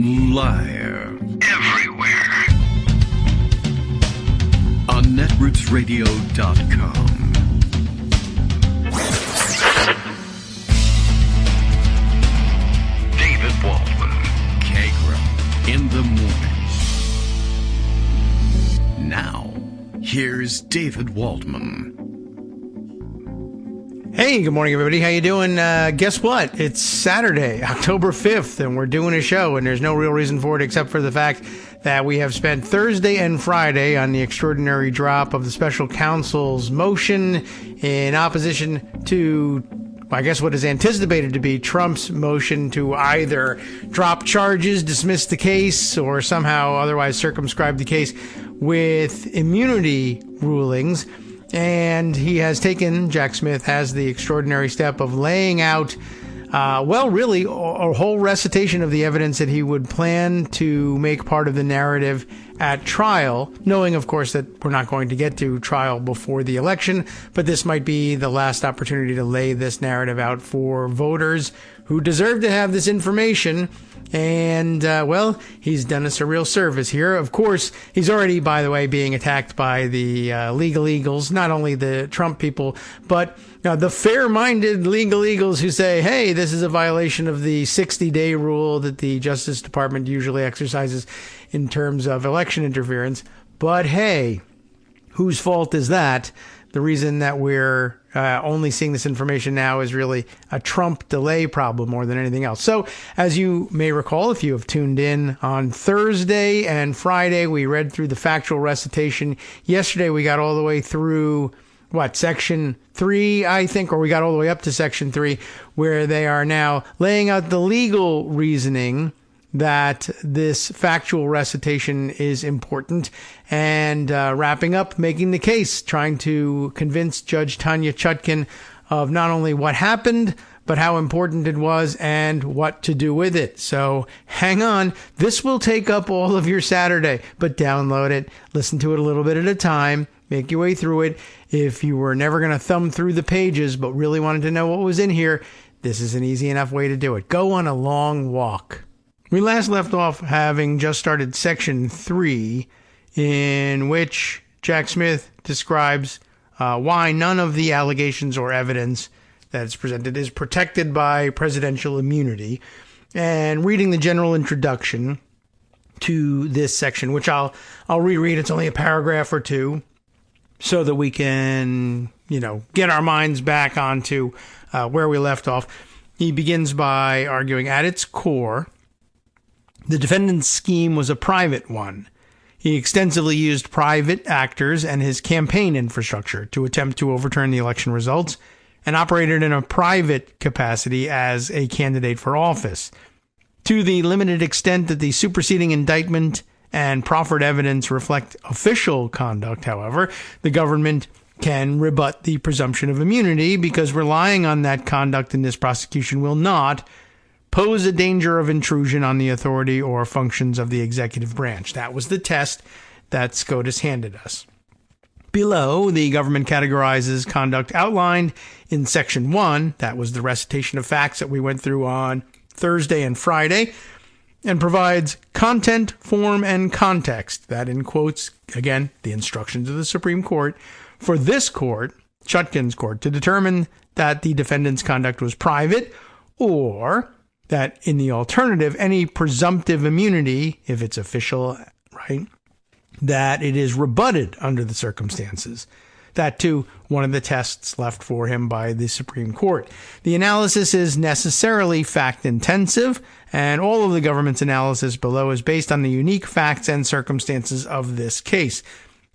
Live. Everywhere. On netrootsradio.com. David Waldman. Kagro. In the morning. Now, here's David Waldman. Hey, good morning, everybody. How you doing? Guess what? It's Saturday, October 5th, and we're doing a show, and there's no real reason for it except for the fact that we have spent Thursday and Friday on the extraordinary drop of the special counsel's motion in opposition to, I guess, what is anticipated to be Trump's motion to either drop charges, dismiss the case, or somehow otherwise circumscribe the case with immunity rulings. And he has taken, Jack Smith has the extraordinary step of laying out, really a whole recitation of the evidence that he would plan to make part of the narrative at trial, knowing, of course, that we're not going to get to trial before the election, but this might be the last opportunity to lay this narrative out for voters who deserve to have this information. And, he's done us a real service here. Of course, he's already, by the way, being attacked by the legal eagles, not only the Trump people, but the fair-minded legal eagles who say, hey, this is a violation of the 60-day rule that the Justice Department usually exercises in terms of election interference. But, hey, whose fault is that? The reason that we're only seeing this information now is really a Trump delay problem more than anything else. So, as you may recall, if you have tuned in on Thursday and Friday, we read through the factual recitation. Yesterday, we got all the way through, Section 3, I think, or we got all the way up to Section 3, where they are now laying out the legal reasoning that this factual recitation is important, and wrapping up, making the case, trying to convince Judge Tanya Chutkan of not only what happened, but how important it was and what to do with it. So hang on. This will take up all of your Saturday, but download it, listen to it a little bit at a time, make your way through it. If you were never going to thumb through the pages, but really wanted to know what was in here, this is an easy enough way to do it. Go on a long walk. We last left off having just started Section 3, in which Jack Smith describes why none of the allegations or evidence that's presented is protected by presidential immunity, and reading the general introduction to this section, which I'll reread. It's only a paragraph or two, so that we can, get our minds back onto where we left off. He begins by arguing, at its core, the defendant's scheme was a private one. He extensively used private actors and his campaign infrastructure to attempt to overturn the election results, and operated in a private capacity as a candidate for office. To the limited extent that the superseding indictment and proffered evidence reflect official conduct, however, the government can rebut the presumption of immunity, because relying on that conduct in this prosecution will not pose a danger of intrusion on the authority or functions of the executive branch. That was the test that SCOTUS handed us. Below, the government categorizes conduct outlined in Section 1, that was the recitation of facts that we went through on Thursday and Friday, and provides content, form, and context, that in quotes, again, the instructions of the Supreme Court, for this court, Chutkan's court, to determine that the defendant's conduct was private, or that in the alternative, any presumptive immunity, if it's official, right, that it is rebutted under the circumstances. That, too, one of the tests left for him by the Supreme Court. The analysis is necessarily fact-intensive, and all of the government's analysis below is based on the unique facts and circumstances of this case.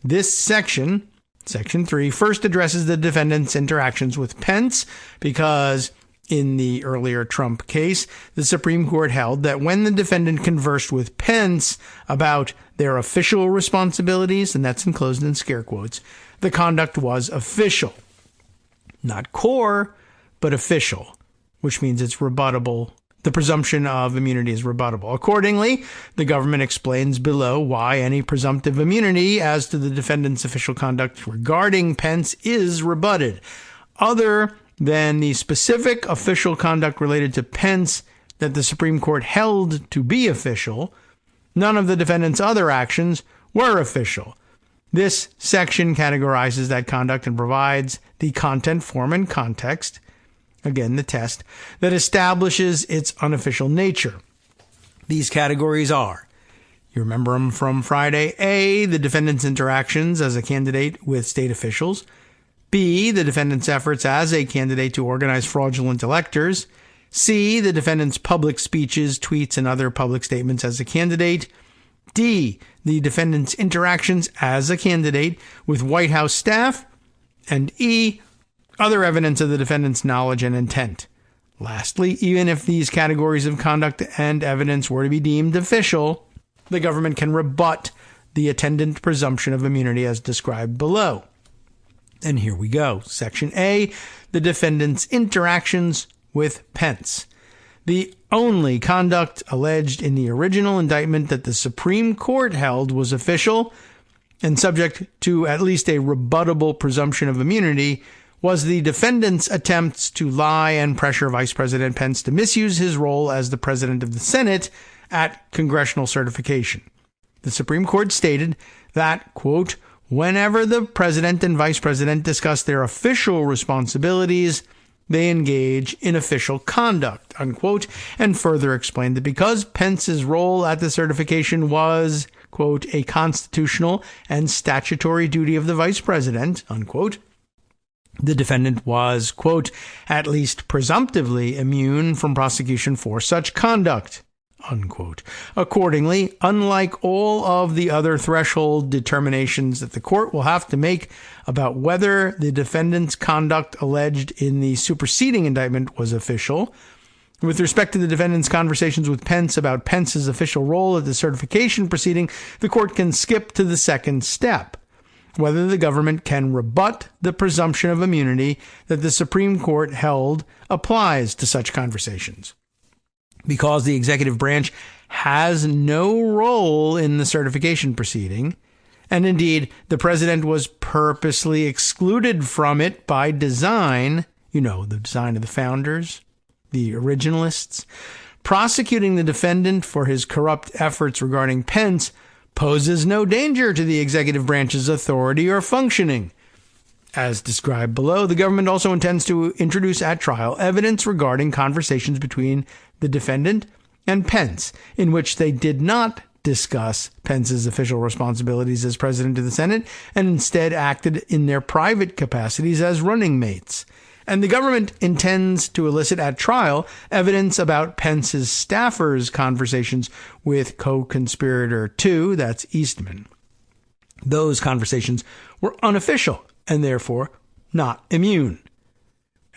This section, Section 3, first addresses the defendant's interactions with Pence, because in the earlier Trump case, the Supreme Court held that when the defendant conversed with Pence about their official responsibilities, and that's enclosed in scare quotes, the conduct was official. Not core, but official, which means it's rebuttable. The presumption of immunity is rebuttable. Accordingly, the government explains below why any presumptive immunity as to the defendant's official conduct regarding Pence is rebutted. Other than the specific official conduct related to Pence, that the Supreme Court held to be official, none of the defendant's other actions were official. This section categorizes that conduct and provides the content, form, and context, again, the test, that establishes its unofficial nature. These categories are, you remember them from Friday, A, the defendant's interactions as a candidate with state officials, B, the defendant's efforts as a candidate to organize fraudulent electors, C, the defendant's public speeches, tweets, and other public statements as a candidate, D, the defendant's interactions as a candidate with White House staff, and E, other evidence of the defendant's knowledge and intent. Lastly, even if these categories of conduct and evidence were to be deemed official, the government can rebut the attendant presumption of immunity as described below. And here we go. Section A, the defendant's interactions with Pence. The only conduct alleged in the original indictment that the Supreme Court held was official and subject to at least a rebuttable presumption of immunity was the defendant's attempts to lie and pressure Vice President Pence to misuse his role as the President of the Senate at congressional certification. The Supreme Court stated that, quote, whenever the President and Vice President discuss their official responsibilities, they engage in official conduct, unquote, and further explained that because Pence's role at the certification was, quote, a constitutional and statutory duty of the Vice President, unquote, the defendant was, quote, at least presumptively immune from prosecution for such conduct, unquote. Accordingly, unlike all of the other threshold determinations that the court will have to make about whether the defendant's conduct alleged in the superseding indictment was official, with respect to the defendant's conversations with Pence about Pence's official role at the certification proceeding, the court can skip to the second step, whether the government can rebut the presumption of immunity that the Supreme Court held applies to such conversations. Because the executive branch has no role in the certification proceeding, and indeed the president was purposely excluded from it by design, you know, the design of the founders, the originalists, prosecuting the defendant for his corrupt efforts regarding Pence poses no danger to the executive branch's authority or functioning. As described below, the government also intends to introduce at trial evidence regarding conversations between the defendant and Pence, in which they did not discuss Pence's official responsibilities as President of the Senate and instead acted in their private capacities as running mates. And the government intends to elicit at trial evidence about Pence's staffers' conversations with co-conspirator 2, that's Eastman. Those conversations were unofficial and therefore not immune.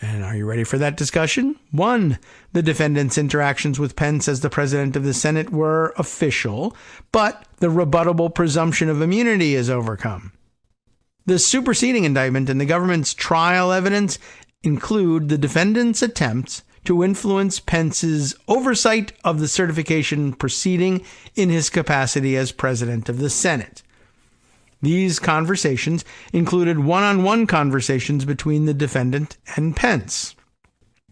And are you ready for that discussion? 1. The defendant's interactions with Pence as the President of the Senate were official, but the rebuttable presumption of immunity is overcome. The superseding indictment and the government's trial evidence include the defendant's attempts to influence Pence's oversight of the certification proceeding in his capacity as President of the Senate. These conversations included one-on-one conversations between the defendant and Pence,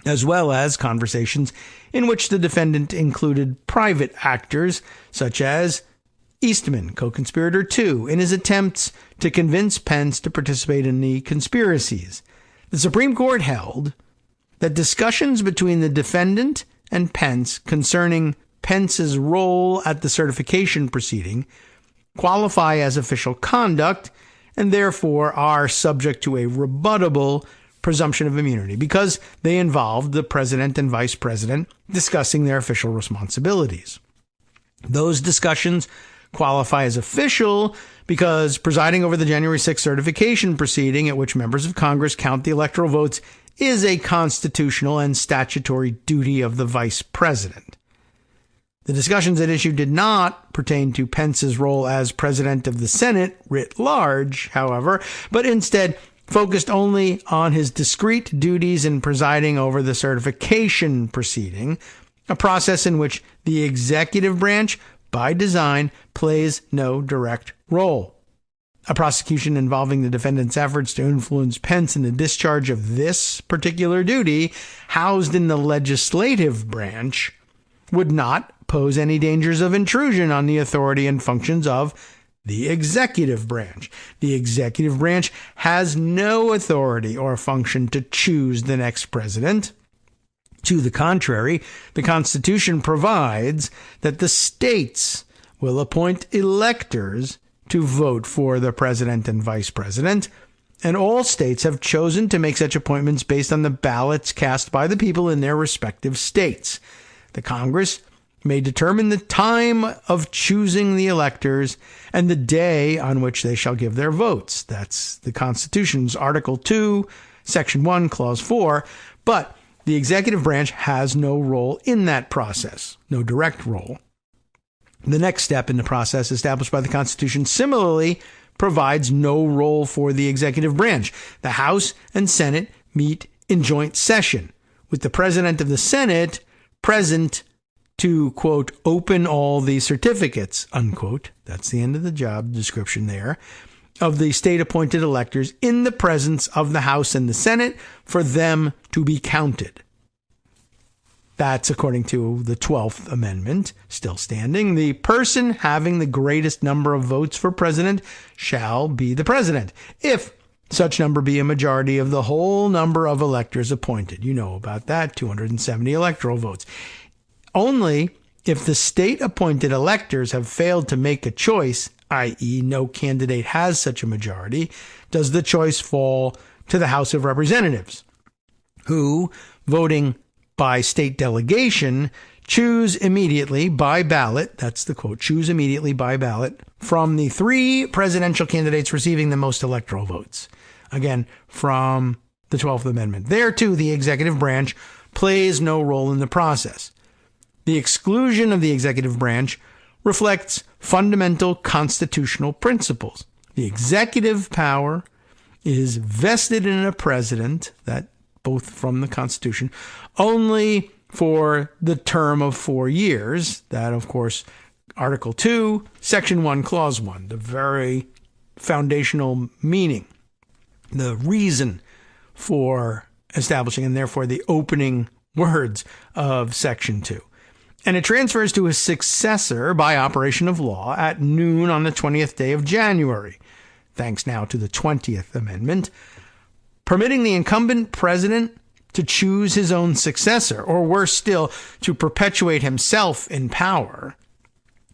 as well as conversations in which the defendant included private actors such as Eastman, co-conspirator 2, in his attempts to convince Pence to participate in the conspiracies. The Supreme Court held that discussions between the defendant and Pence concerning Pence's role at the certification proceeding qualify as official conduct and therefore are subject to a rebuttable presumption of immunity because they involved the president and vice president discussing their official responsibilities. Those discussions qualify as official because presiding over the January 6th certification proceeding at which members of Congress count the electoral votes is a constitutional and statutory duty of the vice president. The discussions at issue did not pertain to Pence's role as President of the Senate writ large, however, but instead focused only on his discrete duties in presiding over the certification proceeding, a process in which the executive branch, by design, plays no direct role. A prosecution involving the defendant's efforts to influence Pence in the discharge of this particular duty, housed in the legislative branch, would not pose any dangers of intrusion on the authority and functions of the executive branch. The executive branch has no authority or function to choose the next president. To the contrary, the Constitution provides that the states will appoint electors to vote for the president and vice president, and all states have chosen to make such appointments based on the ballots cast by the people in their respective states. The Congress may determine the time of choosing the electors and the day on which they shall give their votes. That's the Constitution's Article 2, Section 1, Clause 4. But the executive branch has no role in that process, no direct role. The next step in the process established by the Constitution similarly provides no role for the executive branch. The House and Senate meet in joint session, with the President of the Senate present to, quote, open all the certificates, unquote, that's the end of the job description there, of the state-appointed electors in the presence of the House and the Senate for them to be counted. That's according to the 12th Amendment, still standing. The person having the greatest number of votes for president shall be the president, if such number be a majority of the whole number of electors appointed. You know about that, 270 electoral votes. Only if the state-appointed electors have failed to make a choice, i.e. no candidate has such a majority, does the choice fall to the House of Representatives, who, voting by state delegation, choose immediately by ballot, that's the quote, choose immediately by ballot, from the three presidential candidates receiving the most electoral votes. Again, from the 12th Amendment. There, too, the executive branch plays no role in the process. The exclusion of the executive branch reflects fundamental constitutional principles. The executive power is vested in a president, that both from the Constitution, only for the term of 4 years. That, of course, Article 2, Section 1, Clause 1, the very foundational meaning, the reason for establishing, and therefore the opening words of Section 2. And it transfers to his successor by operation of law at noon on the 20th day of January, thanks now to the 20th Amendment, permitting the incumbent president to choose his own successor, or worse still, to perpetuate himself in power,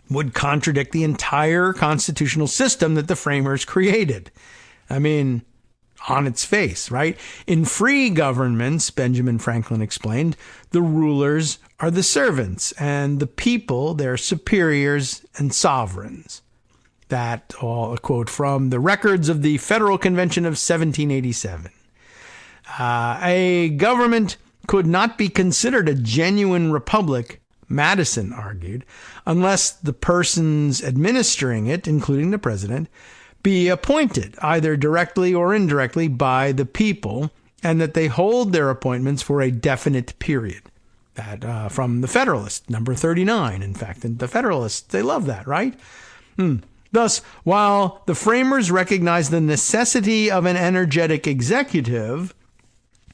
would contradict the entire constitutional system that the framers created. I mean, on its face, right? In free governments, Benjamin Franklin explained, the rulers are the servants and the people their superiors and sovereigns. That all a quote from the records of the Federal Convention of 1787. A government could not be considered a genuine republic, Madison argued, unless the persons administering it, including the president, be appointed either directly or indirectly by the people, and that they hold their appointments for a definite period. That from the Federalist, number 39, in fact. And the Federalists, they love that, right? Thus, while the framers recognized the necessity of an energetic executive,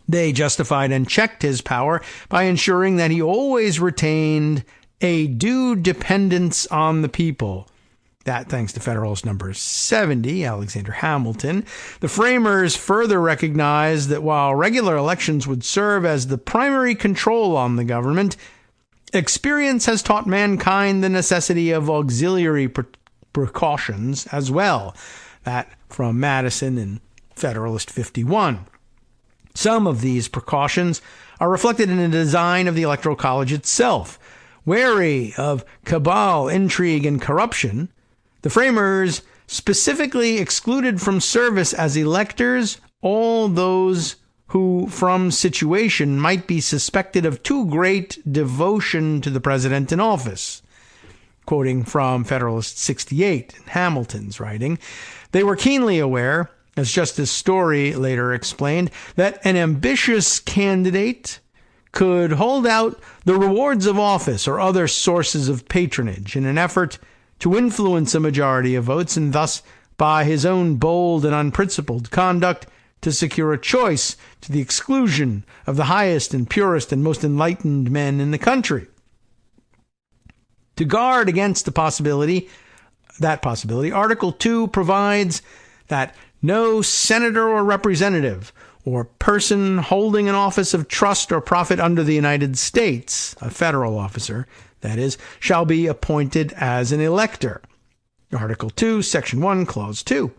they justified and checked his power by ensuring that he always retained a due dependence on the people. That thanks to Federalist number 70, Alexander Hamilton. The framers further recognized that while regular elections would serve as the primary control on the government, experience has taught mankind the necessity of auxiliary precautions as well. That from Madison in Federalist 51. Some of these precautions are reflected in the design of the Electoral College itself. Wary of cabal, intrigue, and corruption, the framers specifically excluded from service as electors all those who, from situation, might be suspected of too great devotion to the president in office. Quoting from Federalist 68, Hamilton's writing, they were keenly aware, as Justice Story later explained, that an ambitious candidate could hold out the rewards of office or other sources of patronage in an effort to influence a majority of votes, and thus, by his own bold and unprincipled conduct, to secure a choice to the exclusion of the highest and purest and most enlightened men in the country. To guard against that possibility, Article 2 provides that no senator or representative or person holding an office of trust or profit under the United States, a federal officer, that is, shall be appointed as an elector. Article 2, Section 1, Clause 2.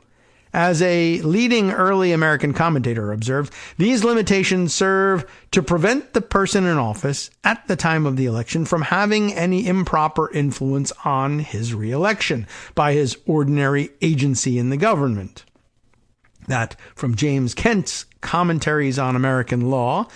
As a leading early American commentator observed, these limitations serve to prevent the person in office at the time of the election from having any improper influence on his re-election by his ordinary agency in the government. That from James Kent's Commentaries on American Law,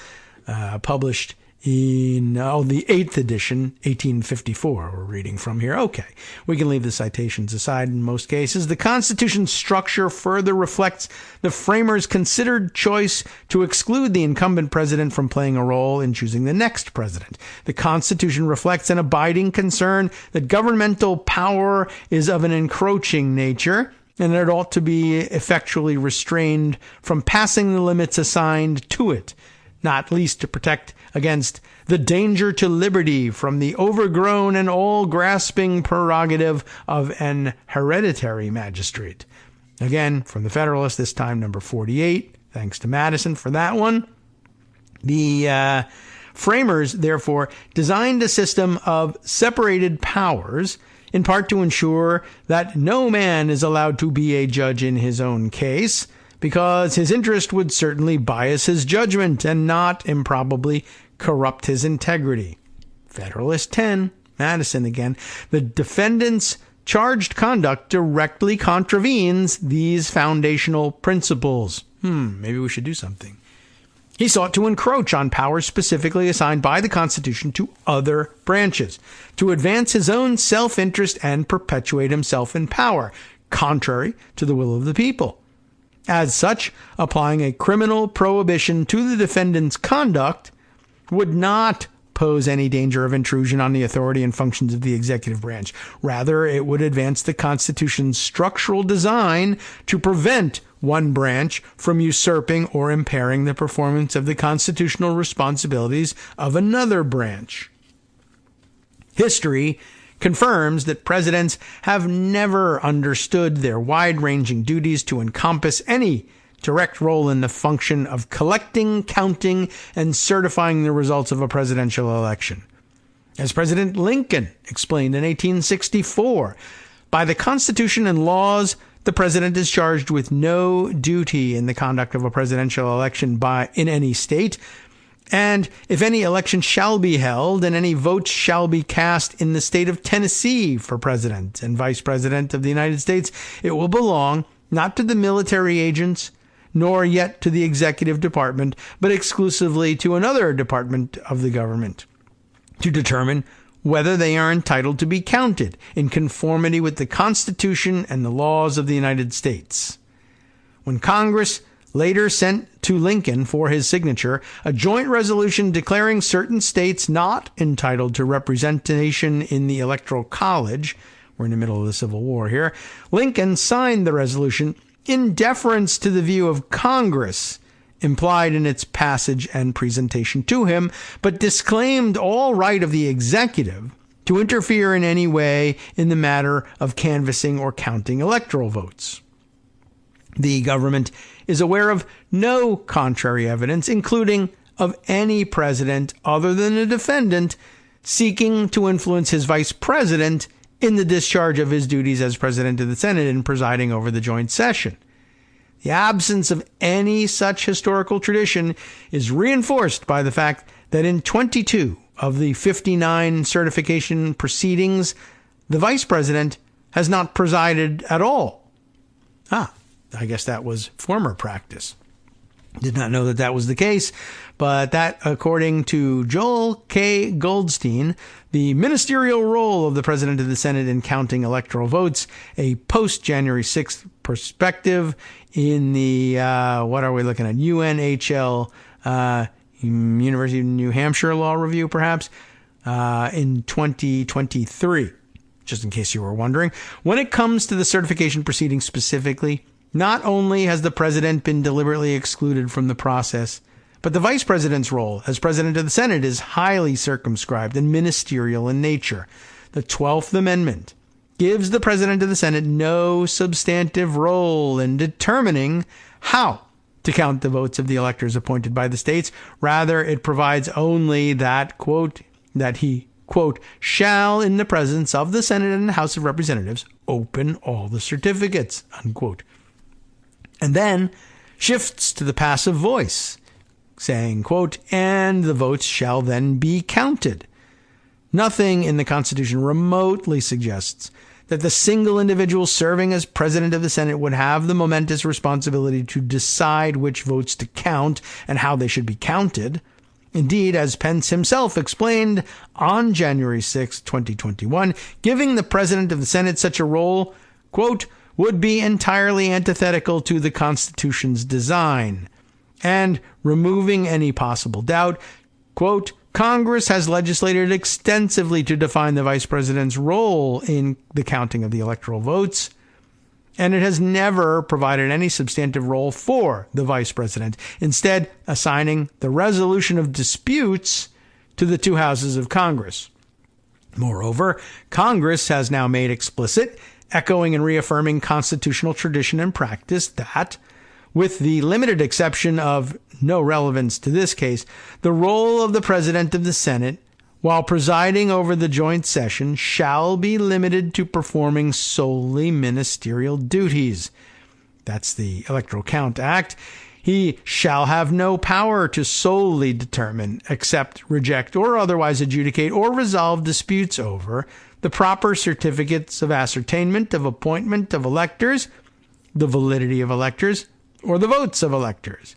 published in the 8th edition, 1854, we're reading from here. Okay, we can leave the citations aside in most cases. The Constitution's structure further reflects the framers' considered choice to exclude the incumbent president from playing a role in choosing the next president. The Constitution reflects an abiding concern that governmental power is of an encroaching nature, and it ought to be effectually restrained from passing the limits assigned to it, not least to protect against the danger to liberty from the overgrown and all-grasping prerogative of an hereditary magistrate. Again, from the Federalist, this time number 48. Thanks to Madison for that one. The framers, therefore, designed a system of separated powers, in part to ensure that no man is allowed to be a judge in his own case, because his interest would certainly bias his judgment and not improbably corrupt his integrity. Federalist 10, Madison again. The defendant's charged conduct directly contravenes these foundational principles. Maybe we should do something. He sought to encroach on powers specifically assigned by the Constitution to other branches, to advance his own self-interest and perpetuate himself in power, contrary to the will of the people. As such, applying a criminal prohibition to the defendant's conduct would not pose any danger of intrusion on the authority and functions of the executive branch. Rather, it would advance the Constitution's structural design to prevent one branch from usurping or impairing the performance of the constitutional responsibilities of another branch. History confirms that presidents have never understood their wide-ranging duties to encompass any direct role in the function of collecting, counting, and certifying the results of a presidential election. As President Lincoln explained in 1864, by the Constitution and laws, the president is charged with no duty in the conduct of a presidential election in any state, and if any election shall be held and any votes shall be cast in the state of Tennessee for president and vice president of the United States, it will belong not to the military agents, nor yet to the executive department, but exclusively to another department of the government, to determine whether they are entitled to be counted in conformity with the Constitution and the laws of the United States. When Congress later sent to Lincoln for his signature a joint resolution declaring certain states not entitled to representation in the Electoral College, we're in the middle of the Civil War here, Lincoln signed the resolution in deference to the view of Congress implied in its passage and presentation to him, but disclaimed all right of the executive to interfere in any way in the matter of canvassing or counting electoral votes. The government is aware of no contrary evidence, including of any president other than a defendant seeking to influence his vice president in the discharge of his duties as president of the Senate and presiding over the joint session. The absence of any such historical tradition is reinforced by the fact that in 22 of the 59 certification proceedings, the vice president has not presided at all. I guess that was former practice. Did not know that was the case, but that, according to Joel K. Goldstein, the ministerial role of the President of the Senate in counting electoral votes, a post-January 6th perspective in the, what are we looking at, UNHL, University of New Hampshire Law Review, perhaps, in 2023, just in case you were wondering. When it comes to the certification proceedings specifically, not only has the president been deliberately excluded from the process, but the vice president's role as president of the Senate is highly circumscribed and ministerial in nature. the 12th Amendment gives the President of the Senate no substantive role in determining how to count the votes of the electors appointed by the states. Rather, it provides only that, quote, that he, quote, shall, in the presence of the Senate and the House of Representatives, open all the certificates, unquote. And then shifts to the passive voice, saying, quote, and the votes shall then be counted. Nothing in the Constitution remotely suggests that the single individual serving as President of the Senate would have the momentous responsibility to decide which votes to count and how they should be counted. Indeed, as Pence himself explained on January 6, 2021, giving the President of the Senate such a role, quote, would be entirely antithetical to the Constitution's design, and removing any possible doubt, quote, Congress has legislated extensively to define the Vice President's role in the counting of the electoral votes, and it has never provided any substantive role for the Vice President, instead assigning the resolution of disputes to the two houses of Congress. Moreover, Congress has now made explicit, echoing and reaffirming constitutional tradition and practice, that, with the limited exception of no relevance to this case, the role of the President of the Senate, while presiding over the joint session, shall be limited to performing solely ministerial duties. That's the Electoral Count Act. He shall have no power to solely determine, accept, reject, or otherwise adjudicate or resolve disputes over the proper certificates of ascertainment of appointment of electors, the validity of electors, or the votes of electors.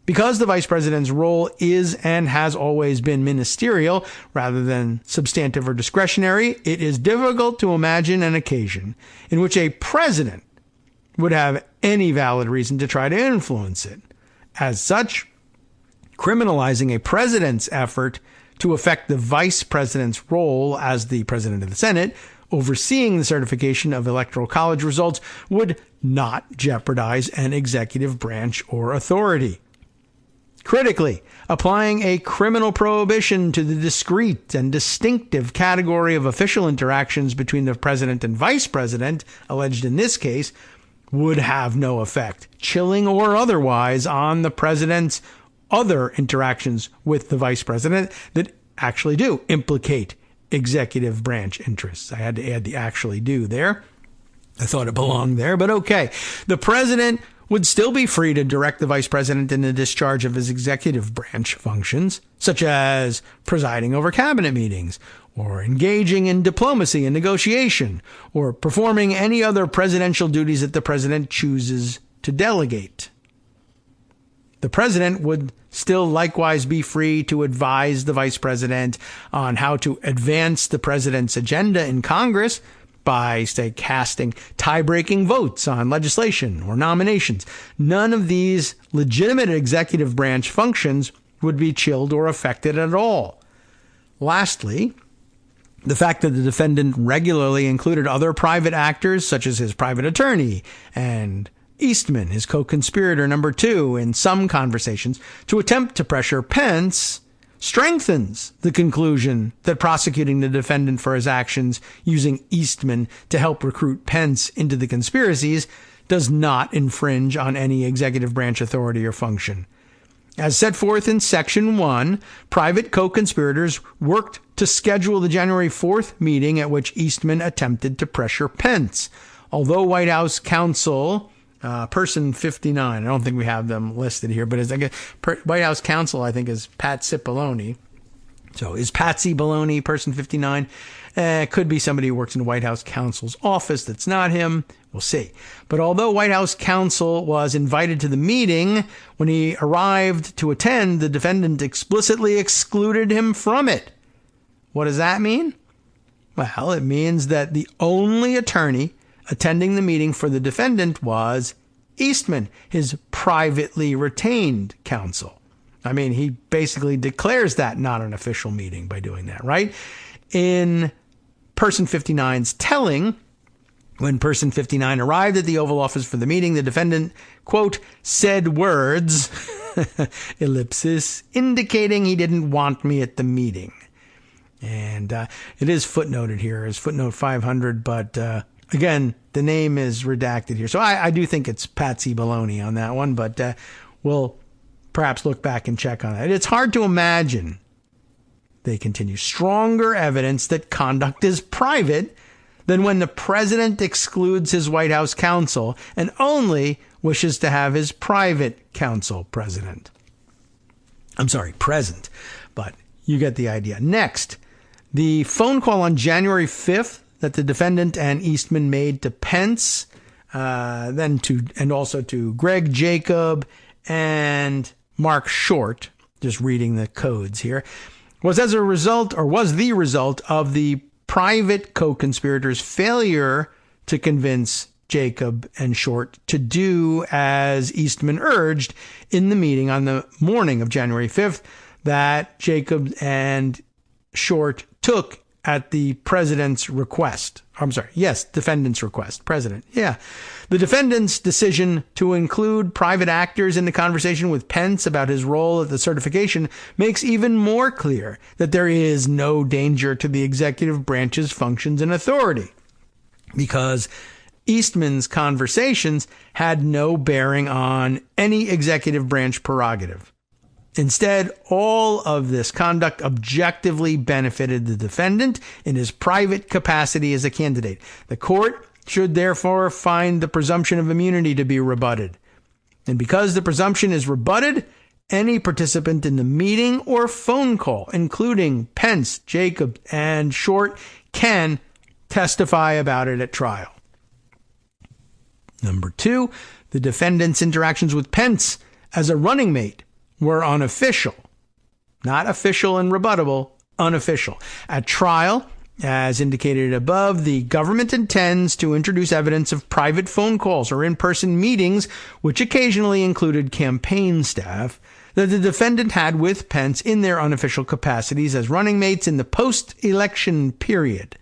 Because the Vice President's role is and has always been ministerial rather than substantive or discretionary, it is difficult to imagine an occasion in which a president would have any valid reason to try to influence it. As such, criminalizing a president's effort to affect the Vice President's role as the President of the Senate, overseeing the certification of Electoral College results, would not jeopardize an executive branch or authority. Critically, applying a criminal prohibition to the discrete and distinctive category of official interactions between the President and Vice President, alleged in this case, would have no effect, chilling or otherwise, on the President's other interactions with the Vice President that actually do implicate executive branch interests. I had to add the actually do there. I thought it belonged there, but okay. The President would still be free to direct the Vice President in the discharge of his executive branch functions, such as presiding over cabinet meetings, or engaging in diplomacy and negotiation, or performing any other presidential duties that the President chooses to delegate. The President would still likewise be free to advise the Vice President on how to advance the President's agenda in Congress, by, say, casting tie-breaking votes on legislation or nominations. None of these legitimate executive branch functions would be chilled or affected at all. Lastly, the fact that the defendant regularly included other private actors, such as his private attorney and Eastman, his co-conspirator number 2, in some conversations to attempt to pressure Pence, strengthens the conclusion that prosecuting the defendant for his actions using Eastman to help recruit Pence into the conspiracies does not infringe on any executive branch authority or function. As set forth in Section 1, private co-conspirators worked to schedule the January 4th meeting at which Eastman attempted to pressure Pence. Although White House counsel, person 59, I don't think we have them listed here, but as I guess White House counsel, I think, is Pat Cipollone. So is Patsy Baloney person 59? Could be somebody who works in the White House counsel's office. That's not him. We'll see. But although White House counsel was invited to the meeting, when he arrived to attend, the defendant explicitly excluded him from it. What does that mean? Well, it means that the only attorney attending the meeting for the defendant was Eastman, his privately retained counsel. I mean, he basically declares that not an official meeting by doing that, right? In person 59's telling, when person 59 arrived at the Oval Office for the meeting, the defendant, quote, said words, ellipsis, indicating he didn't want me at the meeting. And it is footnoted here as footnote 500, but again, the name is redacted here. So I do think it's Patsy Baloney on that one, but we'll perhaps look back and check on it. It's hard to imagine, they continue, stronger evidence that conduct is private than when the president excludes his White House counsel and only wishes to have his private counsel present. But you get the idea. Next, the phone call on January 5th that the defendant and Eastman made to Pence, and also to Greg Jacob and Mark Short, just reading the codes here, was the result of the private co-conspirators' failure to convince Jacob and Short to do as Eastman urged in the meeting on the morning of January 5th that Jacob and Short took at the president's request. Defendant's request. President. Yeah. The defendant's decision to include private actors in the conversation with Pence about his role at the certification makes even more clear that there is no danger to the executive branch's functions and authority, because Eastman's conversations had no bearing on any executive branch prerogative. Instead, all of this conduct objectively benefited the defendant in his private capacity as a candidate. The court should therefore find the presumption of immunity to be rebutted. And because the presumption is rebutted, any participant in the meeting or phone call, including Pence, Jacob, and Short, can testify about it at trial. Number 2, the defendant's interactions with Pence as a running mate were unofficial. Not official and rebuttable, unofficial. At trial, as indicated above, the government intends to introduce evidence of private phone calls or in-person meetings, which occasionally included campaign staff, that the defendant had with Pence in their unofficial capacities as running mates in the post-election period.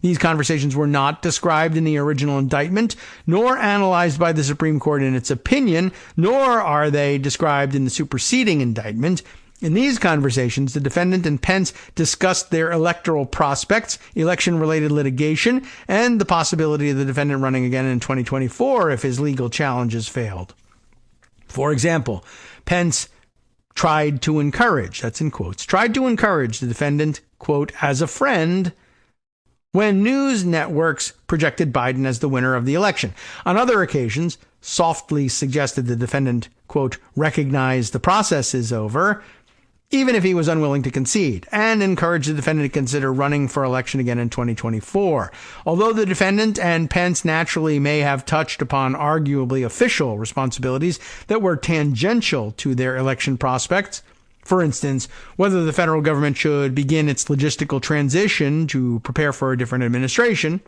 These conversations were not described in the original indictment, nor analyzed by the Supreme Court in its opinion, nor are they described in the superseding indictment. In these conversations, the defendant and Pence discussed their electoral prospects, election-related litigation, and the possibility of the defendant running again in 2024 if his legal challenges failed. For example, Pence tried to encourage, that's in quotes, tried to encourage the defendant, quote, as a friend, when news networks projected Biden as the winner of the election. On other occasions, softly suggested the defendant, quote, recognize the process is over, even if he was unwilling to concede, and encouraged the defendant to consider running for election again in 2024. Although the defendant and Pence naturally may have touched upon arguably official responsibilities that were tangential to their election prospects, for instance, whether the federal government should begin its logistical transition to prepare for a different administration,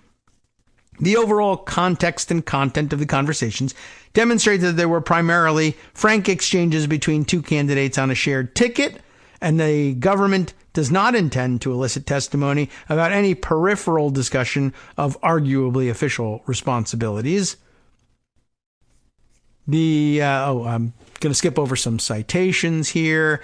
the overall context and content of the conversations demonstrate that there were primarily frank exchanges between two candidates on a shared ticket, and the government does not intend to elicit testimony about any peripheral discussion of arguably official responsibilities. I'm going to skip over some citations here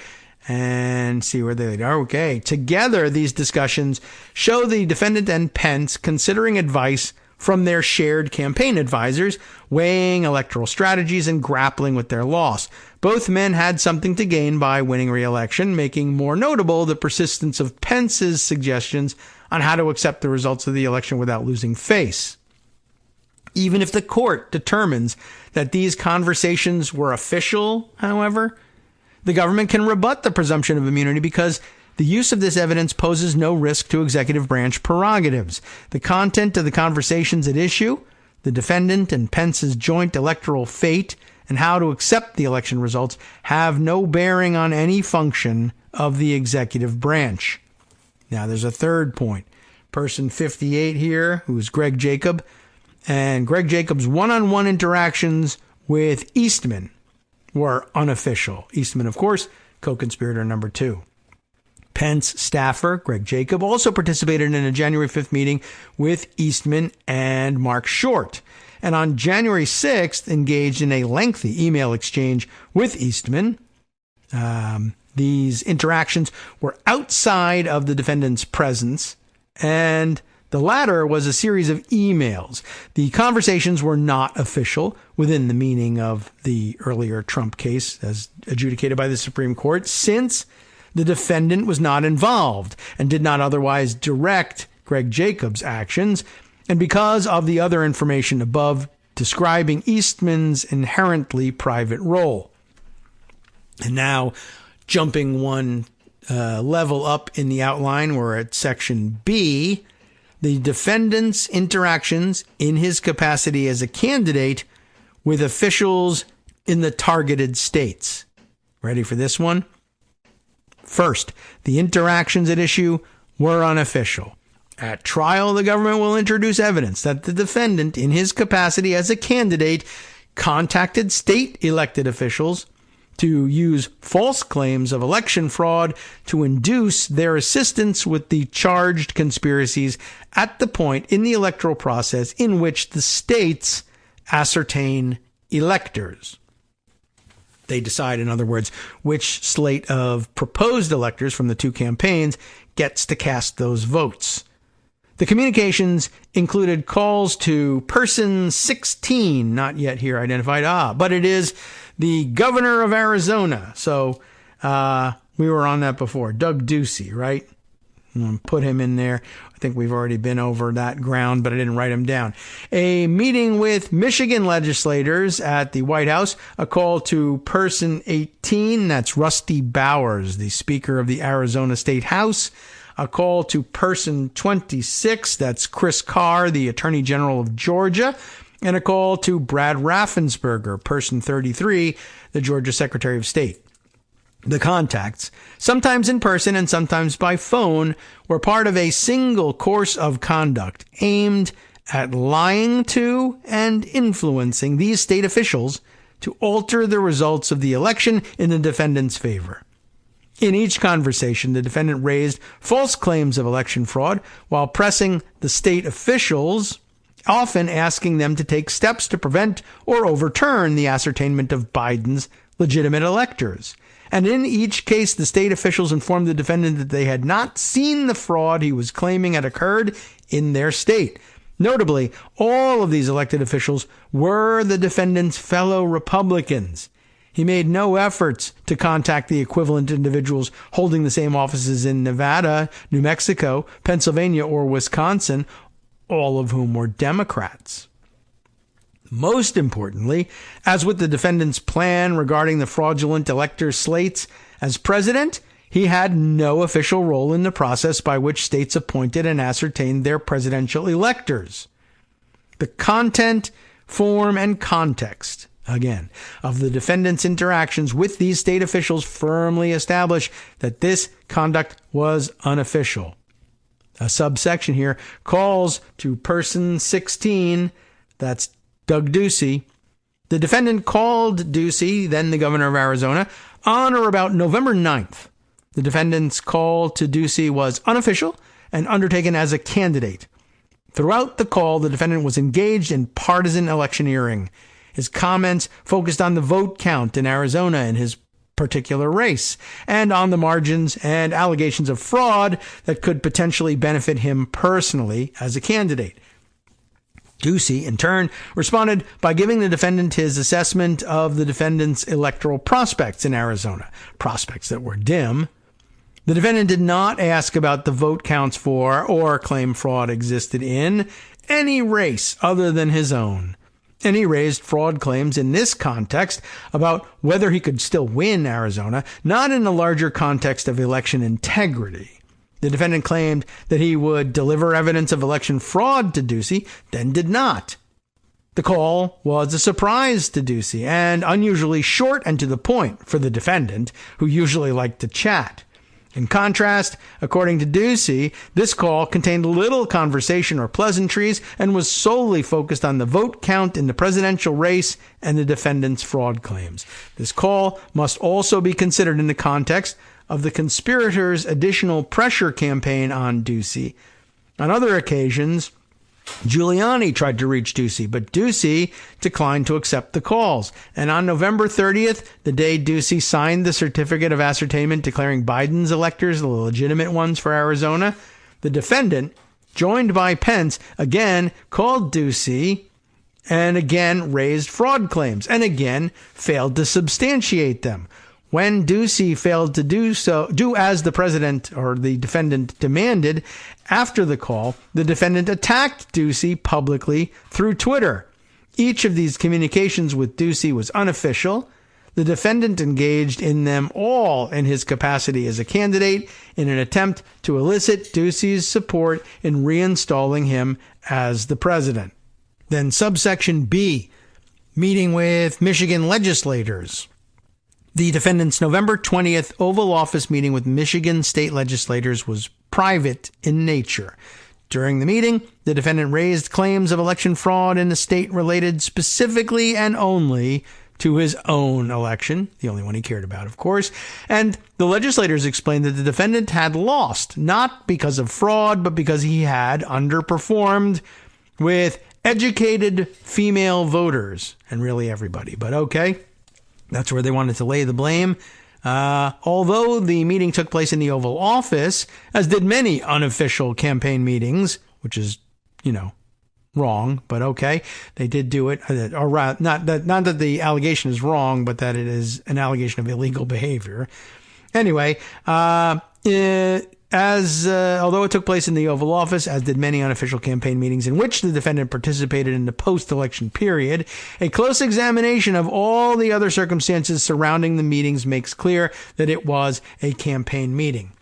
and see where they are. Okay. Together, these discussions show the defendant and Pence considering advice from their shared campaign advisors, weighing electoral strategies and grappling with their loss. Both men had something to gain by winning re-election, making more notable the persistence of Pence's suggestions on how to accept the results of the election without losing face. Even if the court determines that these conversations were official, however, the government can rebut the presumption of immunity because the use of this evidence poses no risk to executive branch prerogatives. The content of the conversations at issue, the defendant and Pence's joint electoral fate, and how to accept the election results have no bearing on any function of the executive branch. Now, there's a third point. Person 58 here, who's Greg Jacob, and Greg Jacob's one-on-one interactions with Eastman were unofficial. Eastman, of course, co-conspirator number 2. Pence staffer Greg Jacob also participated in a January 5th meeting with Eastman and Mark Short, and on January 6th engaged in a lengthy email exchange with Eastman. These interactions were outside of the defendant's presence, and the latter was a series of emails. The conversations were not official within the meaning of the earlier Trump case as adjudicated by the Supreme Court, since the defendant was not involved and did not otherwise direct Greg Jacobs' actions, and because of the other information above describing Eastman's inherently private role. And now, jumping one level up in the outline, we're at Section B. The defendant's interactions in his capacity as a candidate with officials in the targeted states. Ready for this one? First, the interactions at issue were unofficial. At trial, the government will introduce evidence that the defendant, in his capacity as a candidate, contacted state elected officials to use false claims of election fraud to induce their assistance with the charged conspiracies at the point in the electoral process in which the states ascertain electors. They decide, in other words, which slate of proposed electors from the two campaigns gets to cast those votes. The communications included calls to person 16, not yet here identified. But it is the governor of Arizona. So we were on that before. Doug Ducey, right? Put him in there. I think we've already been over that ground, but I didn't write him down. A meeting with Michigan legislators at the White House. A call to person 18. That's Rusty Bowers, the Speaker of the Arizona State House. A call to person 26, that's Chris Carr, the Attorney General of Georgia, and a call to Brad Raffensperger, person 33, the Georgia Secretary of State. The contacts, sometimes in person and sometimes by phone, were part of a single course of conduct aimed at lying to and influencing these state officials to alter the results of the election in the defendant's favor. In each conversation, the defendant raised false claims of election fraud while pressing the state officials, often asking them to take steps to prevent or overturn the ascertainment of Biden's legitimate electors. And in each case, the state officials informed the defendant that they had not seen the fraud he was claiming had occurred in their state. Notably, all of these elected officials were the defendant's fellow Republicans. He made no efforts to contact the equivalent individuals holding the same offices in Nevada, New Mexico, Pennsylvania, or Wisconsin, all of whom were Democrats. Most importantly, as with the defendant's plan regarding the fraudulent elector slates, as president, he had no official role in the process by which states appointed and ascertained their presidential electors. The content, form, and context, again, of the defendant's interactions with these state officials firmly establish that this conduct was unofficial. A subsection here calls to person 16, that's Doug Ducey. The defendant called Ducey, then the governor of Arizona, on or about November 9th. The defendant's call to Ducey was unofficial and undertaken as a candidate. Throughout the call, the defendant was engaged in partisan electioneering. His comments focused on the vote count in Arizona in his particular race, and on the margins and allegations of fraud that could potentially benefit him personally as a candidate. Ducey, in turn, responded by giving the defendant his assessment of the defendant's electoral prospects in Arizona, prospects that were dim. The defendant did not ask about the vote counts for or claim fraud existed in any race other than his own. And he raised fraud claims in this context about whether he could still win Arizona, not in the larger context of election integrity. The defendant claimed that he would deliver evidence of election fraud to Ducey, then did not. The call was a surprise to Ducey and unusually short and to the point for the defendant, who usually liked to chat. In contrast, according to Ducey, this call contained little conversation or pleasantries and was solely focused on the vote count in the presidential race and the defendant's fraud claims. This call must also be considered in the context of the conspirators' additional pressure campaign on Ducey. On other occasions, Giuliani tried to reach Ducey, but Ducey declined to accept the calls. And on November 30th, the day Ducey signed the certificate of ascertainment declaring Biden's electors the legitimate ones for Arizona, the defendant, joined by Pence, again called Ducey and again raised fraud claims and again failed to substantiate them. When Ducey failed to do as the president or the defendant demanded, after the call, the defendant attacked Ducey publicly through Twitter. Each of these communications with Ducey was unofficial. The defendant engaged in them all in his capacity as a candidate in an attempt to elicit Ducey's support in reinstalling him as the president. Then subsection B, meeting with Michigan legislators. The defendant's November 20th Oval Office meeting with Michigan state legislators was private in nature. During the meeting, the defendant raised claims of election fraud in the state related specifically and only to his own election, the only one he cared about, of course. And the legislators explained that the defendant had lost, not because of fraud, but because he had underperformed with educated female voters, and really everybody. But okay, that's where they wanted to lay the blame. Although the meeting took place in the Oval Office, as did many unofficial campaign meetings, which is, wrong, but okay, they did do it. Or not that the allegation is wrong, but that it is an allegation of illegal behavior. Anyway, although it took place in the Oval Office, as did many unofficial campaign meetings in which the defendant participated in the post-election period, a close examination of all the other circumstances surrounding the meetings makes clear that it was a campaign meeting.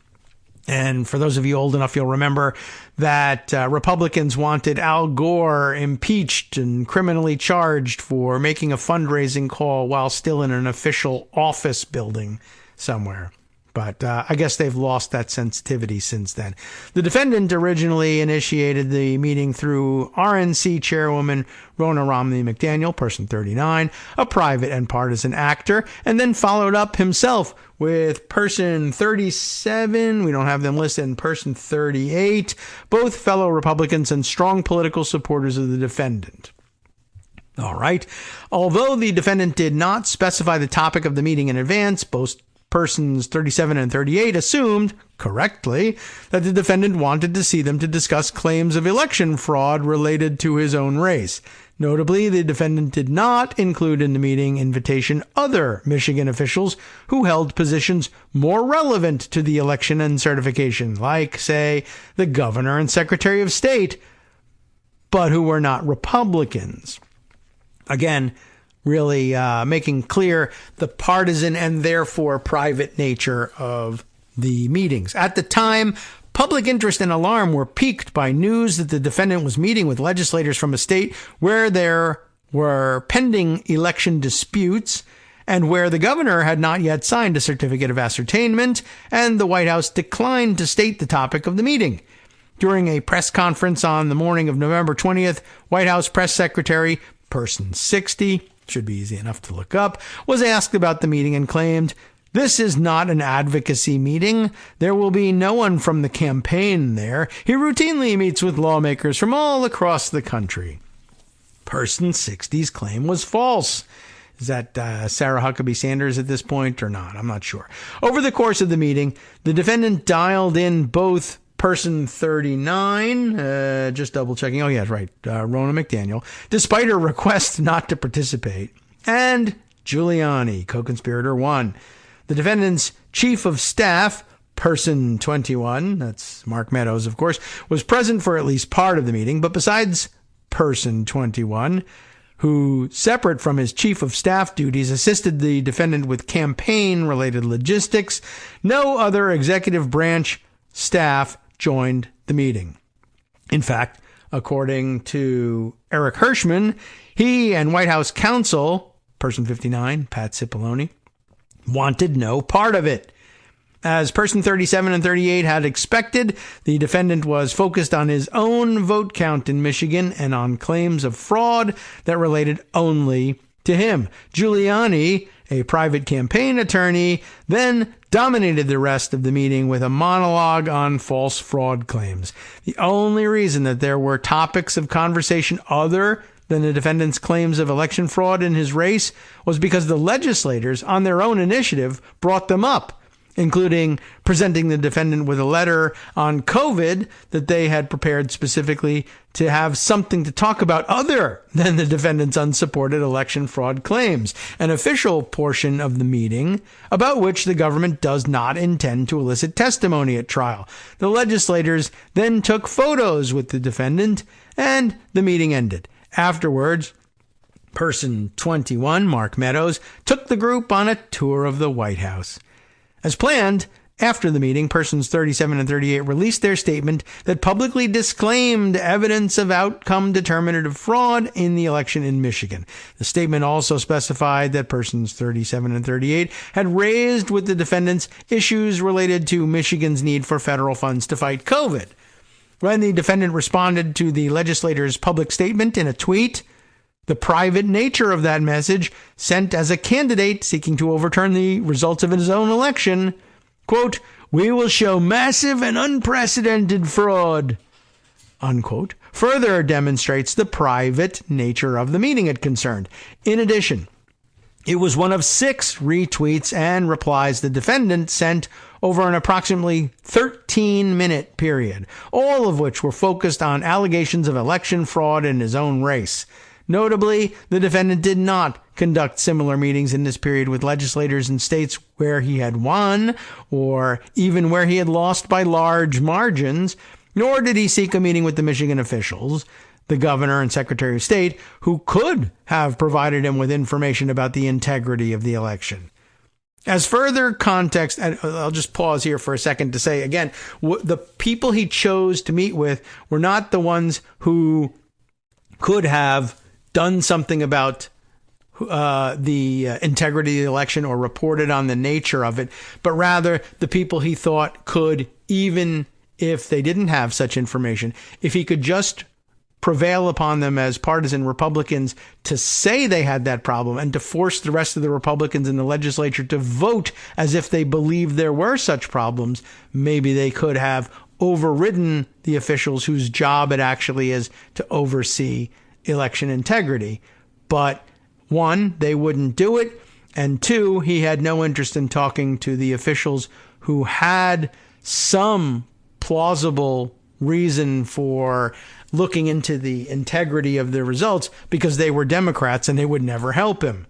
And for those of you old enough, you'll remember that Republicans wanted Al Gore impeached and criminally charged for making a fundraising call while still in an official office building somewhere. But I guess they've lost that sensitivity since then. The defendant originally initiated the meeting through RNC chairwoman Ronna Romney McDaniel, person 39, a private and partisan actor, and then followed up himself with person 37, we don't have them listed, and person 38, both fellow Republicans and strong political supporters of the defendant. All right. Although the defendant did not specify the topic of the meeting in advance, both persons 37 and 38 assumed, correctly, that the defendant wanted to see them to discuss claims of election fraud related to his own race. Notably, the defendant did not include in the meeting invitation other Michigan officials who held positions more relevant to the election and certification, like, say, the governor and secretary of state, but who were not Republicans. Again, really making clear the partisan and therefore private nature of the meetings. At the time, public interest and alarm were piqued by news that the defendant was meeting with legislators from a state where there were pending election disputes and where the governor had not yet signed a certificate of ascertainment, and the White House declined to state the topic of the meeting. During a press conference on the morning of November 20th, White House Press Secretary, person 60, should be easy enough to look up, was asked about the meeting and claimed, "This is not an advocacy meeting. There will be no one from the campaign there. He routinely meets with lawmakers from all across the country." Person 60's claim was false. Is that Sarah Huckabee Sanders at this point or not? I'm not sure. Over the course of the meeting, the defendant dialed in both person 39, just double checking. Oh, yeah, right. Ronna McDaniel, despite her request not to participate, and Giuliani, co-conspirator 1. The defendant's chief of staff, person 21, that's Mark Meadows, of course, was present for at least part of the meeting. But besides person 21, who, separate from his chief of staff duties, assisted the defendant with campaign-related logistics, no other executive branch staff joined the meeting. In fact, according to Eric Hirschman, he and White House counsel, person 59, Pat Cipollone, wanted no part of it. As person 37 and 38 had expected, the defendant was focused on his own vote count in Michigan and on claims of fraud that related only to him. Giuliani, a private campaign attorney, then dominated the rest of the meeting with a monologue on false fraud claims. The only reason that there were topics of conversation other than the defendant's claims of election fraud in his race was because the legislators, on their own initiative, brought them up, including presenting the defendant with a letter on COVID that they had prepared specifically to have something to talk about other than the defendant's unsupported election fraud claims, an official portion of the meeting about which the government does not intend to elicit testimony at trial. The legislators then took photos with the defendant, and the meeting ended. Afterwards, person 21, Mark Meadows, took the group on a tour of the White House. As planned, after the meeting, persons 37 and 38 released their statement that publicly disclaimed evidence of outcome determinative fraud in the election in Michigan. The statement also specified that persons 37 and 38 had raised with the defendants issues related to Michigan's need for federal funds to fight COVID. When the defendant responded to the legislator's public statement in a tweet, the private nature of that message, sent as a candidate seeking to overturn the results of his own election, quote, "We will show massive and unprecedented fraud," unquote, further demonstrates the private nature of the meeting it concerned. In addition, it was one of 6 retweets and replies the defendant sent over an approximately 13-minute period, all of which were focused on allegations of election fraud in his own race. Notably, the defendant did not conduct similar meetings in this period with legislators in states where he had won or even where he had lost by large margins, nor did he seek a meeting with the Michigan officials, the governor and secretary of state, who could have provided him with information about the integrity of the election. As further context, and I'll just pause here for a second to say again, the people he chose to meet with were not the ones who could have done something about the integrity of the election or reported on the nature of it, but rather the people he thought could, even if they didn't have such information, if he could just prevail upon them as partisan Republicans to say they had that problem and to force the rest of the Republicans in the legislature to vote as if they believed there were such problems, maybe they could have overridden the officials whose job it actually is to oversee election integrity. But 1, they wouldn't do it, and 2, he had no interest in talking to the officials who had some plausible reason for looking into the integrity of the results because they were Democrats and they would never help him.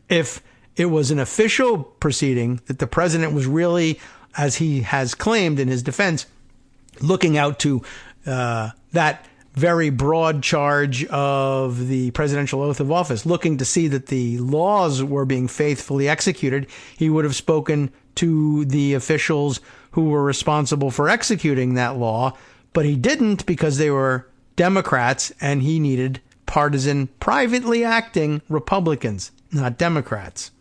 If it was an official proceeding that the president was really, as he has claimed in his defense, looking out to that very broad charge of the presidential oath of office, looking to see that the laws were being faithfully executed, he would have spoken to the officials who were responsible for executing that law, but he didn't because they were Democrats and he needed partisan, privately acting Republicans, not Democrats.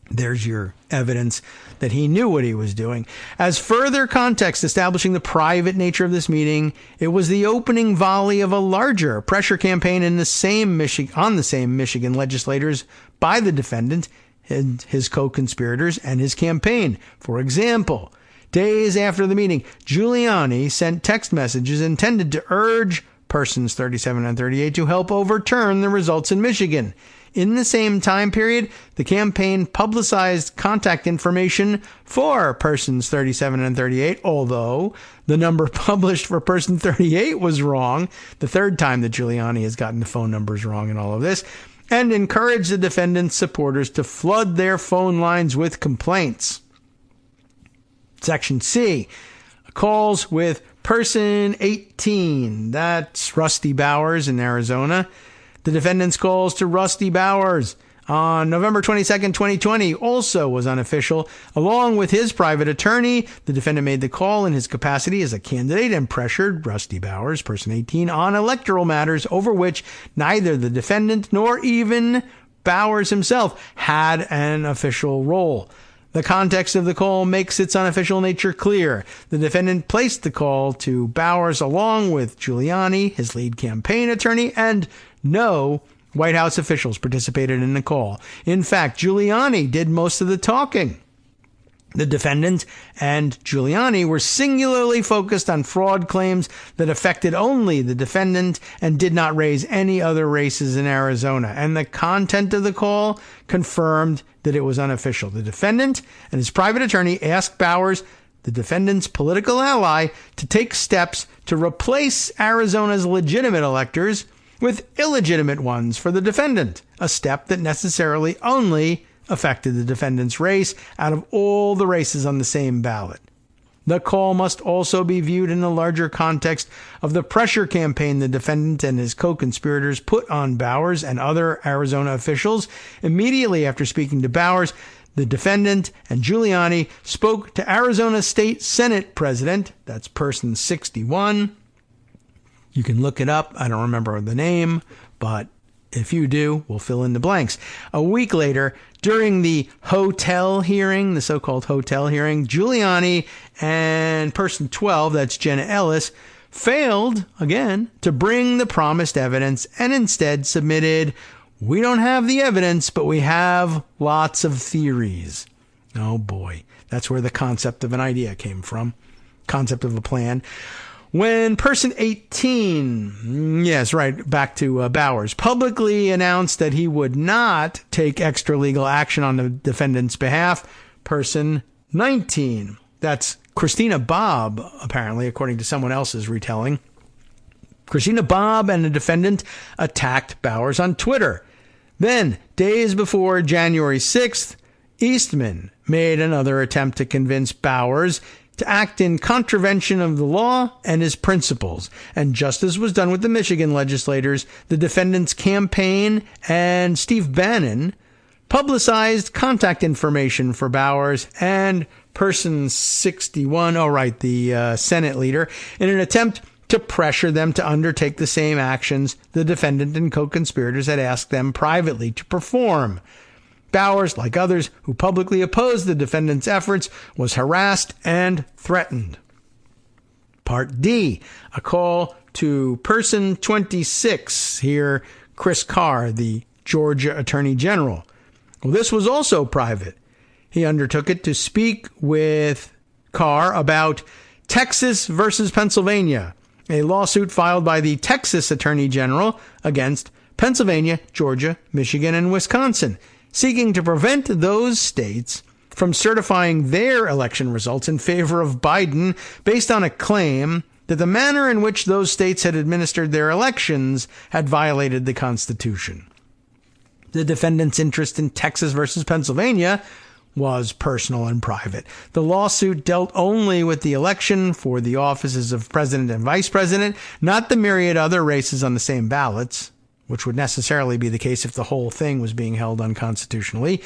There's your evidence that he knew what he was doing. As further context establishing the private nature of this meeting, it was the opening volley of a larger pressure campaign on the same Michigan legislators by the defendant and his co-conspirators and his campaign. For example, days after the meeting, Giuliani sent text messages intended to urge persons 37 and 38 to help overturn the results in Michigan. In the same time period, the campaign publicized contact information for persons 37 and 38, although the number published for person 38 was wrong, the third time that Giuliani has gotten the phone numbers wrong in all of this, and encouraged the defendant's supporters to flood their phone lines with complaints. Section C, calls with person 18, that's Rusty Bowers in Arizona. The defendant's calls to Rusty Bowers on November 22nd, 2020 also was unofficial. Along with his private attorney, the defendant made the call in his capacity as a candidate and pressured Rusty Bowers, person 18, on electoral matters over which neither the defendant nor even Bowers himself had an official role. The context of the call makes its unofficial nature clear. The defendant placed the call to Bowers along with Giuliani, his lead campaign attorney, and no White House officials participated in the call. In fact, Giuliani did most of the talking. The defendant and Giuliani were singularly focused on fraud claims that affected only the defendant and did not raise any other races in Arizona. And the content of the call confirmed that it was unofficial. The defendant and his private attorney asked Bowers, the defendant's political ally, to take steps to replace Arizona's legitimate electors with illegitimate ones for the defendant, a step that necessarily only affected the defendant's race out of all the races on the same ballot. The call must also be viewed in the larger context of the pressure campaign the defendant and his co-conspirators put on Bowers and other Arizona officials. Immediately after speaking to Bowers, the defendant and Giuliani spoke to Arizona State Senate President, that's person 61. You can look it up. I don't remember the name, but if you do, we'll fill in the blanks. A week later, during the hotel hearing, the so-called hotel hearing, Giuliani and person 12, that's Jenna Ellis, failed, again, to bring the promised evidence and instead submitted, "We don't have the evidence, but we have lots of theories." Oh boy, that's where the concept of an idea came from, concept of a plan. When person 18, yes, right, back to Bowers, publicly announced that he would not take extra legal action on the defendant's behalf, person 19, that's Christina Bobb, apparently, according to someone else's retelling. Christina Bobb and the defendant attacked Bowers on Twitter. Then, days before January 6th, Eastman made another attempt to convince Bowers to act in contravention of the law and his principles. And just as was done with the Michigan legislators, the defendant's campaign and Steve Bannon publicized contact information for Bowers and person 61, the Senate leader, in an attempt to pressure them to undertake the same actions the defendant and co-conspirators had asked them privately to perform. Bowers, like others who publicly opposed the defendant's efforts, was harassed and threatened. Part D, a call to person 26, here Chris Carr, the Georgia Attorney General. Well, this was also private. He undertook it to speak with Carr about Texas versus Pennsylvania, a lawsuit filed by the Texas Attorney General against Pennsylvania, Georgia, Michigan, and Wisconsin, seeking to prevent those states from certifying their election results in favor of Biden based on a claim that the manner in which those states had administered their elections had violated the Constitution. The defendant's interest in Texas versus Pennsylvania was personal and private. The lawsuit dealt only with the election for the offices of president and vice president, not the myriad other races on the same ballots, which would necessarily be the case if the whole thing was being held unconstitutionally.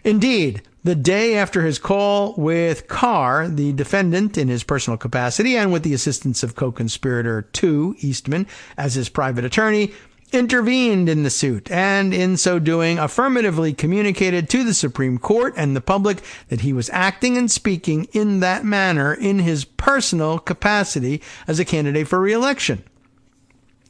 Indeed, the day after his call with Carr, the defendant in his personal capacity and with the assistance of co-conspirator 2, Eastman, as his private attorney, intervened in the suit and in so doing affirmatively communicated to the Supreme Court and the public that he was acting and speaking in that manner in his personal capacity as a candidate for re-election.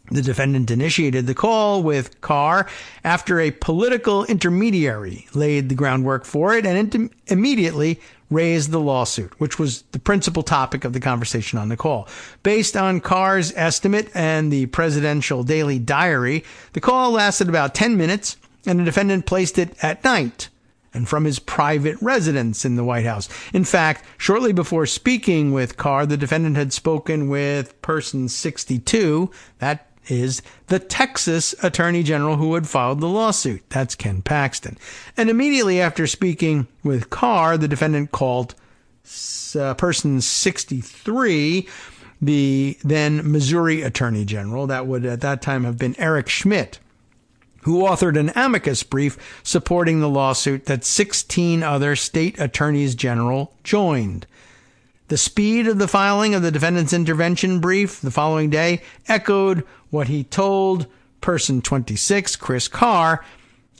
The defendant initiated the call with Carr after a political intermediary laid the groundwork for it and immediately raised the lawsuit, which was the principal topic of the conversation on the call. Based on Carr's estimate and the presidential daily diary, the call lasted about 10 minutes, and the defendant placed it at night and from his private residence in the White House. In fact, shortly before speaking with Carr, the defendant had spoken with person 62, that is the Texas Attorney General who had filed the lawsuit. That's Ken Paxton. And immediately after speaking with Carr, the defendant called person 63, the then Missouri Attorney General. That would at that time have been Eric Schmidt, who authored an amicus brief supporting the lawsuit that 16 other state attorneys general joined. The speed of the filing of the defendant's intervention brief the following day echoed what he told person 26, Chris Carr.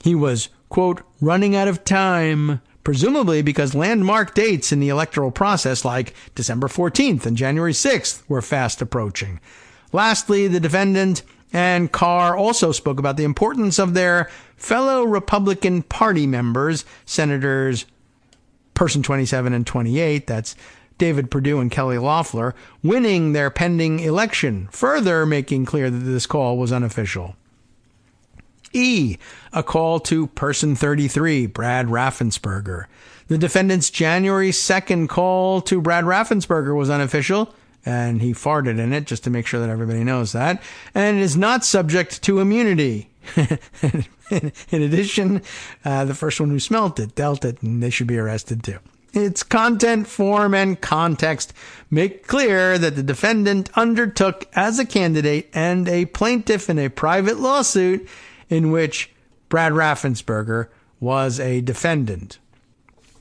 He was, quote, running out of time, presumably because landmark dates in the electoral process like December 14th and January 6th were fast approaching. Lastly, the defendant And Carr also spoke about the importance of their fellow Republican Party members, Senators Person 27 and 28, that's David Perdue and Kelly Loeffler, winning their pending election, further making clear that this call was unofficial. E, a call to Person 33, Brad Raffensperger. The defendant's January 2nd call to Brad Raffensperger was unofficial, and he farted in it just to make sure that everybody knows that, and is not subject to immunity. In addition, the first one who smelt it dealt it, and they should be arrested too. Its content, form, and context make clear that the defendant undertook as a candidate and a plaintiff in a private lawsuit in which Brad Raffensperger was a defendant.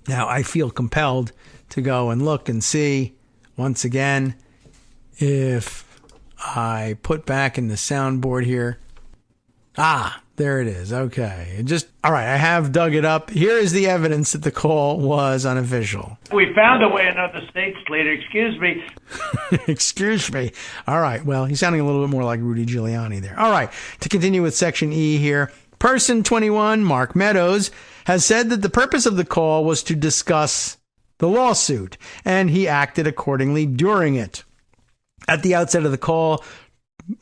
Now, I feel compelled to go and look and see, once again, if I put back in the soundboard here. There it is. Okay. All right. I have dug it up. Here is the evidence that the call was unofficial. We found a way another state's later. Excuse me. Excuse me. All right. Well, he's sounding a little bit more like Rudy Giuliani there. All right. To continue with Section E here, Person 21, Mark Meadows, has said that the purpose of the call was to discuss the lawsuit, and he acted accordingly during it. At the outset of the call,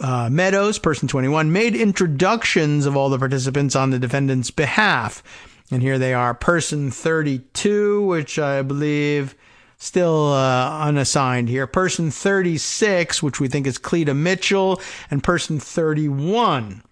Meadows, Person 21, made introductions of all the participants on the defendant's behalf. And here they are. Person 32, which I believe still unassigned here. Person 36, which we think is Cleta Mitchell. And Person 31,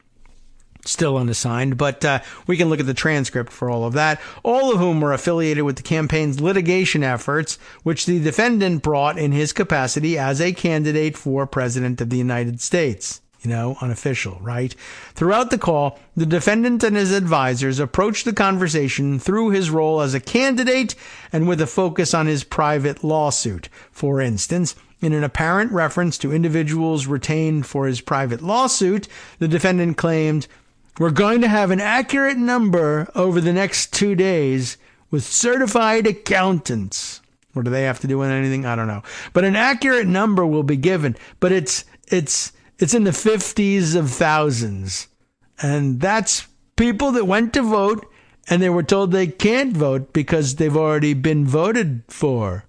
still unassigned, but we can look at the transcript for all of that, all of whom were affiliated with the campaign's litigation efforts, which the defendant brought in his capacity as a candidate for President of the United States. Unofficial, right? Throughout the call, the defendant and his advisors approached the conversation through his role as a candidate and with a focus on his private lawsuit. For instance, in an apparent reference to individuals retained for his private lawsuit, the defendant claimed, "We're going to have an accurate number over the next 2 days with certified accountants." What do they have to do with anything? I don't know. But an accurate number will be given, but it's in the 50s of thousands. And that's people that went to vote and they were told they can't vote because they've already been voted for.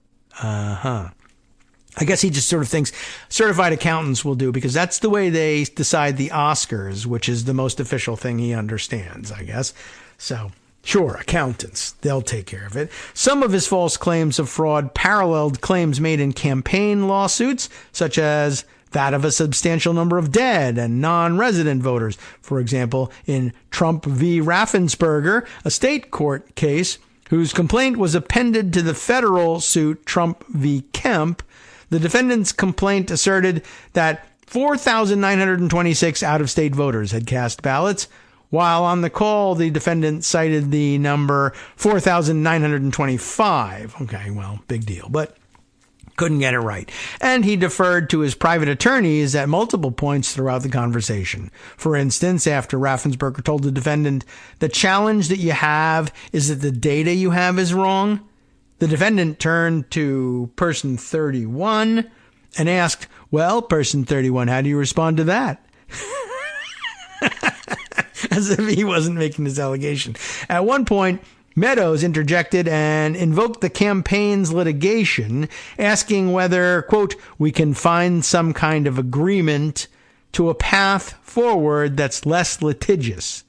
I guess he just sort of thinks certified accountants will do because that's the way they decide the Oscars, which is the most official thing he understands, I guess. So, sure, accountants, they'll take care of it. Some of his false claims of fraud paralleled claims made in campaign lawsuits, such as that of a substantial number of dead and non-resident voters. For example, in Trump v. Raffensperger, a state court case whose complaint was appended to the federal suit Trump v. Kemp, the defendant's complaint asserted that 4,926 out-of-state voters had cast ballots, while on the call, the defendant cited the number 4,925. Okay, well, big deal, but couldn't get it right. And he deferred to his private attorneys at multiple points throughout the conversation. For instance, after Raffensperger told the defendant, "The challenge that you have is that the data you have is wrong," the defendant turned to Person 31 and asked, "Well, Person 31, how do you respond to that?" As if he wasn't making this allegation. At one point, Meadows interjected and invoked the campaign's litigation, asking whether, quote, "we can find some kind of agreement to a path forward that's less litigious."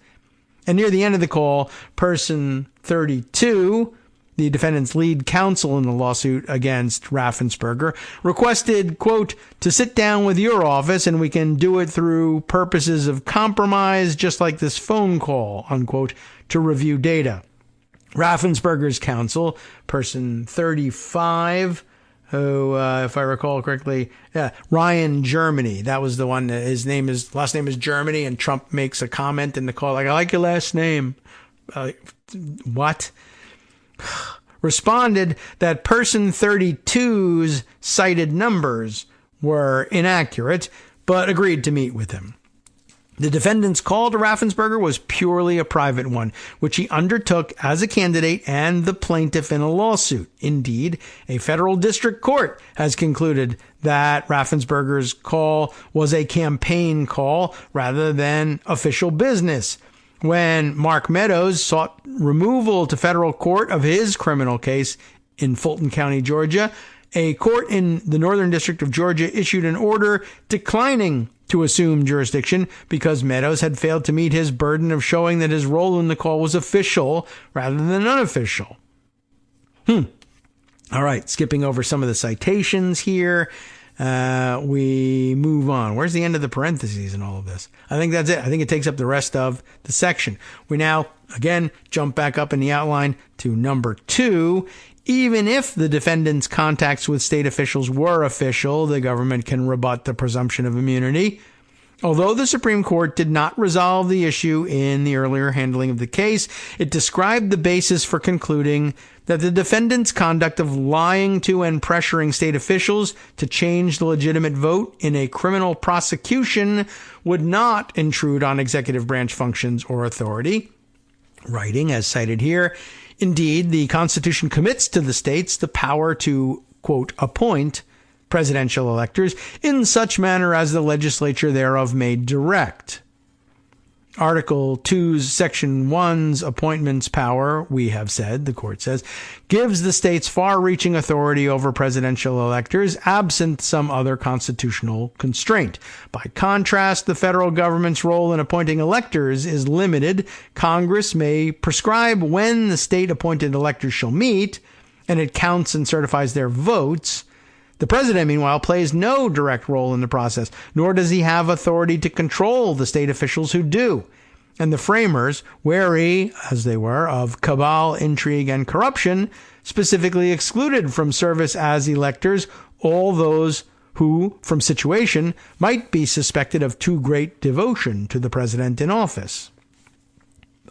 And near the end of the call, Person 32, the defendant's lead counsel in the lawsuit against Raffensperger, requested, quote, "to sit down with your office and we can do it through purposes of compromise, just like this phone call," unquote, to review data. Raffensperger's counsel, Person 35, who, if I recall correctly, Ryan Germany, that was the one, last name is Germany, and Trump makes a comment in the call, like, "I like your last name." What? Responded that Person 32's cited numbers were inaccurate, but agreed to meet with him. The defendant's call to Raffensperger was purely a private one, which he undertook as a candidate and the plaintiff in a lawsuit. Indeed, a federal district court has concluded that Raffensperger's call was a campaign call rather than official business. When Mark Meadows sought removal to federal court of his criminal case in Fulton County, Georgia, a court in the Northern District of Georgia issued an order declining to assume jurisdiction because Meadows had failed to meet his burden of showing that his role in the call was official rather than unofficial. All right, skipping over some of the citations here. We move on. Where's the end of the parentheses in all of this? I think that's it. I think it takes up the rest of the section. We now, again, jump back up in the outline to number 2. Even if the defendant's contacts with state officials were official, the government can rebut the presumption of immunity. Although the Supreme Court did not resolve the issue in the earlier handling of the case, it described the basis for concluding that the defendant's conduct of lying to and pressuring state officials to change the legitimate vote in a criminal prosecution would not intrude on executive branch functions or authority. Writing, as cited here, indeed, the Constitution commits to the states the power to, quote, appoint presidential electors in such manner as the legislature thereof may direct. Article 2's Section 1's appointments power, we have said, the court says, gives the states far-reaching authority over presidential electors, absent some other constitutional constraint. By contrast, the federal government's role in appointing electors is limited. Congress may prescribe when the state-appointed electors shall meet, and it counts and certifies their votes. The president, meanwhile, plays no direct role in the process, nor does he have authority to control the state officials who do. And the framers, wary, as they were, of cabal, intrigue, and corruption, specifically excluded from service as electors all those who, from situation, might be suspected of too great devotion to the president in office.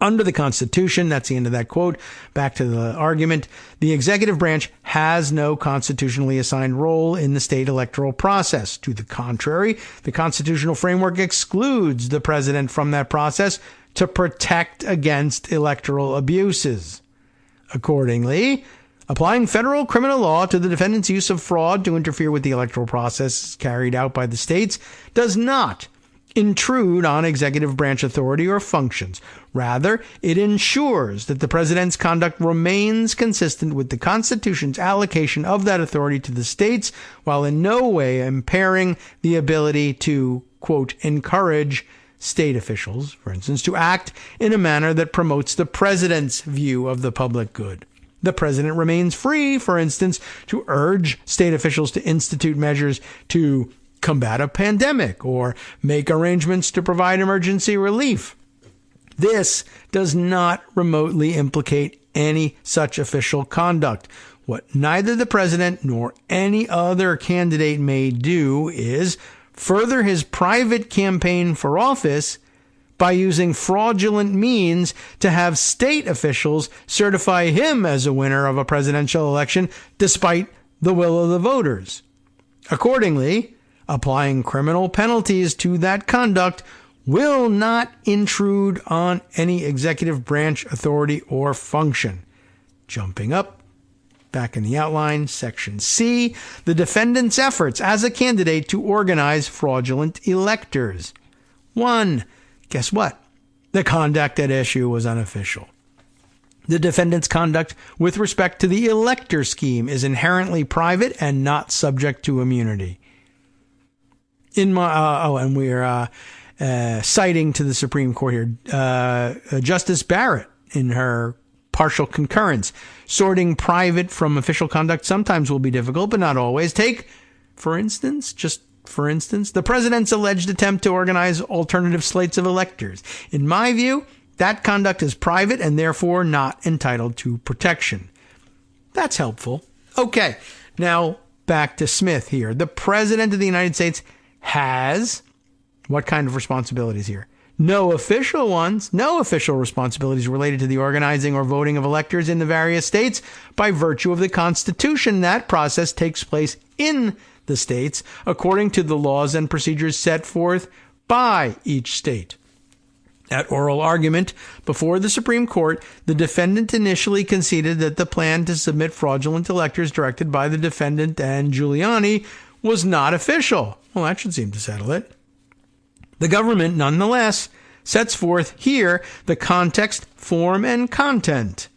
Under the Constitution, that's the end of that quote, back to the argument, the executive branch has no constitutionally assigned role in the state electoral process. To the contrary, the constitutional framework excludes the president from that process to protect against electoral abuses. Accordingly, applying federal criminal law to the defendant's use of fraud to interfere with the electoral process carried out by the states does not intrude on executive branch authority or functions. Rather, it ensures that the president's conduct remains consistent with the Constitution's allocation of that authority to the states, while in no way impairing the ability to, quote, encourage state officials, for instance, to act in a manner that promotes the president's view of the public good. The president remains free, for instance, to urge state officials to institute measures to combat a pandemic or make arrangements to provide emergency relief. This does not remotely implicate any such official conduct. What neither the president nor any other candidate may do is further his private campaign for office by using fraudulent means to have state officials certify him as a winner of a presidential election despite the will of the voters. Accordingly, applying criminal penalties to that conduct will not intrude on any executive branch authority or function. Jumping up, back in the outline, Section C, the defendant's efforts as a candidate to organize fraudulent electors. 1. Guess what? The conduct at issue was unofficial. The defendant's conduct with respect to the elector scheme is inherently private and not subject to immunity. And we're citing to the Supreme Court here, Justice Barrett in her partial concurrence. Sorting private from official conduct sometimes will be difficult, but not always. Take, for instance, the president's alleged attempt to organize alternative slates of electors. In my view, that conduct is private and therefore not entitled to protection. That's helpful. Okay, now back to Smith here. The president of the United States has what kind of responsibilities here? No official ones, no official responsibilities related to the organizing or voting of electors in the various states. By virtue of the Constitution, that process takes place in the states according to the laws and procedures set forth by each state. At oral argument before the Supreme Court, the defendant initially conceded that the plan to submit fraudulent electors directed by the defendant and Giuliani was not official. Well, that should seem to settle it. The government, nonetheless, sets forth here the context, form, and content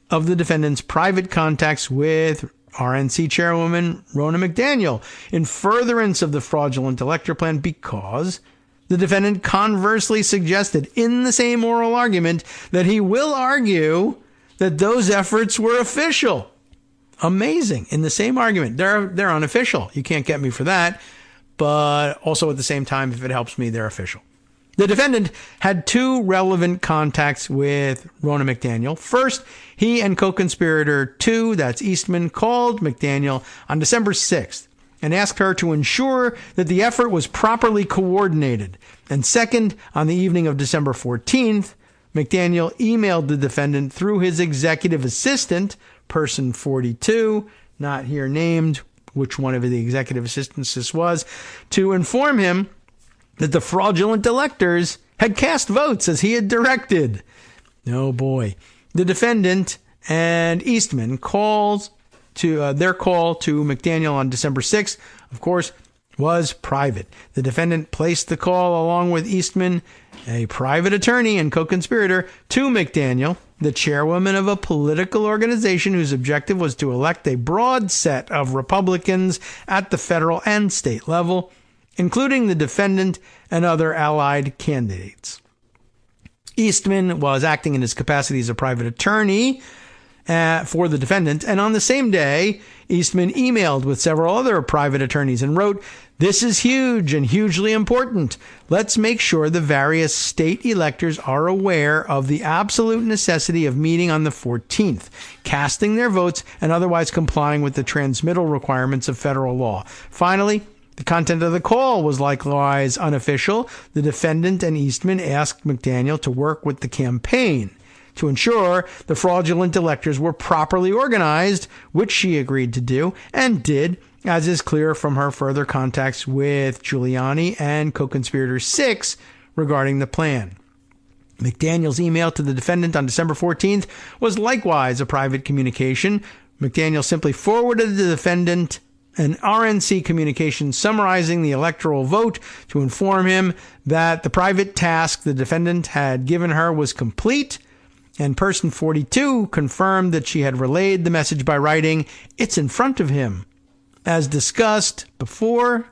of the defendant's private contacts with RNC Chairwoman Ronna McDaniel in furtherance of the fraudulent elector plan, because the defendant conversely suggested in the same oral argument that he will argue that those efforts were official. Amazing. In the same argument, they're unofficial. You can't get me for that. But also at the same time, if it helps me, they're official. The defendant had two relevant contacts with Ronna McDaniel. First, he and co-conspirator 2, that's Eastman, called McDaniel on December 6th and asked her to ensure that the effort was properly coordinated. And second, on the evening of December 14th, McDaniel emailed the defendant through his executive assistant, person 42, not here named which one of the executive assistants this was, to inform him that the fraudulent electors had cast votes as he had directed. Oh boy. The defendant and Eastman their call to McDaniel on December 6th, of course, was private. The defendant placed the call along with Eastman, a private attorney and co-conspirator, to McDaniel, the chairwoman of a political organization whose objective was to elect a broad set of Republicans at the federal and state level, including the defendant and other allied candidates. Eastman was acting in his capacity as a private attorney for the defendant, and on the same day, Eastman emailed with several other private attorneys and wrote, "This is huge and hugely important. Let's make sure the various state electors are aware of the absolute necessity of meeting on the 14th, casting their votes, and otherwise complying with the transmittal requirements of federal law." Finally, the content of the call was likewise unofficial. The defendant and Eastman asked McDaniel to work with the campaign to ensure the fraudulent electors were properly organized, which she agreed to do, and did, as is clear from her further contacts with Giuliani and co-conspirator 6 regarding the plan. McDaniel's email to the defendant on December 14th was likewise a private communication. McDaniel simply forwarded the defendant an RNC communication summarizing the electoral vote to inform him that the private task the defendant had given her was complete, and person 42 confirmed that she had relayed the message by writing, "It's in front of him." As discussed before,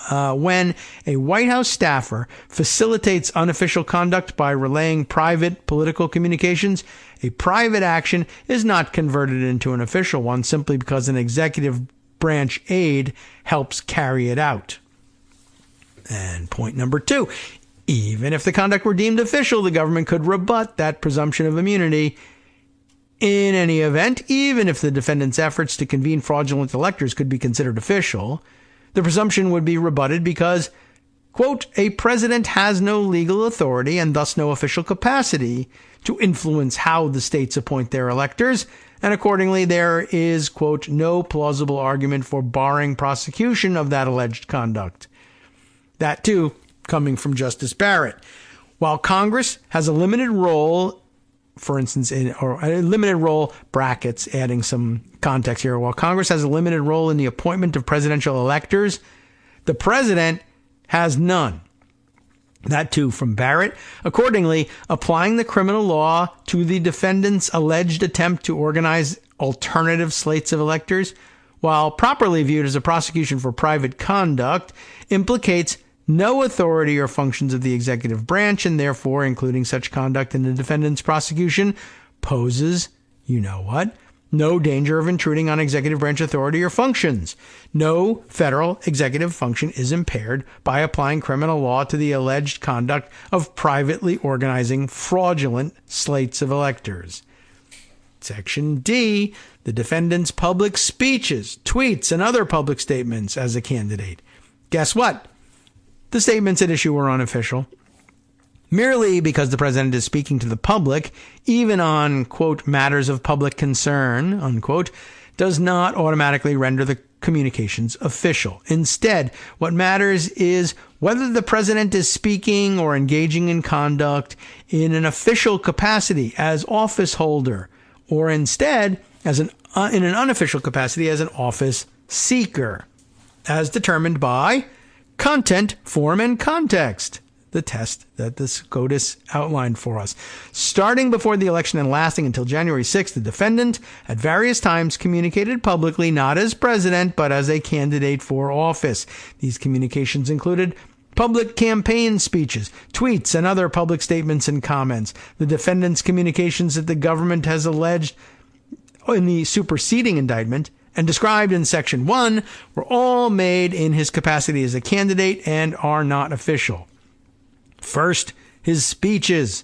when a White House staffer facilitates unofficial conduct by relaying private political communications, a private action is not converted into an official one simply because an executive branch aide helps carry it out. And point number 2, even if the conduct were deemed official, the government could rebut that presumption of immunity. In any event, even if the defendant's efforts to convene fraudulent electors could be considered official, the presumption would be rebutted because, quote, "a president has no legal authority and thus no official capacity to influence how the states appoint their electors, and accordingly there is, quote, no plausible argument for barring prosecution of that alleged conduct." That, too, coming from Justice Barrett. While Congress has a limited role, for instance, brackets, adding some context here, while Congress has a limited role in the appointment of presidential electors, the president has none. That too from Barrett. Accordingly, applying the criminal law to the defendant's alleged attempt to organize alternative slates of electors, while properly viewed as a prosecution for private conduct, implicates no authority or functions of the executive branch, and therefore, including such conduct in the defendant's prosecution, poses, no danger of intruding on executive branch authority or functions. No federal executive function is impaired by applying criminal law to the alleged conduct of privately organizing fraudulent slates of electors. Section D, the defendant's public speeches, tweets, and other public statements as a candidate. Guess what? The statements at issue were unofficial. Merely because the president is speaking to the public, even on, quote, matters of public concern, unquote, does not automatically render the communications official. Instead, what matters is whether the president is speaking or engaging in conduct in an official capacity as office holder, or instead in an unofficial capacity as an office seeker, as determined by content, form, and context, the test that the SCOTUS outlined for us. Starting before the election and lasting until January 6th, the defendant at various times communicated publicly not as president, but as a candidate for office. These communications included public campaign speeches, tweets, and other public statements and comments. The defendant's communications that the government has alleged in the superseding indictment and described in Section 1 were all made in his capacity as a candidate and are not official. First, his speeches.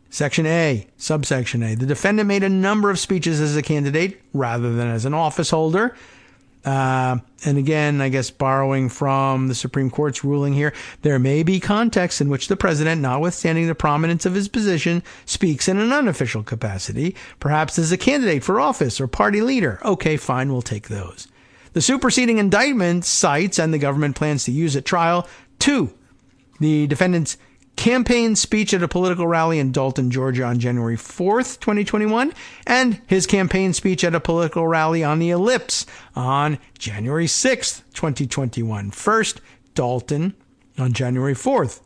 Section A, subsection A. The defendant made a number of speeches as a candidate rather than as an office holder. And again, I guess borrowing from the Supreme Court's ruling here, there may be contexts in which the president, notwithstanding the prominence of his position, speaks in an unofficial capacity, perhaps as a candidate for office or party leader. Okay, fine, we'll take those. The superseding indictment cites, and the government plans to use at trial, 2. The defendant's campaign speech at a political rally in Dalton, Georgia on January 4th, 2021, and his campaign speech at a political rally on the Ellipse on January 6th, 2021. First, Dalton on January 4th.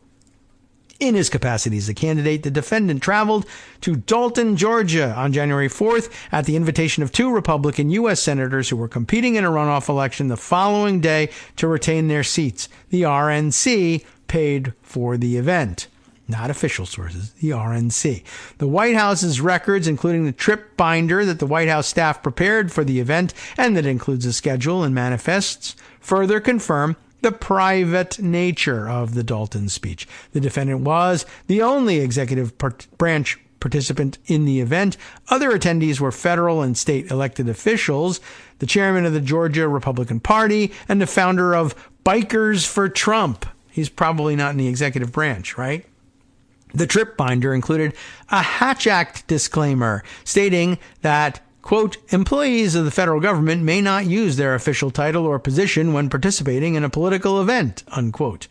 In his capacity as a candidate, the defendant traveled to Dalton, Georgia on January 4th at the invitation of 2 Republican U.S. senators who were competing in a runoff election the following day to retain their seats. The RNC paid for the event. Not official sources, the RNC. The White House's records, including the trip binder that the White House staff prepared for the event and that includes a schedule and manifests, further confirm the private nature of the Dalton speech. The defendant was the only executive branch participant in the event. Other attendees were federal and state elected officials, the chairman of the Georgia Republican Party, and the founder of Bikers for Trump. He's probably not in the executive branch, right? The trip binder included a Hatch Act disclaimer stating that, quote, employees of the federal government may not use their official title or position when participating in a political event, unquote.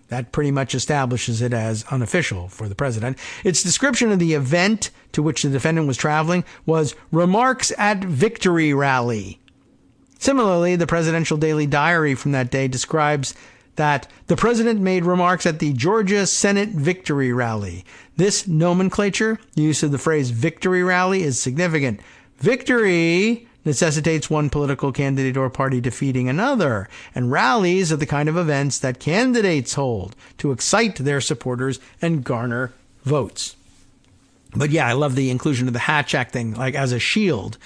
That pretty much establishes it as unofficial for the president. Its description of the event to which the defendant was traveling was remarks at victory rally. Similarly, the presidential daily diary from that day describes that the president made remarks at the Georgia Senate victory rally. This nomenclature, use of the phrase victory rally, is significant. Victory necessitates one political candidate or party defeating another, and rallies are the kind of events that candidates hold to excite their supporters and garner votes. But yeah, I love the inclusion of the Hatch Act thing, like as a shield,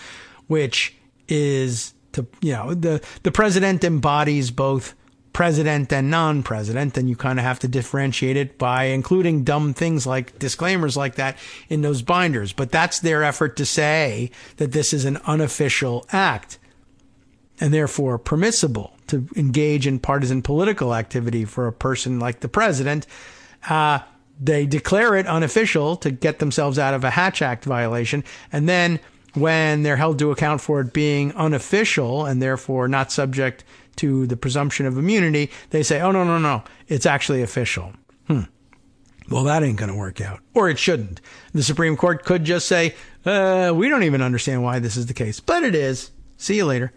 which is to, the president embodies both president and non-president, and you kind of have to differentiate it by including dumb things like disclaimers like that in those binders. But that's their effort to say that this is an unofficial act and therefore permissible to engage in partisan political activity for a person like the president. They declare it unofficial to get themselves out of a Hatch Act violation, and then when they're held to account for it being unofficial and therefore not subject to the presumption of immunity, they say, oh, no, it's actually official. Well, that ain't going to work out. Or it shouldn't. The Supreme Court could just say, we don't even understand why this is the case. But it is. See you later.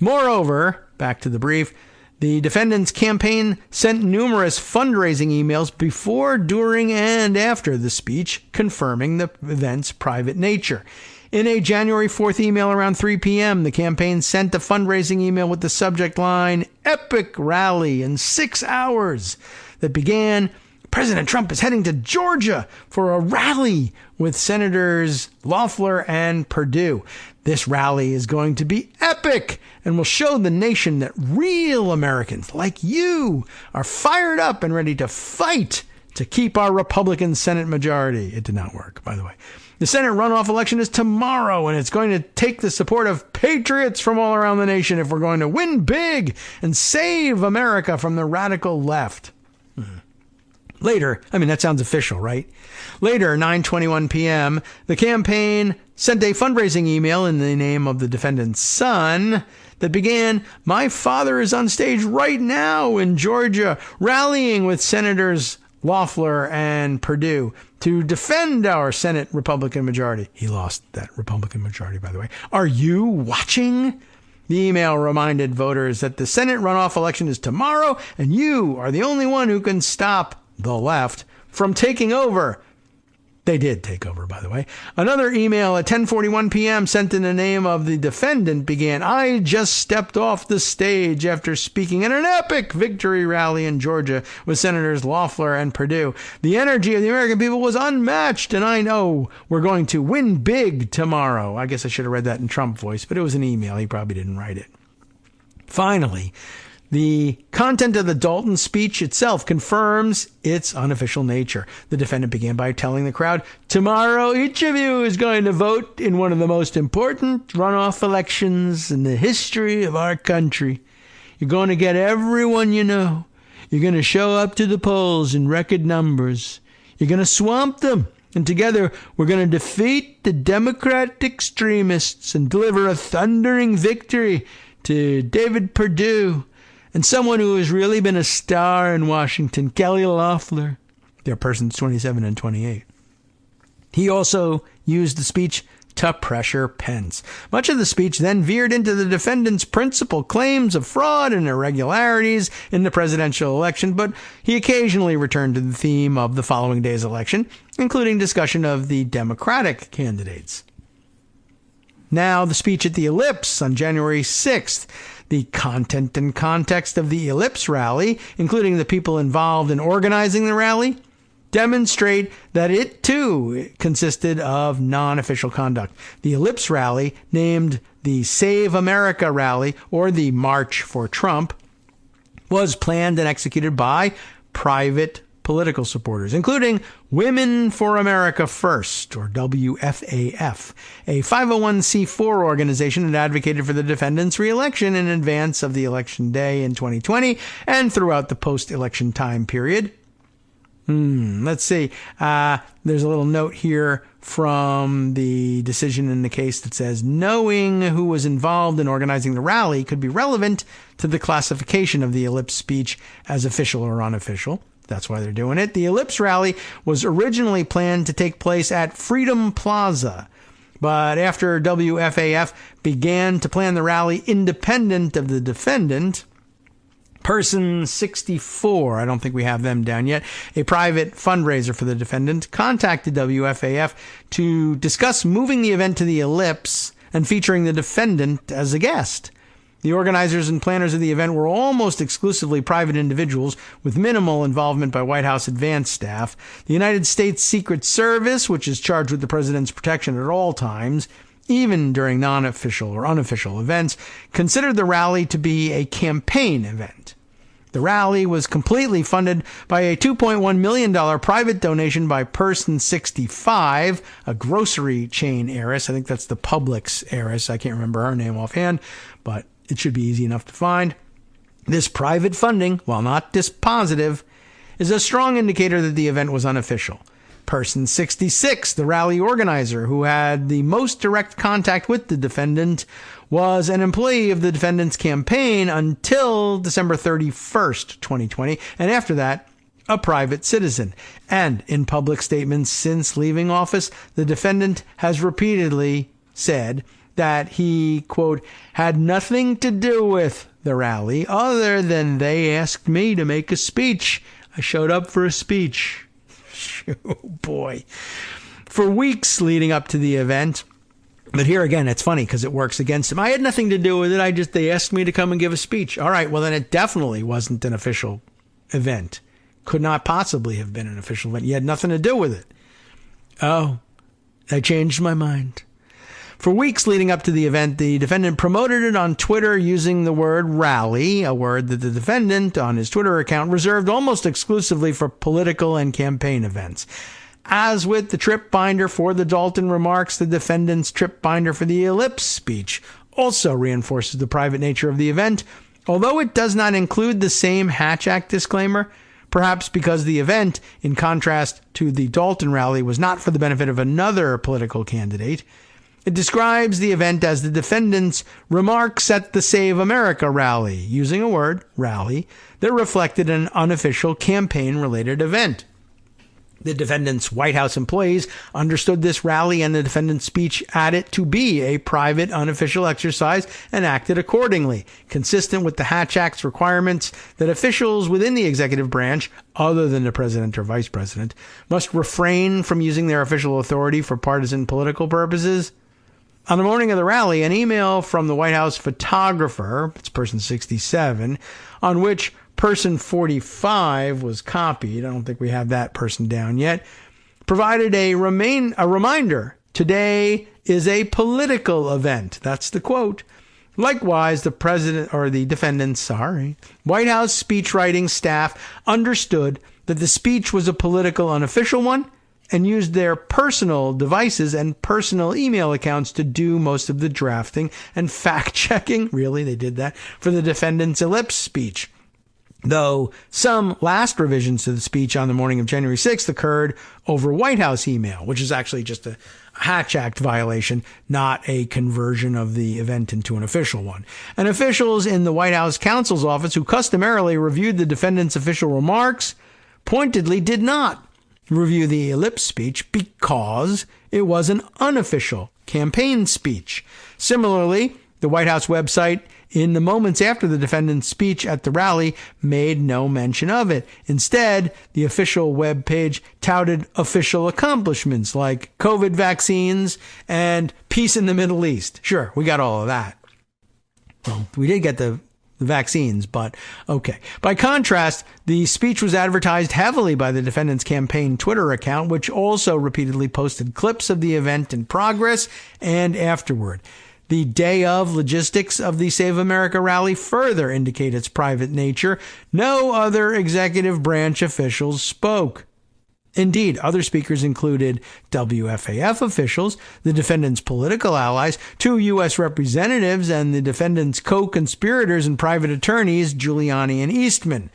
Moreover, back to the brief, the defendant's campaign sent numerous fundraising emails before, during, and after the speech confirming the event's private nature. In a January 4th email around 3 p.m., the campaign sent a fundraising email with the subject line, Epic Rally in 6 hours, that began, President Trump is heading to Georgia for a rally with Senators Loeffler and Perdue. This rally is going to be epic and will show the nation that real Americans like you are fired up and ready to fight to keep our Republican Senate majority. It did not work, by the way. The Senate runoff election is tomorrow, and it's going to take the support of patriots from all around the nation if we're going to win big and save America from the radical left. Later, that sounds official, right? Later, 9:21 p.m., the campaign sent a fundraising email in the name of the defendant's son that began, "My father is on stage right now in Georgia, rallying with Senators Loeffler and Perdue to defend our Senate Republican majority." He lost that Republican majority, by the way. "Are you watching?" The email reminded voters that the Senate runoff election is tomorrow, and you are the only one who can stop the left from taking over. They did take over, by the way. Another email at 10:41 p.m. sent in the name of the defendant began, "I just stepped off the stage after speaking at an epic victory rally in Georgia with Senators Loeffler and Perdue. The energy of the American people was unmatched, and I know we're going to win big tomorrow." I guess I should have read that in Trump voice, but it was an email. He probably didn't write it. Finally, the content of the Dalton speech itself confirms its unofficial nature. The defendant began by telling the crowd, "Tomorrow, each of you is going to vote in one of the most important runoff elections in the history of our country. You're going to get everyone you know. You're going to show up to the polls in record numbers. You're going to swamp them. And together, we're going to defeat the Democrat extremists and deliver a thundering victory to David Perdue and someone who has really been a star in Washington, Kelly Loeffler." They're persons 27 and 28. He also used the speech to pressure Pence. Much of the speech then veered into the defendant's principal claims of fraud and irregularities in the presidential election, but he occasionally returned to the theme of the following day's election, including discussion of the Democratic candidates. Now, the speech at the Ellipse on January 6th. The content and context of the Ellipse rally, including the people involved in organizing the rally, demonstrate that it, too, consisted of non-official conduct. The Ellipse rally, named the Save America Rally, or the March for Trump, was planned and executed by private political supporters, including Women for America First, or WFAF, a 501c4 organization that advocated for the defendant's reelection in advance of the election day in 2020 and throughout the post-election time period. Let's see. There's a little note here from the decision in the case that says, "Knowing who was involved in organizing the rally could be relevant to the classification of the Ellipse speech as official or unofficial." That's why they're doing it. The Ellipse rally was originally planned to take place at Freedom Plaza, but after WFAF began to plan the rally independent of the defendant, person 64, I don't think we have them down yet, a private fundraiser for the defendant, contacted WFAF to discuss moving the event to the Ellipse and featuring the defendant as a guest. The organizers and planners of the event were almost exclusively private individuals with minimal involvement by White House advance staff. The United States Secret Service, which is charged with the president's protection at all times, even during non-official or unofficial events, considered the rally to be a campaign event. The rally was completely funded by a $2.1 million private donation by Person 65, a grocery chain heiress. I think that's the Publix heiress. I can't remember her name offhand, but it should be easy enough to find. This private funding, while not dispositive, is a strong indicator that the event was unofficial. Person 66, the rally organizer who had the most direct contact with the defendant, was an employee of the defendant's campaign until December 31st, 2020, and after that, a private citizen. And in public statements since leaving office, the defendant has repeatedly said that he, quote, "had nothing to do with the rally other than they asked me to make a speech. I showed up for a speech." Oh, boy. For weeks leading up to the event, but here again, it's funny because it works against him. "I had nothing to do with it. They asked me to come and give a speech." All right, well, then it definitely wasn't an official event. Could not possibly have been an official event. You had nothing to do with it. Oh, I changed my mind. For weeks leading up to the event, the defendant promoted it on Twitter using the word rally, a word that the defendant on his Twitter account reserved almost exclusively for political and campaign events. As with the trip binder for the Dalton remarks, the defendant's trip binder for the Ellipse speech also reinforces the private nature of the event, although it does not include the same Hatch Act disclaimer, perhaps because the event, in contrast to the Dalton rally, was not for the benefit of another political candidate. It describes the event as the defendant's remarks at the Save America rally, using a word, rally, that reflected an unofficial campaign-related event. The defendant's White House employees understood this rally and the defendant's speech at it to be a private, unofficial exercise and acted accordingly, consistent with the Hatch Act's requirements that officials within the executive branch, other than the president or vice president, must refrain from using their official authority for partisan political purposes. On the morning of the rally, an email from the White House photographer, it's person 67, on which person 45 was copied, I don't think we have that person down yet, provided a reminder, today is a political event. That's the quote. Likewise, the defendant's White House speechwriting staff understood that the speech was a political unofficial one and used their personal devices and personal email accounts to do most of the drafting and fact-checking. Really, they did that for the defendant's ellipse speech. Though some last revisions to the speech on the morning of January 6th occurred over White House email, which is actually just a Hatch Act violation, not a conversion of the event into an official one. And officials in the White House counsel's office who customarily reviewed the defendant's official remarks pointedly did not review the ellipse speech because it was an unofficial campaign speech. Similarly, the White House website in the moments after the defendant's speech at the rally made no mention of it. Instead, the official web page touted official accomplishments like COVID vaccines and peace in the Middle East. Sure, we got all of that. Well, we did get the vaccines, but okay. By contrast, the speech was advertised heavily by the defendant's campaign Twitter account, which also repeatedly posted clips of the event in progress and afterward. The day of logistics of the Save America rally further indicate its private nature. No other executive branch officials spoke. Indeed, other speakers included WFAF officials, the defendant's political allies, 2 U.S. representatives, and the defendant's co-conspirators and private attorneys, Giuliani and Eastman.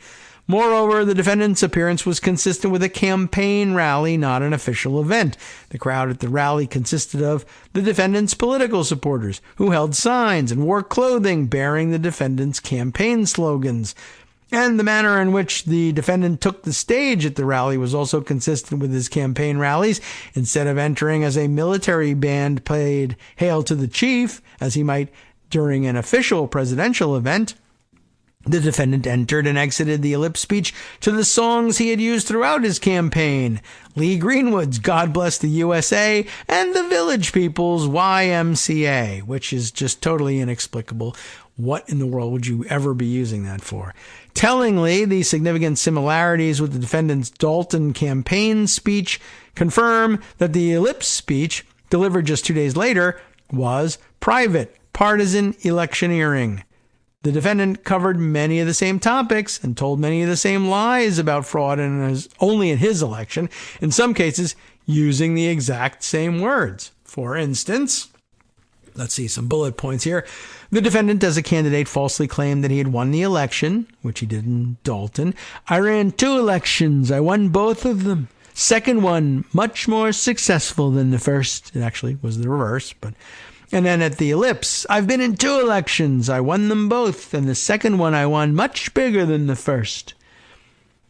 Moreover, the defendant's appearance was consistent with a campaign rally, not an official event. The crowd at the rally consisted of the defendant's political supporters, who held signs and wore clothing bearing the defendant's campaign slogans. And the manner in which the defendant took the stage at the rally was also consistent with his campaign rallies. Instead of entering as a military band played Hail to the Chief, as he might during an official presidential event, the defendant entered and exited the ellipse speech to the songs he had used throughout his campaign: Lee Greenwood's God Bless the USA and the Village People's YMCA, which is just totally inexplicable. What in the world would you ever be using that for? Tellingly, the significant similarities with the defendant's Dalton campaign speech confirm that the ellipse speech, delivered just 2 days later, was private, partisan electioneering. The defendant covered many of the same topics and told many of the same lies about fraud only in his election, in some cases using the exact same words. For instance, let's see some bullet points here. The defendant, as a candidate, falsely claimed that he had won the election, which he did in Dalton. I ran 2 elections. I won both of them. Second one, much more successful than the first. It actually was the reverse, but... And then at the ellipse, I've been in 2 elections. I won them both, and the second one I won much bigger than the first.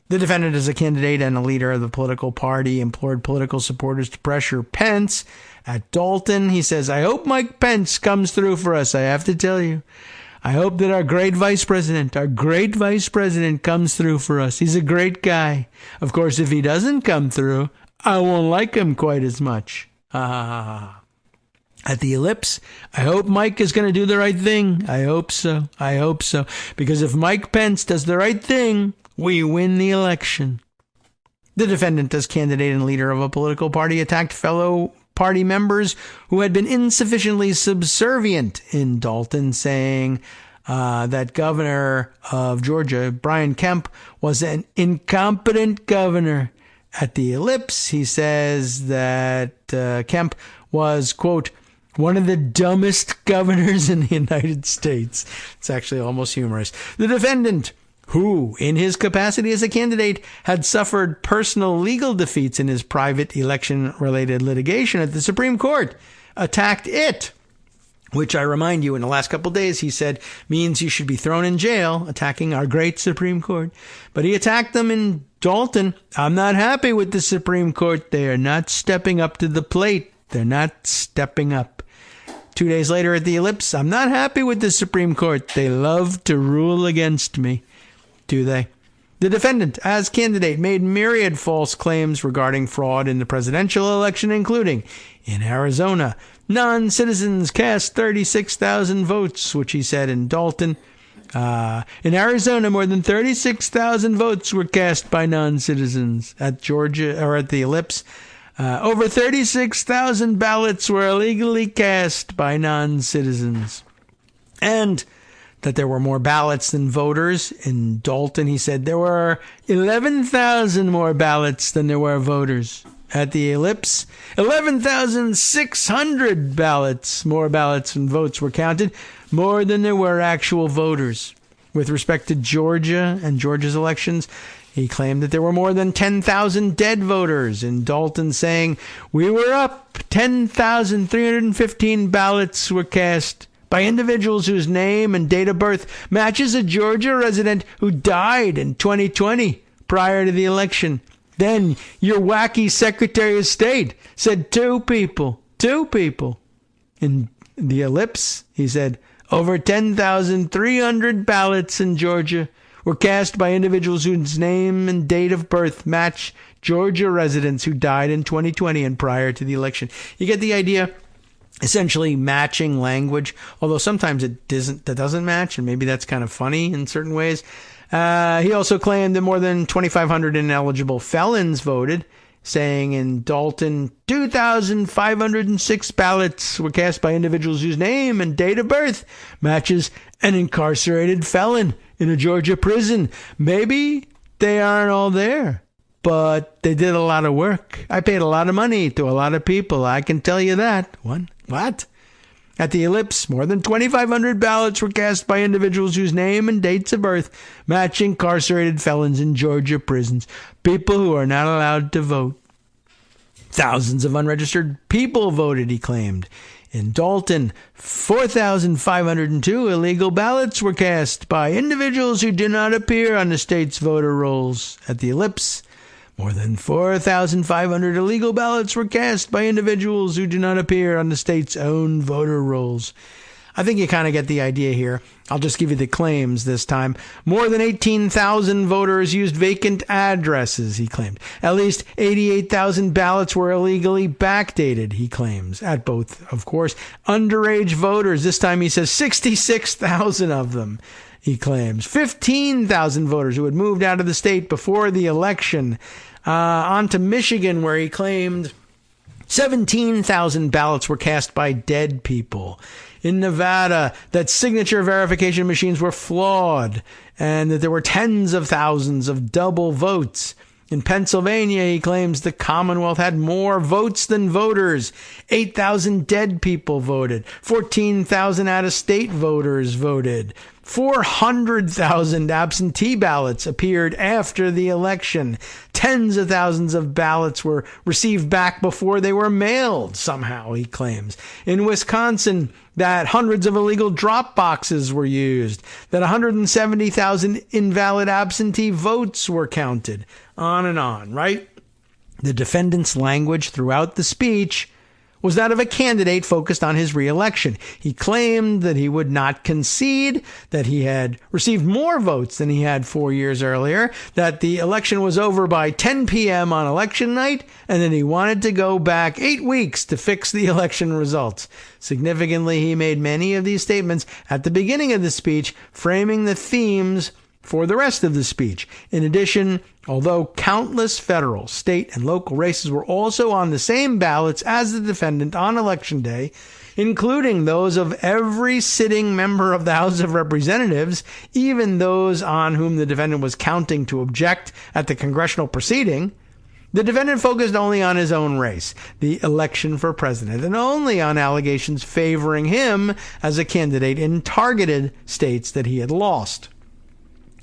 The defendant, as a candidate and a leader of the political party, implored political supporters to pressure Pence. At Dalton, he says, I hope Mike Pence comes through for us, I have to tell you. I hope that our great vice president comes through for us. He's a great guy. Of course, if he doesn't come through, I won't like him quite as much. Ha ha ha ha. At the ellipse, I hope Mike is going to do the right thing. I hope so. Because if Mike Pence does the right thing, we win the election. The defendant, as candidate and leader of a political party, attacked fellow party members who had been insufficiently subservient in Dalton, saying that Governor of Georgia, Brian Kemp, was an incompetent governor. At the ellipse, he says that Kemp was, quote, one of the dumbest governors in the United States. It's actually almost humorous. The defendant, who, in his capacity as a candidate, had suffered personal legal defeats in his private election-related litigation at the Supreme Court, attacked it, which I remind you in the last couple of days he said means you should be thrown in jail, attacking our great Supreme Court. But he attacked them in Dalton. I'm not happy with the Supreme Court. They are not stepping up to the plate. They're not stepping up. 2 days later at the Ellipse, I'm not happy with the Supreme Court. They love to rule against me. Do they? The defendant, as candidate, made myriad false claims regarding fraud in the presidential election, including in Arizona, non-citizens cast 36,000 votes, which he said in Dalton. In Arizona, more than 36,000 votes were cast by non-citizens. At Georgia, or at the Ellipse, over 36,000 ballots were illegally cast by non-citizens. And that there were more ballots than voters. In Dalton, he said there were 11,000 more ballots than there were voters. At the Ellipse, 11,600 more ballots and votes were counted, more than there were actual voters. With respect to Georgia and Georgia's elections, he claimed that there were more than 10,000 dead voters. In Dalton, saying, we were up 10,315 ballots were cast by individuals whose name and date of birth matches a Georgia resident who died in 2020 prior to the election. Then your wacky Secretary of State said two people. In the Ellipse, he said, over 10,300 ballots in Georgia were cast by individuals whose name and date of birth match Georgia residents who died in 2020 and prior to the election. You get the idea? Essentially matching language, although sometimes that doesn't match, and maybe that's kind of funny in certain ways. He also claimed that more than 2,500 ineligible felons voted, saying in Dalton, 2,506 ballots were cast by individuals whose name and date of birth matches an incarcerated felon in a Georgia prison. Maybe they aren't all there, but they did a lot of work. I paid a lot of money to a lot of people. I can tell you that. What? At the Ellipse, more than 2,500 ballots were cast by individuals whose name and dates of birth match incarcerated felons in Georgia prisons, people who are not allowed to vote. Thousands of unregistered people voted, he claimed. In Dalton, 4,502 illegal ballots were cast by individuals who do not appear on the state's voter rolls. At the Ellipse, more than 4,500 illegal ballots were cast by individuals who do not appear on the state's own voter rolls. I think you kind of get the idea here. I'll just give you the claims this time. More than 18,000 voters used vacant addresses, he claimed. At least 88,000 ballots were illegally backdated, he claims. At both, of course, underage voters. This time he says 66,000 of them, he claims. 15,000 voters who had moved out of the state before the election. On to Michigan, where he claimed 17,000 ballots were cast by dead people. In Nevada, that signature verification machines were flawed and that there were tens of thousands of double votes. In Pennsylvania, he claims the Commonwealth had more votes than voters. 8,000 dead people voted. 14,000 out-of-state voters voted. 400,000 absentee ballots appeared after the election. Tens of thousands of ballots were received back before they were mailed, somehow, he claims. In Wisconsin, that hundreds of illegal drop boxes were used, that 170,000 invalid absentee votes were counted. On and on, right? The defendant's language throughout the speech was that of a candidate focused on his re-election. He claimed that he would not concede, that he had received more votes than he had 4 years earlier, that the election was over by 10 p.m. on election night, and that he wanted to go back 8 weeks to fix the election results. Significantly, he made many of these statements at the beginning of the speech, framing the themes for the rest of the speech. In addition, although countless federal, state, and local races were also on the same ballots as the defendant on Election Day, including those of every sitting member of the House of Representatives, even those on whom the defendant was counting to object at the congressional proceeding, the defendant focused only on his own race, the election for president, and only on allegations favoring him as a candidate in targeted states that he had lost.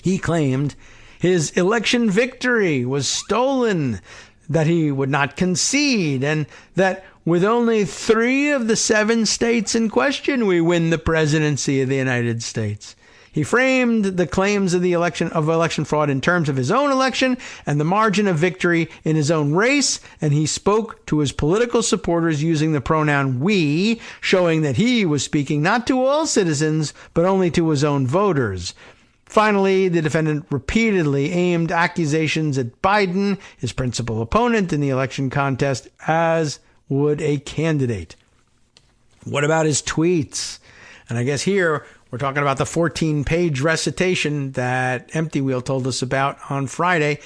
He claimed his election victory was stolen, that he would not concede, and that with only 3 of the 7 states in question, we win the presidency of the United States. He framed the claims of election fraud in terms of his own election and the margin of victory in his own race, and he spoke to his political supporters using the pronoun we, showing that he was speaking not to all citizens, but only to his own voters. Finally, the defendant repeatedly aimed accusations at Biden, his principal opponent in the election contest, as would a candidate. What about his tweets? And I guess here we're talking about the 14-page recitation that Empty Wheel told us about on Friday.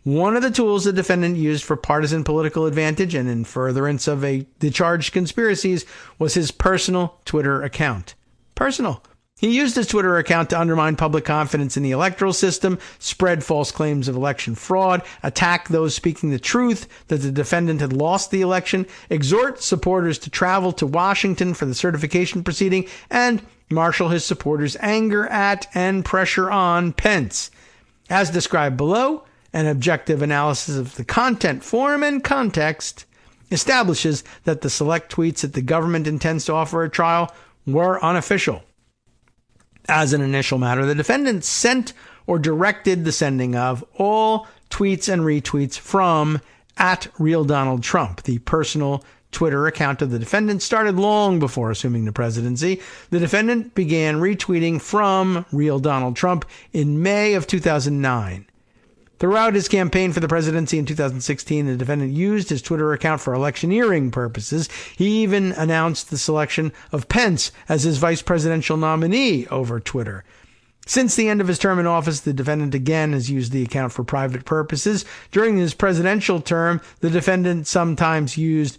One of the tools the defendant used for partisan political advantage and in furtherance of the charged conspiracies was his personal Twitter account. Personal. He used his Twitter account to undermine public confidence in the electoral system, spread false claims of election fraud, attack those speaking the truth that the defendant had lost the election, exhort supporters to travel to Washington for the certification proceeding, and marshal his supporters' anger at and pressure on Pence. As described below, an objective analysis of the content, form, and context establishes that the select tweets that the government intends to offer at trial were unofficial. As an initial matter, the defendant sent or directed the sending of all tweets and retweets from @RealDonaldTrump, the personal Twitter account of the defendant started long before assuming the presidency. The defendant began retweeting from Real Donald Trump in May of 2009. Throughout his campaign for the presidency in 2016, the defendant used his Twitter account for electioneering purposes. He even announced the selection of Pence as his vice presidential nominee over Twitter. Since the end of his term in office, the defendant again has used the account for private purposes. During his presidential term, the defendant sometimes used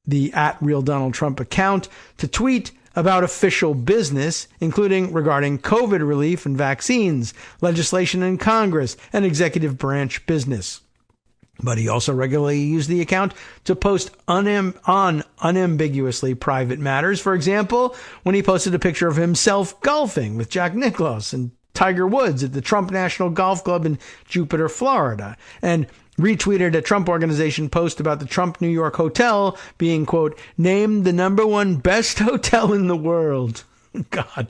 the @RealDonaldTrump account to tweet about official business, including regarding COVID relief and vaccines, legislation in Congress, and executive branch business. But he also regularly used the account to post on unambiguously private matters. For example, when he posted a picture of himself golfing with Jack Nicklaus and Tiger Woods at the Trump National Golf Club in Jupiter, Florida, and retweeted a Trump Organization post about the Trump New York hotel being, quote, named the #1 best hotel in the world. God.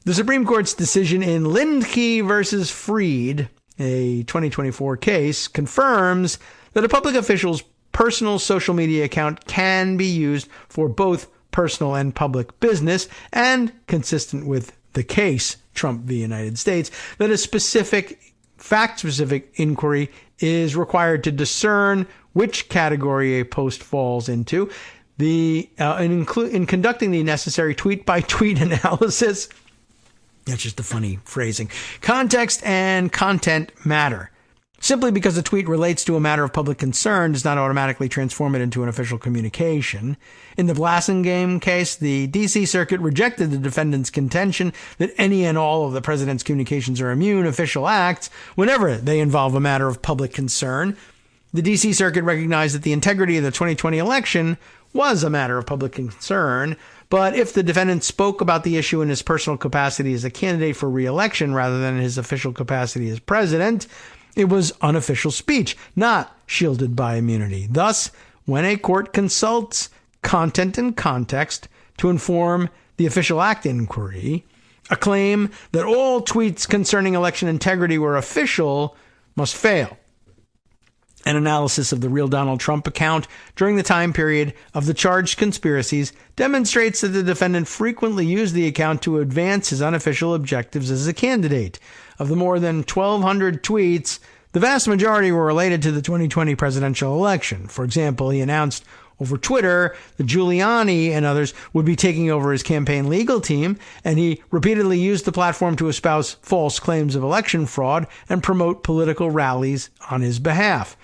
The Supreme Court's decision in Lindke versus Freed, a 2024 case, confirms that a public official's personal social media account can be used for both personal and public business, and consistent with the case, Trump v. United States, that a fact-specific inquiry is required to discern which category a post falls into. In conducting the necessary tweet-by-tweet analysis, that's just a funny phrasing, context and content matter. Simply because a tweet relates to a matter of public concern does not automatically transform it into an official communication. In the Blasingame case, the D.C. Circuit rejected the defendant's contention that any and all of the president's communications are immune official acts whenever they involve a matter of public concern. The D.C. Circuit recognized that the integrity of the 2020 election was a matter of public concern, but if the defendant spoke about the issue in his personal capacity as a candidate for re-election rather than in his official capacity as president, it was unofficial speech, not shielded by immunity. Thus, when a court consults content and context to inform the official act inquiry, a claim that all tweets concerning election integrity were official must fail. An analysis of the Real Donald Trump account during the time period of the charged conspiracies demonstrates that the defendant frequently used the account to advance his unofficial objectives as a candidate. Of the more than 1,200 tweets, the vast majority were related to the 2020 presidential election. For example, he announced over Twitter that Giuliani and others would be taking over his campaign legal team, and he repeatedly used the platform to espouse false claims of election fraud and promote political rallies on his behalf.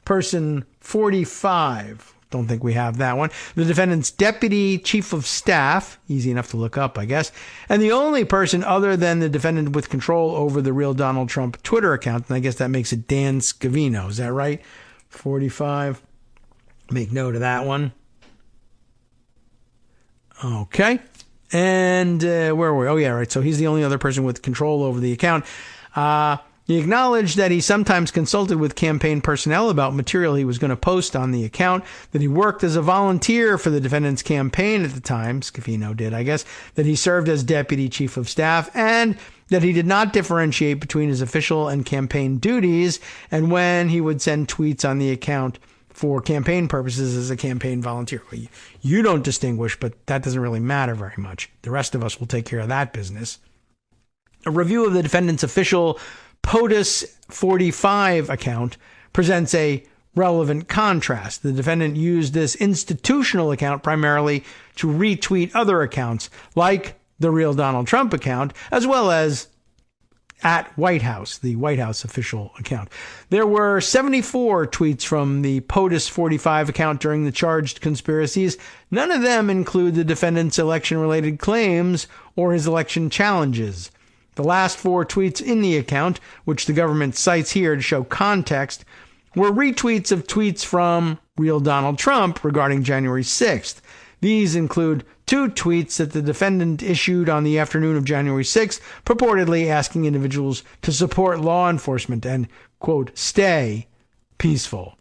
Person 45, don't think we have that one, the defendant's deputy chief of staff, easy enough to look up, I guess, and the only person other than the defendant with control over the Real Donald Trump Twitter account, and I guess that makes it Dan Scavino, is that right? 45. Make note of that one. Okay. And where were we? Oh, yeah, right. So he's the only other person with control over the account. He acknowledged that he sometimes consulted with campaign personnel about material he was going to post on the account, that he worked as a volunteer for the defendant's campaign at the time, Scavino did, I guess, that he served as deputy chief of staff, and that he did not differentiate between his official and campaign duties, and when he would send tweets on the account for campaign purposes as a campaign volunteer. You don't distinguish, but that doesn't really matter very much. The rest of us will take care of that business. A review of the defendant's official POTUS 45 account presents a relevant contrast. The defendant used this institutional account primarily to retweet other accounts, like the real Donald Trump account, as well as at White House, the White House official account. There were 74 tweets from the POTUS 45 account during the charged conspiracies. None of them include the defendant's election-related claims or his election challenges. The last 4 tweets in the account, which the government cites here to show context, were retweets of tweets from real Donald Trump regarding January 6th. These include 2 tweets that the defendant issued on the afternoon of January 6th, purportedly asking individuals to support law enforcement and, quote, stay peaceful.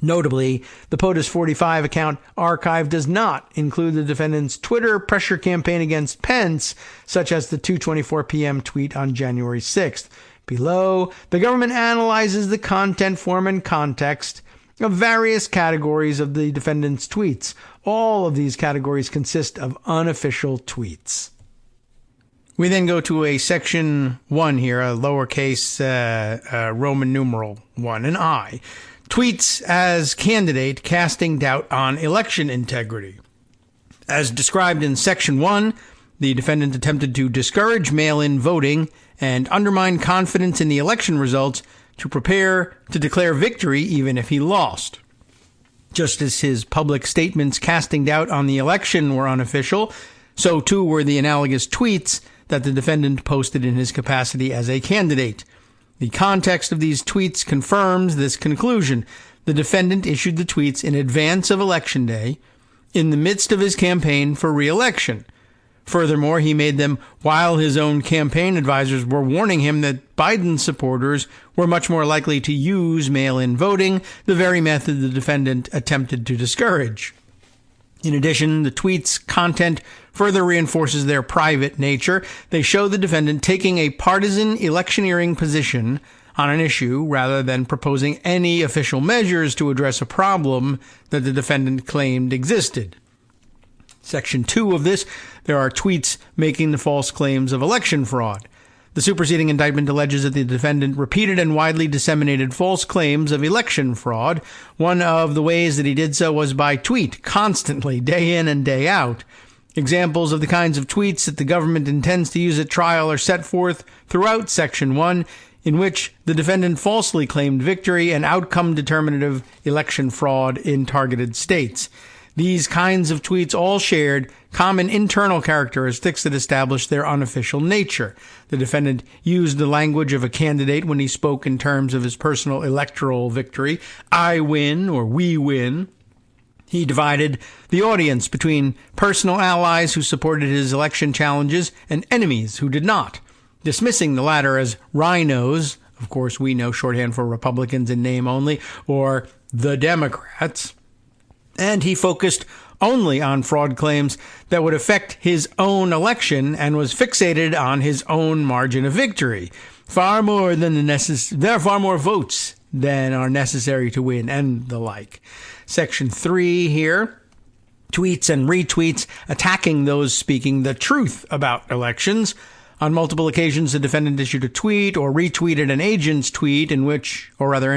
Notably, the POTUS 45 account archive does not include the defendant's Twitter pressure campaign against Pence, such as the 2:24 p.m. tweet on January 6th. Below, the government analyzes the content, form, and context of various categories of the defendant's tweets. All of these categories consist of unofficial tweets. We then go to a section 1 here, a lowercase Roman numeral 1, an I. Tweets as candidate casting doubt on election integrity. As described in Section 1, the defendant attempted to discourage mail-in voting and undermine confidence in the election results to prepare to declare victory even if he lost. Just as his public statements casting doubt on the election were unofficial, so too were the analogous tweets that the defendant posted in his capacity as a candidate. The context of these tweets confirms this conclusion. The defendant issued the tweets in advance of Election Day, in the midst of his campaign for re-election. Furthermore, he made them while his own campaign advisors were warning him that Biden supporters were much more likely to use mail-in voting, the very method the defendant attempted to discourage. In addition, the tweet's content further reinforces their private nature. They show the defendant taking a partisan electioneering position on an issue rather than proposing any official measures to address a problem that the defendant claimed existed. Section 2 of this, there are tweets making the false claims of election fraud. The superseding indictment alleges that the defendant repeated and widely disseminated false claims of election fraud. One of the ways that he did so was by tweet, constantly, day in and day out. Examples of the kinds of tweets that the government intends to use at trial are set forth throughout Section 1, in which the defendant falsely claimed victory and outcome-determinative election fraud in targeted states. These kinds of tweets all shared common internal characteristics that established their unofficial nature. The defendant used the language of a candidate when he spoke in terms of his personal electoral victory. I win or we win. He divided the audience between personal allies who supported his election challenges and enemies who did not, dismissing the latter as rhinos, of course we know shorthand for Republicans in name only, or the Democrats. And he focused only on fraud claims that would affect his own election and was fixated on his own margin of victory. There are far more votes than are necessary to win, and the like. Section 3 here, tweets and retweets attacking those speaking the truth about elections. On multiple occasions, the defendant issued a tweet or retweeted an agent's tweet in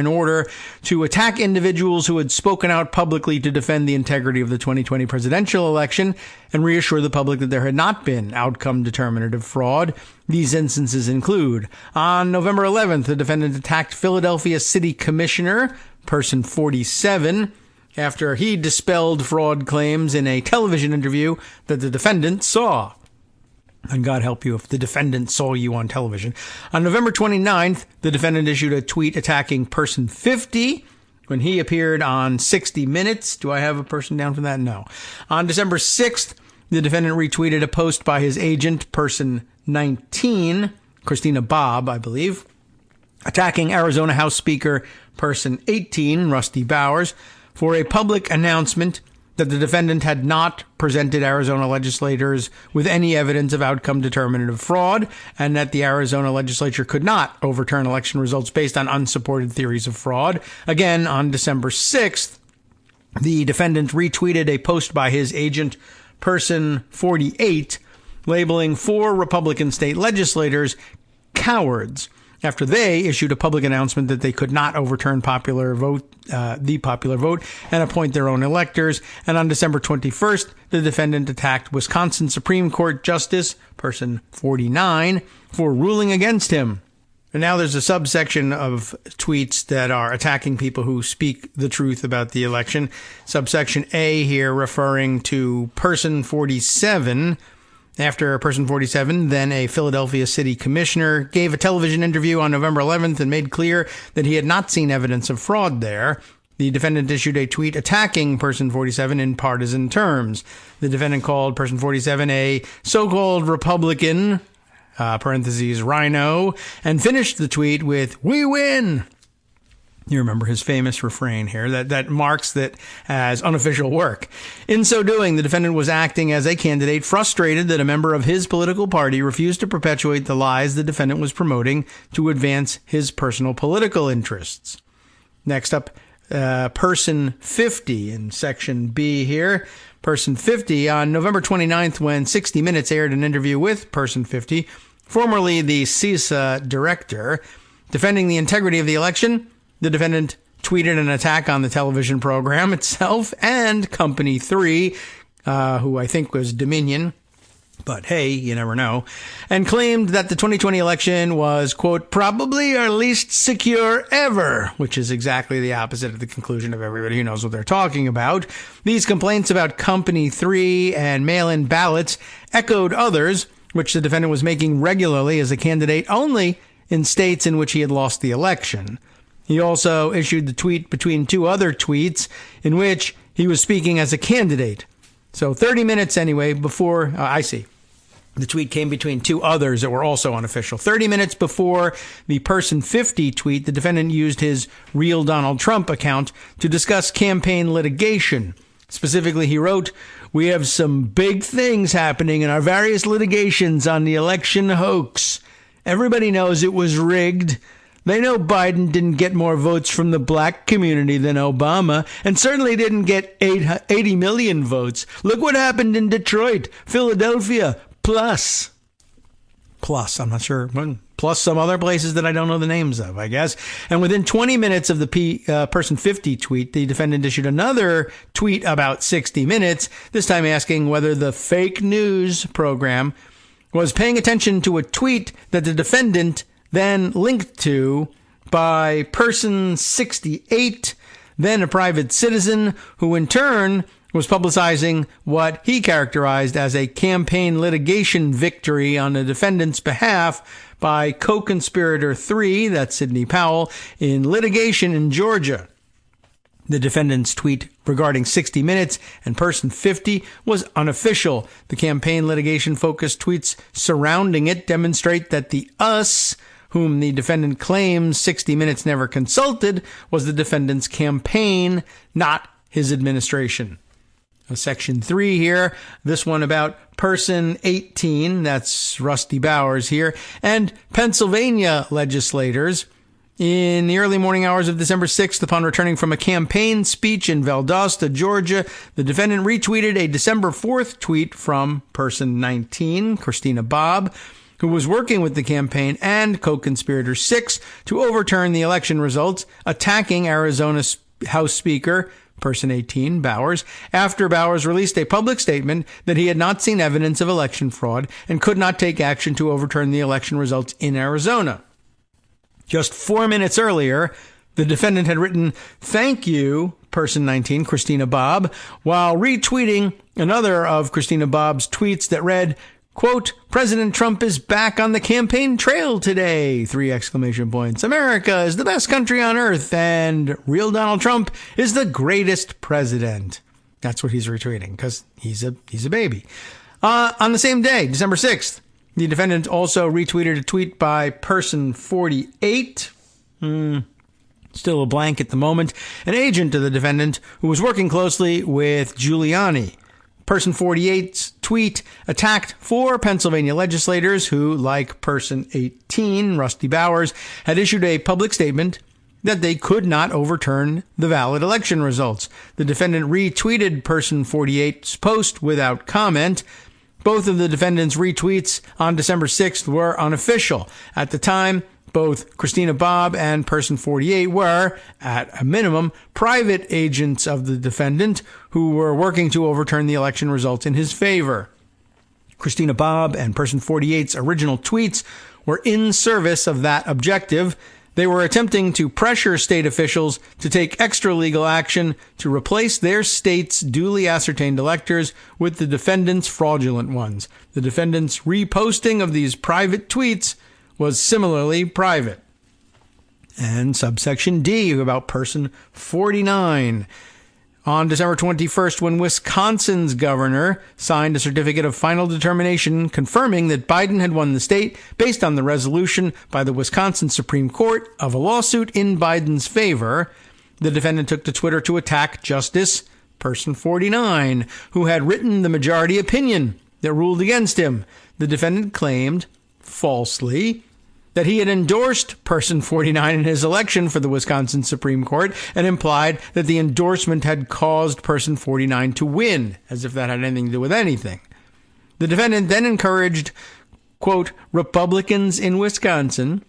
order to attack individuals who had spoken out publicly to defend the integrity of the 2020 presidential election and reassure the public that there had not been outcome-determinative fraud. These instances include, on November 11th, the defendant attacked Philadelphia City Commissioner, person 47, after he dispelled fraud claims in a television interview that the defendant saw. And God help you if the defendant saw you on television. On November 29th, the defendant issued a tweet attacking person 50 when he appeared on 60 Minutes. Do I have a person down for that? No. On December 6th, the defendant retweeted a post by his agent, person 19, Christina Bobb, I believe. attacking Arizona House Speaker person 18, Rusty Bowers, for a public announcement that the defendant had not presented Arizona legislators with any evidence of outcome determinative fraud, and that the Arizona legislature could not overturn election results based on unsupported theories of fraud. Again, on December 6th, the defendant retweeted a post by his agent, person 48, labeling 4 Republican state legislators cowards after they issued a public announcement that they could not overturn the popular vote and appoint their own electors. And on December 21st, the defendant attacked Wisconsin Supreme Court Justice, person 49, for ruling against him. And now there's a subsection of tweets that are attacking people who speak the truth about the election. Subsection A here referring to person 47. After person 47, then a Philadelphia city commissioner, gave a television interview on November 11th and made clear that he had not seen evidence of fraud there. The defendant issued a tweet attacking person 47 in partisan terms. The defendant called person 47 a so-called Republican, parentheses, rhino, and finished the tweet with, "We win." You remember his famous refrain here that marks that as unofficial work. In so doing, the defendant was acting as a candidate frustrated that a member of his political party refused to perpetuate the lies the defendant was promoting to advance his personal political interests. Next up, person 50 in section B here. Person 50, on November 29th, when 60 Minutes aired an interview with person 50, formerly the CISA director, defending the integrity of the election, the defendant tweeted an attack on the television program itself and Company 3, who I think was Dominion, but hey, you never know, and claimed that the 2020 election was, quote, probably our least secure ever, which is exactly the opposite of the conclusion of everybody who knows what they're talking about. These complaints about Company 3 and mail-in ballots echoed others, which the defendant was making regularly as a candidate only in states in which he had lost the election. He also issued the tweet between 2 other tweets in which he was speaking as a candidate. So 30 minutes anyway before, I see. The tweet came between 2 others that were also unofficial. 30 minutes before the person 50 tweet, the defendant used his Real Donald Trump account to discuss campaign litigation. Specifically, he wrote, "We have some big things happening in our various litigations on the election hoax. Everybody knows it was rigged. They know Biden didn't get more votes from the black community than Obama, and certainly didn't get 80 million votes. Look what happened in Detroit, Philadelphia, plus, I'm not sure, plus some other places that I don't know the names of, I guess." And within 20 minutes of the person 50 tweet, the defendant issued another tweet about 60 Minutes, this time asking whether the fake news program was paying attention to a tweet that the defendant then linked to by person 68, then a private citizen, who in turn was publicizing what he characterized as a campaign litigation victory on the defendant's behalf by co-conspirator 3, that's Sidney Powell, in litigation in Georgia. The defendant's tweet regarding 60 Minutes and person 50 was unofficial. The campaign litigation-focused tweets surrounding it demonstrate that the us, whom the defendant claims 60 Minutes never consulted, was the defendant's campaign, not his administration. Section 3 here, this one about person 18, that's Rusty Bowers here, and Pennsylvania legislators. In the early morning hours of December 6th, upon returning from a campaign speech in Valdosta, Georgia, the defendant retweeted a December 4th tweet from person 19, Christina Bobb, who was working with the campaign and co-conspirator 6 to overturn the election results, attacking Arizona House Speaker, person 18, Bowers, after Bowers released a public statement that he had not seen evidence of election fraud and could not take action to overturn the election results in Arizona. Just 4 minutes earlier, the defendant had written, "Thank you, person 19, Christina Bobb," while retweeting another of Christina Bobb's tweets that read, quote, "President Trump is back on the campaign trail today, 3 exclamation points. America is the best country on earth, and real Donald Trump is the greatest president." That's what he's retweeting, because he's a baby. On the same day, December 6th, the defendant also retweeted a tweet by person 48, Still a blank at the moment. An agent of the defendant who was working closely with Giuliani. Person 48's tweet attacked 4 Pennsylvania legislators who, like Person 18, Rusty Bowers, had issued a public statement that they could not overturn the valid election results. The defendant retweeted Person 48's post without comment. Both of the defendant's retweets on December 6th were unofficial. At the time, both Christina Bobb and Person 48 were, at a minimum, private agents of the defendant who were working to overturn the election results in his favor. Christina Bobb and Person 48's original tweets were in service of that objective. They were attempting to pressure state officials to take extra legal action to replace their state's duly ascertained electors with the defendant's fraudulent ones. The defendant's reposting of these private tweets was similarly private. And subsection D about Person 49. On December 21st, when Wisconsin's governor signed a certificate of final determination confirming that Biden had won the state based on the resolution by the Wisconsin Supreme Court of a lawsuit in Biden's favor, the defendant took to Twitter to attack Justice Person 49, who had written the majority opinion that ruled against him. The defendant claimed, falsely, that he had endorsed Person 49 in his election for the Wisconsin Supreme Court and implied that the endorsement had caused Person 49 to win, as if that had anything to do with anything. The defendant then encouraged, quote, Republicans in Wisconsin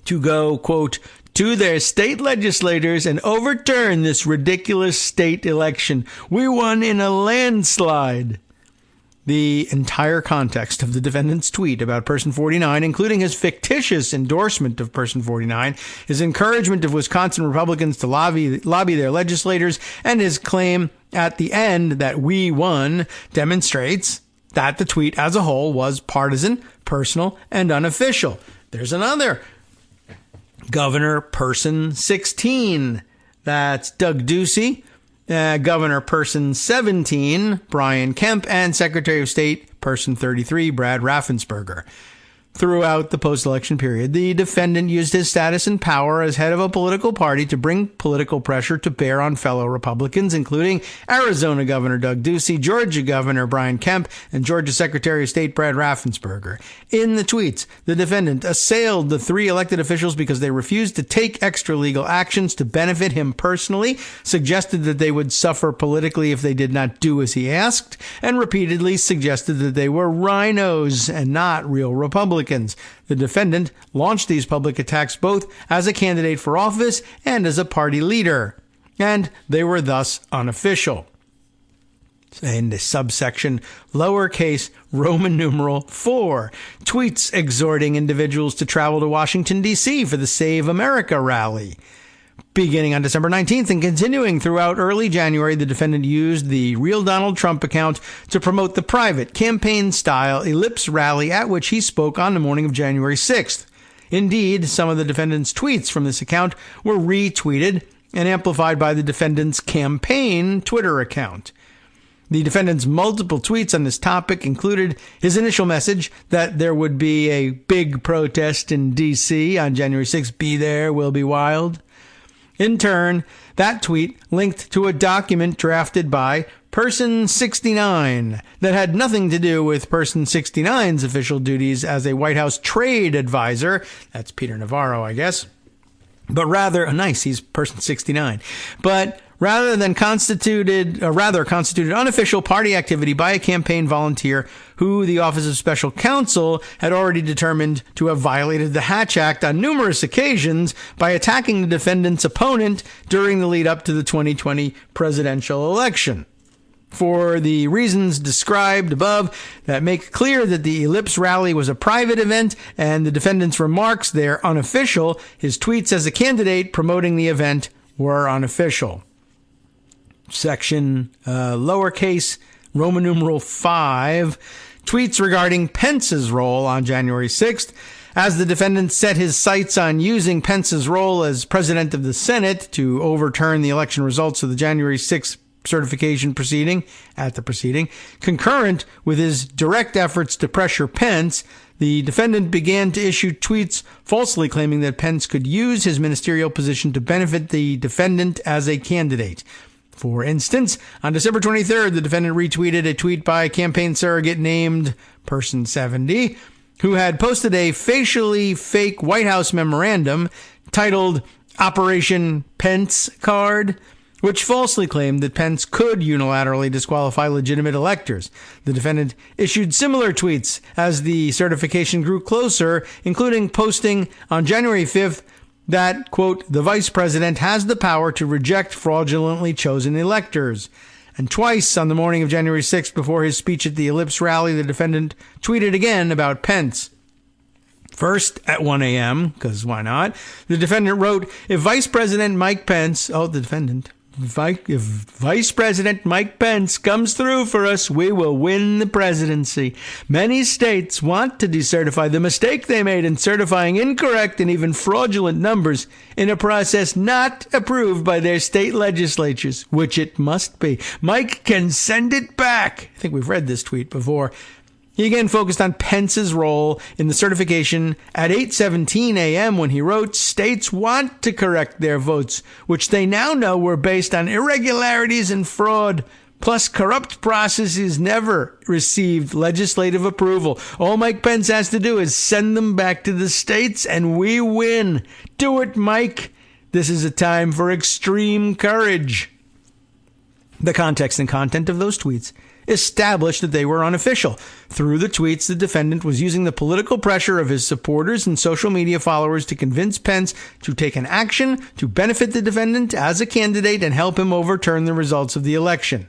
to go, quote, to their state legislators and overturn this ridiculous state election. We won in a landslide. The entire context of the defendant's tweet about Person 49, including his fictitious endorsement of Person 49, his encouragement of Wisconsin Republicans to lobby their legislators, and his claim at the end that we won, demonstrates that the tweet as a whole was partisan, personal, and unofficial. There's another. Governor Person 16. That's Doug Ducey. Governor Person 17, Brian Kemp, and Secretary of State Person 33, Brad Raffensperger. Throughout the post-election period, the defendant used his status and power as head of a political party to bring political pressure to bear on fellow Republicans, including Arizona Governor Doug Ducey, Georgia Governor Brian Kemp, and Georgia Secretary of State Brad Raffensperger. In the tweets, the defendant assailed the 3 elected officials because they refused to take extra legal actions to benefit him personally, suggested that they would suffer politically if they did not do as he asked, and repeatedly suggested that they were rhinos and not real Republicans. The defendant launched these public attacks both as a candidate for office and as a party leader, and they were thus unofficial. In the subsection lowercase Roman numeral 4, tweets exhorting individuals to travel to Washington, D.C. for the Save America rally. Beginning on December 19th and continuing throughout early January, the defendant used the Real Donald Trump account to promote the private campaign-style ellipse rally at which he spoke on the morning of January 6th. Indeed, some of the defendant's tweets from this account were retweeted and amplified by the defendant's campaign Twitter account. The defendant's multiple tweets on this topic included his initial message that there would be a big protest in D.C. on January 6th. Be there, we'll be wild. In turn, that tweet linked to a document drafted by Person 69 that had nothing to do with Person 69's official duties as a White House trade advisor. That's Peter Navarro, I guess. But rather, he's Person 69. But rather constituted unofficial party activity by a campaign volunteer who the Office of Special Counsel had already determined to have violated the Hatch Act on numerous occasions by attacking the defendant's opponent during the lead up to the 2020 presidential election. For the reasons described above that make clear that the ellipse rally was a private event and the defendant's remarks there unofficial, his tweets as a candidate promoting the event were unofficial. Section lowercase Roman numeral 5, tweets regarding Pence's role on January 6th. As the defendant set his sights on using Pence's role as president of the Senate to overturn the election results of the January 6th certification proceeding, concurrent with his direct efforts to pressure Pence, the defendant began to issue tweets falsely claiming that Pence could use his ministerial position to benefit the defendant as a candidate. For instance, on December 23rd, the defendant retweeted a tweet by a campaign surrogate named Person 70, who had posted a facially fake White House memorandum titled Operation Pence Card, which falsely claimed that Pence could unilaterally disqualify legitimate electors. The defendant issued similar tweets as the certification grew closer, including posting on January 5th that, quote, the vice president has the power to reject fraudulently chosen electors. And twice on the morning of January 6th, before his speech at the Ellipse rally, the defendant tweeted again about Pence. First, at 1 a.m., because why not, the defendant wrote, if Vice President Mike Pence comes through for us, we will win the presidency. Many states want to decertify the mistake they made in certifying incorrect and even fraudulent numbers in a process not approved by their state legislatures, which it must be. Mike can send it back. I think we've read this tweet before. He again focused on Pence's role in the certification at 8:17 a.m. when he wrote, states want to correct their votes, which they now know were based on irregularities and fraud, plus corrupt processes never received legislative approval. All Mike Pence has to do is send them back to the states and we win. Do it, Mike. This is a time for extreme courage. The context and content of those tweets established that they were unofficial. Through the tweets, the defendant was using the political pressure of his supporters and social media followers to convince Pence to take an action to benefit the defendant as a candidate and help him overturn the results of the election.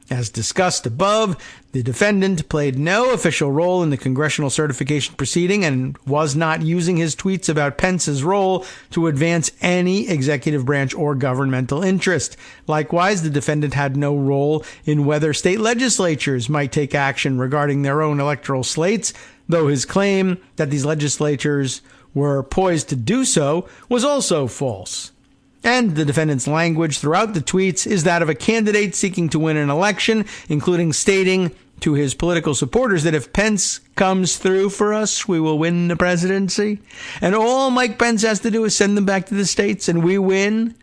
As discussed above, the defendant played no official role in the congressional certification proceeding and was not using his tweets about Pence's role to advance any executive branch or governmental interest. Likewise, the defendant had no role in whether state legislatures might take action regarding their own electoral slates, though his claim that these legislatures were poised to do so was also false. And the defendant's language throughout the tweets is that of a candidate seeking to win an election, including stating to his political supporters that if Pence comes through for us, we will win the presidency. And all Mike Pence has to do is send them back to the states and we win.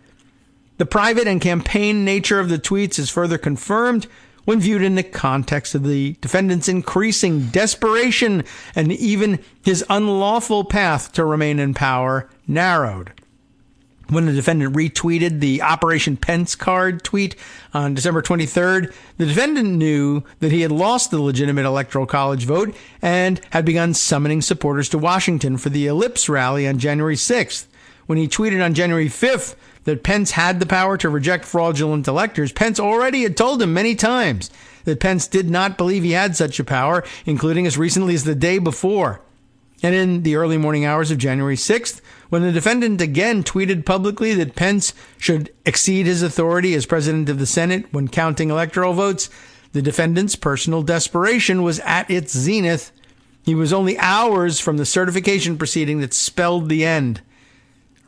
The private and campaign nature of the tweets is further confirmed when viewed in the context of the defendant's increasing desperation and even his unlawful path to remain in power narrowed. When the defendant retweeted the Operation Pence Card tweet on December 23rd, the defendant knew that he had lost the legitimate Electoral College vote and had begun summoning supporters to Washington for the Ellipse rally on January 6th. When he tweeted on January 5th that Pence had the power to reject fraudulent electors, Pence already had told him many times that Pence did not believe he had such a power, including as recently as the day before. And in the early morning hours of January 6th, when the defendant again tweeted publicly that Pence should exceed his authority as president of the Senate when counting electoral votes, the defendant's personal desperation was at its zenith. He was only hours from the certification proceeding that spelled the end.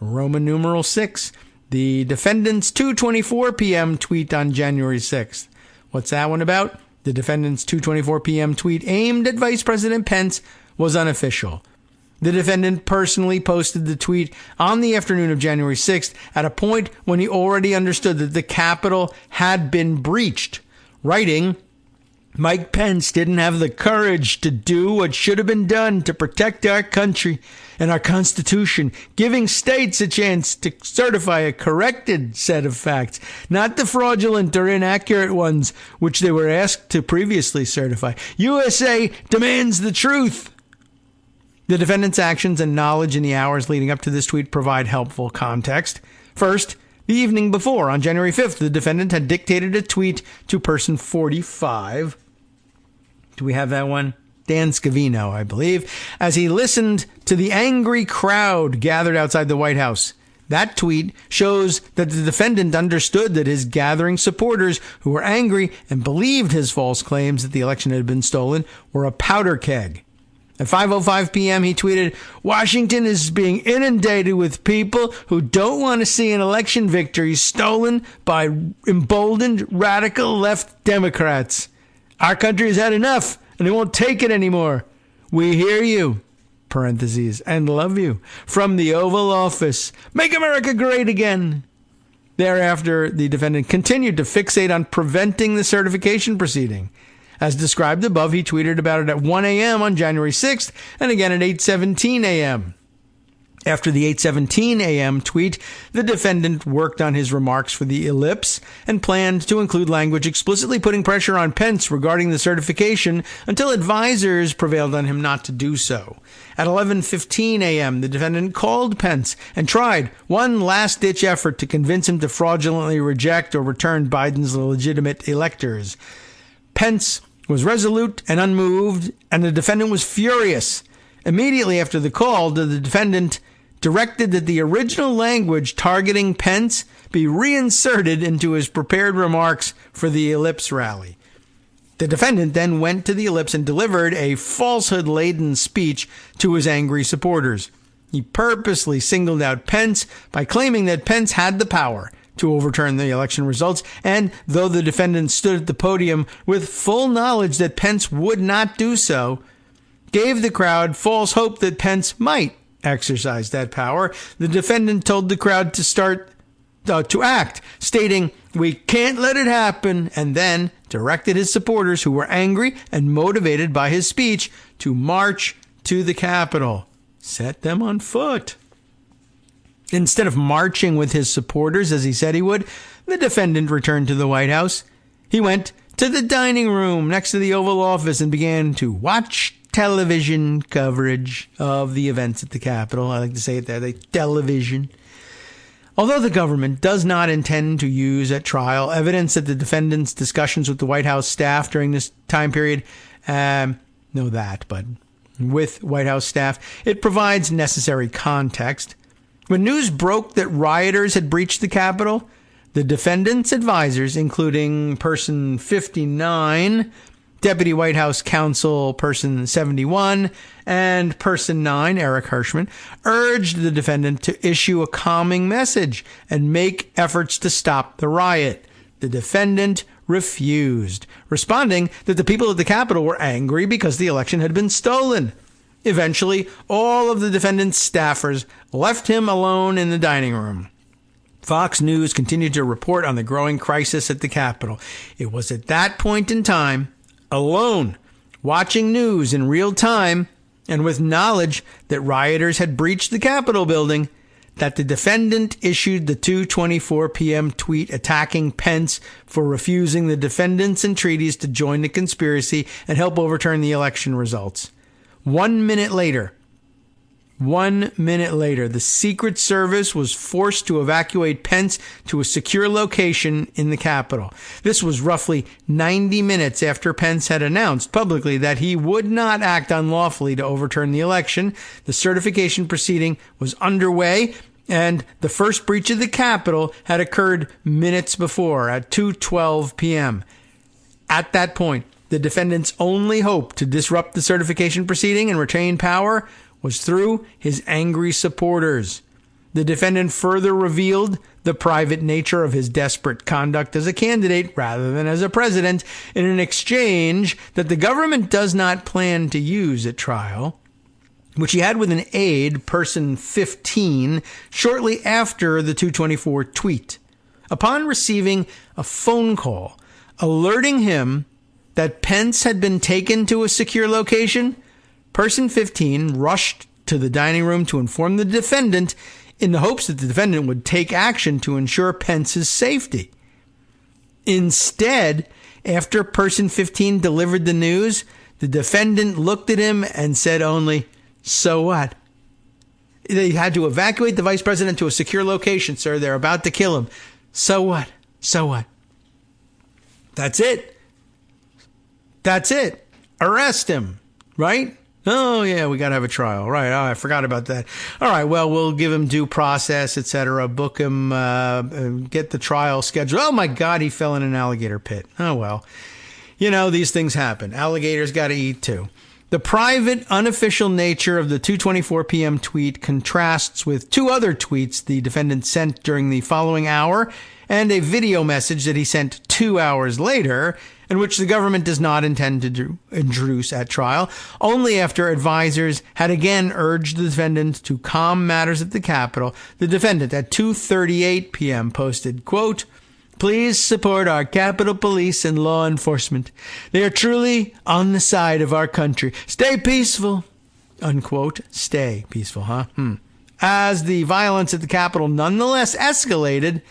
Roman numeral 6, the defendant's 2:24 p.m. tweet on January 6th. What's that one about? The defendant's 2:24 p.m. tweet aimed at Vice President Pence was unofficial. The defendant personally posted the tweet on the afternoon of January 6th at a point when he already understood that the Capitol had been breached, writing, Mike Pence didn't have the courage to do what should have been done to protect our country and our Constitution, giving states a chance to certify a corrected set of facts, not the fraudulent or inaccurate ones which they were asked to previously certify. USA demands the truth. The defendant's actions and knowledge in the hours leading up to this tweet provide helpful context. First, the evening before, on January 5th, the defendant had dictated a tweet to person 45. Do we have that one? Dan Scavino, I believe, as he listened to the angry crowd gathered outside the White House. That tweet shows that the defendant understood that his gathering supporters who were angry and believed his false claims that the election had been stolen were a powder keg. At 5:05 p.m., he tweeted, Washington is being inundated with people who don't want to see an election victory stolen by emboldened radical left Democrats. Our country has had enough, and they won't take it anymore. We hear you, parentheses, and love you. From the Oval Office, make America great again. Thereafter, the defendant continued to fixate on preventing the certification proceeding. As described above, he tweeted about it at 1 a.m. on January 6th and again at 8:17 a.m. After the 8:17 a.m. tweet, the defendant worked on his remarks for the ellipse and planned to include language explicitly putting pressure on Pence regarding the certification until advisors prevailed on him not to do so. At 11:15 a.m., the defendant called Pence and tried one last-ditch effort to convince him to fraudulently reject or return Biden's legitimate electors. Pence was resolute and unmoved, and the defendant was furious. Immediately after the call, the defendant directed that the original language targeting Pence be reinserted into his prepared remarks for the ellipse rally. The defendant then went to the ellipse and delivered a falsehood-laden speech to his angry supporters. He purposely singled out Pence by claiming that Pence had the power to overturn the election results, and though the defendant stood at the podium with full knowledge that Pence would not do so, gave the crowd false hope that Pence might exercise that power. The defendant told the crowd to act, stating, "We can't let it happen," and then directed his supporters, who were angry and motivated by his speech, to march to the Capitol. Set them on foot. Instead of marching with his supporters as he said he would, the defendant returned to the White House. He went to the dining room next to the Oval Office and began to watch television coverage of the events at the Capitol. I like to say it there, the television. Although the government does not intend to use at trial evidence that the defendant's discussions with the White House staff during this time period, but with White House staff, it provides necessary context. When news broke that rioters had breached the Capitol, the defendant's advisors, including person 59, Deputy White House Counsel Person 71, and Person 9, Eric Hirschman, urged the defendant to issue a calming message and make efforts to stop the riot. The defendant refused, responding that the people at the Capitol were angry because the election had been stolen. Eventually, all of the defendant's staffers left him alone in the dining room. Fox News continued to report on the growing crisis at the Capitol. It was at that point in time, alone, watching news in real time, and with knowledge that rioters had breached the Capitol building, that the defendant issued the 2:24 p.m. tweet attacking Pence for refusing the defendants' entreaties to join the conspiracy and help overturn the election results. 1 minute later, the Secret Service was forced to evacuate Pence to a secure location in the Capitol. This was roughly 90 minutes after Pence had announced publicly that he would not act unlawfully to overturn the election. The certification proceeding was underway, and the first breach of the Capitol had occurred minutes before at 2:12 p.m. At that point, the defendant's only hope to disrupt the certification proceeding and retain power was through his angry supporters. The defendant further revealed the private nature of his desperate conduct as a candidate rather than as a president in an exchange that the government does not plan to use at trial, which he had with an aide, person 15, shortly after the 224 tweet. Upon receiving a phone call alerting him that Pence had been taken to a secure location, Person 15 rushed to the dining room to inform the defendant in the hopes that the defendant would take action to ensure Pence's safety. Instead, after Person 15 delivered the news, the defendant looked at him and said only, "So what?" They had to evacuate the vice president to a secure location, sir. They're about to kill him. So what? So what? That's it. That's it. Arrest him, right? Oh, yeah, we got to have a trial. Right. Oh, I forgot about that. All right. Well, we'll give him due process, etc. Book him, get the trial scheduled. Oh, my God, he fell in an alligator pit. Oh, well. You know, these things happen. Alligators got to eat, too. The private, unofficial nature of the 2:24 p.m. tweet contrasts with two other tweets the defendant sent during the following hour and a video message that he sent 2 hours later, and which the government does not intend to introduce at trial, only after advisors had again urged the defendant to calm matters at the Capitol. The defendant at 2:38 p.m. posted, quote, "Please support our Capitol Police and law enforcement. They are truly on the side of our country. Stay peaceful." Unquote. Stay peaceful, huh? As the violence at the Capitol nonetheless escalated,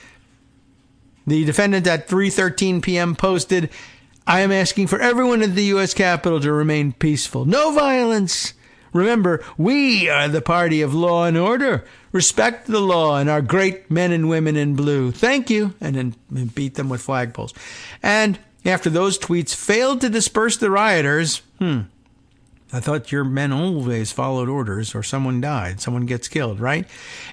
the defendant at 3:13 p.m. posted, "I am asking for everyone at the U.S. Capitol to remain peaceful. No violence. Remember, we are the party of law and order. Respect the law and our great men and women in blue. Thank you." And then beat them with flagpoles. And after those tweets failed to disperse the rioters, I thought your men always followed orders or someone died, someone gets killed, right?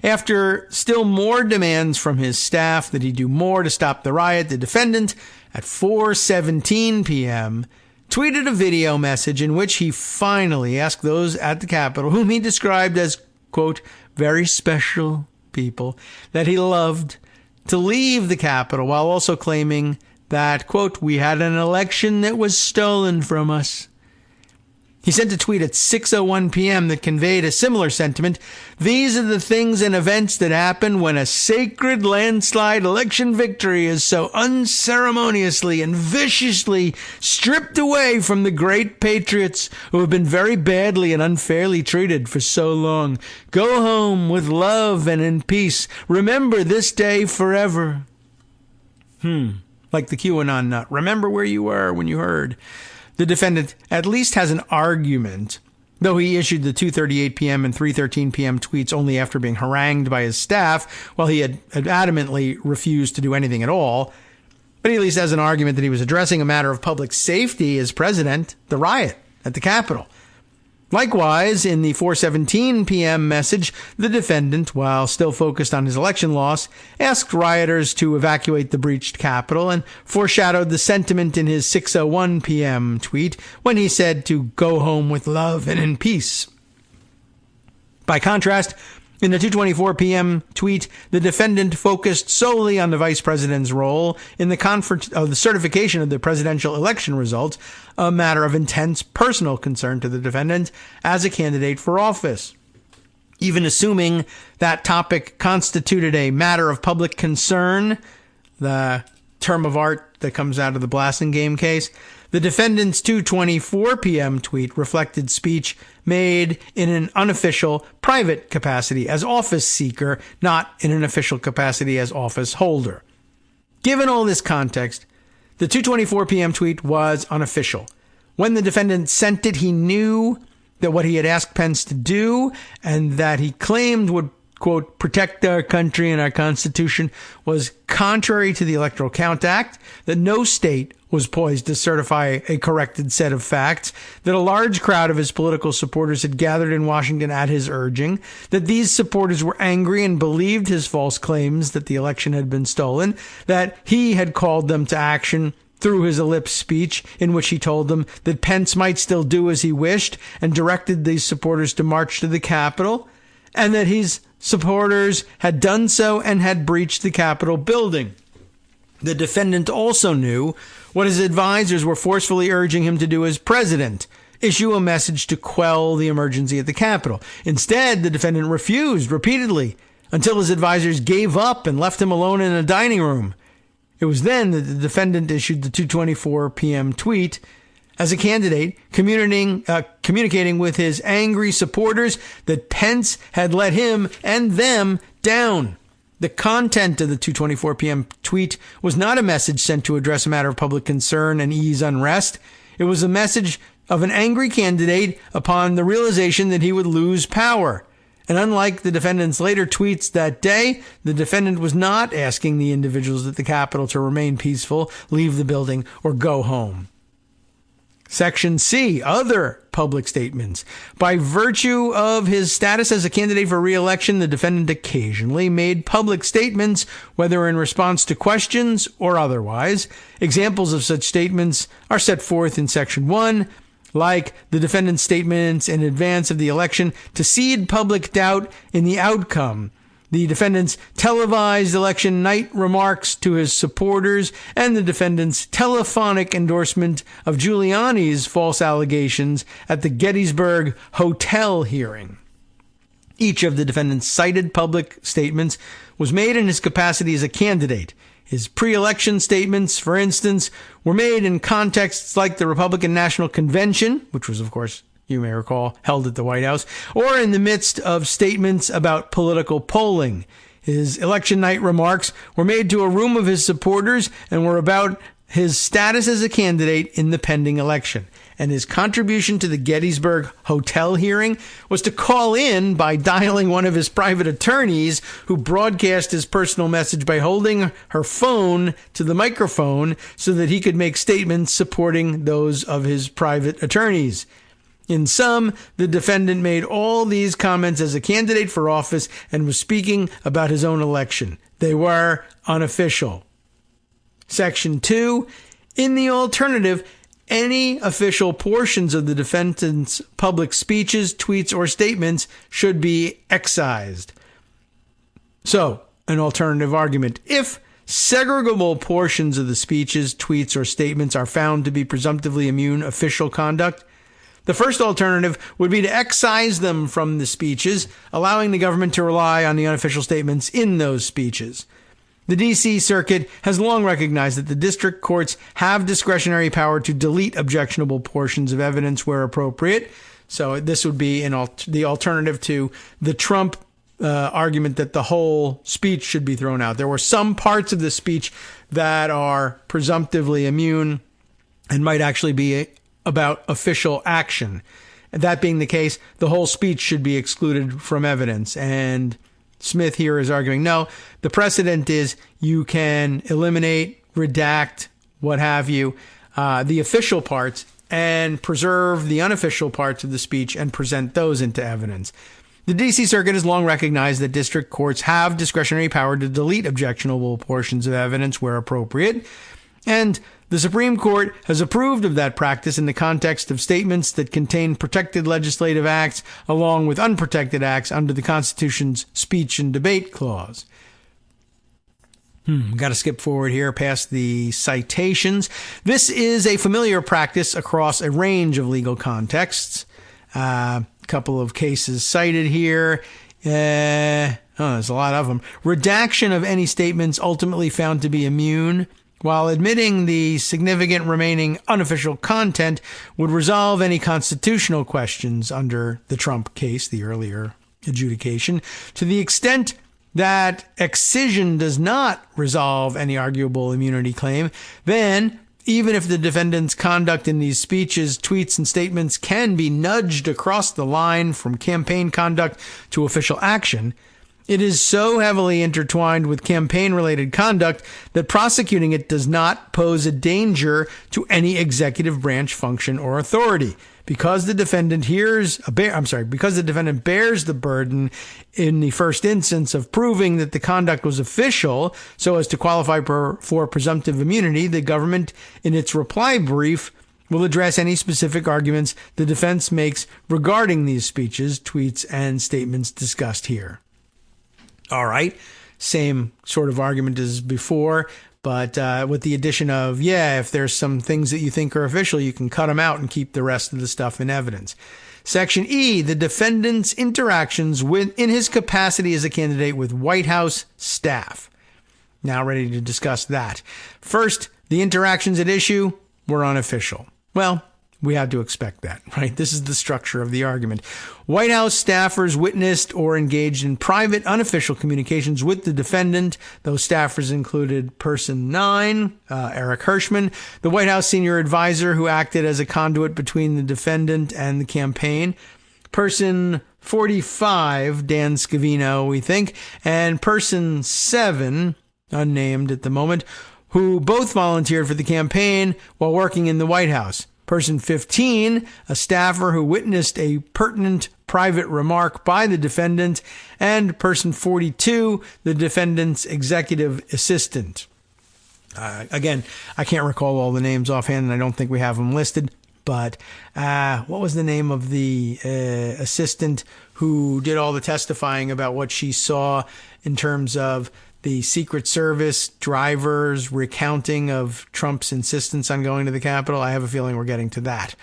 After still more demands from his staff that he do more to stop the riot, the defendant at 4:17 p.m. tweeted a video message in which he finally asked those at the Capitol, whom he described as, quote, "very special people," that he loved, to leave the Capitol, while also claiming that, quote, "we had an election that was stolen from us." He sent a tweet at 6:01 p.m. that conveyed a similar sentiment. "These are the things and events that happen when a sacred landslide election victory is so unceremoniously and viciously stripped away from the great patriots who have been very badly and unfairly treated for so long. Go home with love and in peace. Remember this day forever." Like the QAnon nut. Remember where you were when you heard. The defendant at least has an argument, though he issued the 2:38 p.m. and 3:13 p.m. tweets only after being harangued by his staff, while he had adamantly refused to do anything at all. But he at least has an argument that he was addressing a matter of public safety as president, the riot at the Capitol. Likewise, in the 4:17 p.m. message, the defendant, while still focused on his election loss, asked rioters to evacuate the breached Capitol and foreshadowed the sentiment in his 6:01 p.m. tweet when he said to go home with love and in peace. By contrast, in the 2:24 p.m. tweet, the defendant focused solely on the vice president's role in the certification of the presidential election results, a matter of intense personal concern to the defendant as a candidate for office. Even assuming that topic constituted a matter of public concern, the term of art that comes out of the Blassingame case, the defendant's 2:24 p.m. tweet reflected speech made in an unofficial, private capacity as office seeker, not in an official capacity as office holder. Given all this context, the 2:24 p.m. tweet was unofficial. When the defendant sent it, he knew that what he had asked Pence to do and that he claimed would, quote, protect our country and our Constitution was contrary to the Electoral Count Act, that no state was poised to certify a corrected set of facts, that a large crowd of his political supporters had gathered in Washington at his urging, that these supporters were angry and believed his false claims that the election had been stolen, that he had called them to action through his ellipse speech in which he told them that Pence might still do as he wished and directed these supporters to march to the Capitol, and that his supporters had done so and had breached the Capitol building. The defendant also knew what his advisors were forcefully urging him to do as president, issue a message to quell the emergency at the Capitol. Instead, the defendant refused repeatedly until his advisors gave up and left him alone in a dining room. It was then that the defendant issued the 2:24 p.m. tweet as a candidate, communicating with his angry supporters that Pence had let him and them down. The content of the 2:24 p.m. tweet was not a message sent to address a matter of public concern and ease unrest. It was a message of an angry candidate upon the realization that he would lose power. And unlike the defendant's later tweets that day, the defendant was not asking the individuals at the Capitol to remain peaceful, leave the building, or go home. Section C, other public statements. By virtue of his status as a candidate for re-election, the defendant occasionally made public statements, whether in response to questions or otherwise. Examples of such statements are set forth in Section 1, like the defendant's statements in advance of the election to seed public doubt in the outcome, the defendant's televised election night remarks to his supporters, and the defendant's telephonic endorsement of Giuliani's false allegations at the Gettysburg Hotel hearing. Each of the defendant's cited public statements was made in his capacity as a candidate. His pre-election statements, for instance, were made in contexts like the Republican National Convention, which was, of course, you may recall, held at the White House, or in the midst of statements about political polling. His election night remarks were made to a room of his supporters and were about his status as a candidate in the pending election. And his contribution to the Gettysburg Hotel hearing was to call in by dialing one of his private attorneys, who broadcast his personal message by holding her phone to the microphone so that he could make statements supporting those of his private attorneys. In sum, the defendant made all these comments as a candidate for office and was speaking about his own election. They were unofficial. Section 2, in the alternative, any official portions of the defendant's public speeches, tweets, or statements should be excised. So, an alternative argument. If segregable portions of the speeches, tweets, or statements are found to be presumptively immune official conduct, the first alternative would be to excise them from the speeches, allowing the government to rely on the unofficial statements in those speeches. The D.C. Circuit has long recognized that the district courts have discretionary power to delete objectionable portions of evidence where appropriate. So this would be the alternative to the Trump argument that the whole speech should be thrown out. There were some parts of the speech that are presumptively immune and might actually be about official action. That being the case, the whole speech should be excluded from evidence. And Smith here is arguing, no, the precedent is you can eliminate, redact, what have you, the official parts and preserve the unofficial parts of the speech and present those into evidence. The D.C. Circuit has long recognized that district courts have discretionary power to delete objectionable portions of evidence where appropriate, and the Supreme Court has approved of that practice in the context of statements that contain protected legislative acts along with unprotected acts under the Constitution's Speech and Debate Clause. Got to skip forward here past the citations. This is a familiar practice across a range of legal contexts. A couple of cases cited here. There's a lot of them. Redaction of any statements ultimately found to be immune, while admitting the significant remaining unofficial content would resolve any constitutional questions under the Trump case, the earlier adjudication. To the extent that excision does not resolve any arguable immunity claim, then even if the defendant's conduct in these speeches, tweets, and statements can be nudged across the line from campaign conduct to official action, it is so heavily intertwined with campaign-related conduct that prosecuting it does not pose a danger to any executive branch function or authority. Because the defendant bears the burden in the first instance of proving that the conduct was official so as to qualify for presumptive immunity, the government, in its reply brief, will address any specific arguments the defense makes regarding these speeches, tweets, and statements discussed here. All right, same sort of argument as before, but with the addition of, if there's some things that you think are official, you can cut them out and keep the rest of the stuff in evidence. Section E, the defendant's interactions in his capacity as a candidate with White House staff. Now ready to discuss that. First, the interactions at issue were unofficial. Well, we had to expect that, right? This is the structure of the argument. White House staffers witnessed or engaged in private, unofficial communications with the defendant. Those staffers included Person 9, Eric Hirschman, the White House senior advisor who acted as a conduit between the defendant and the campaign. Person 45, Dan Scavino, we think, and Person 7, unnamed at the moment, who both volunteered for the campaign while working in the White House. Person 15, a staffer who witnessed a pertinent private remark by the defendant, and Person 42, the defendant's executive assistant. Again, I can't recall all the names offhand, and I don't think we have them listed. but what was the name of the assistant who did all the testifying about what she saw in terms of the Secret Service drivers recounting of Trump's insistence on going to the Capitol? I have a feeling we're getting to that.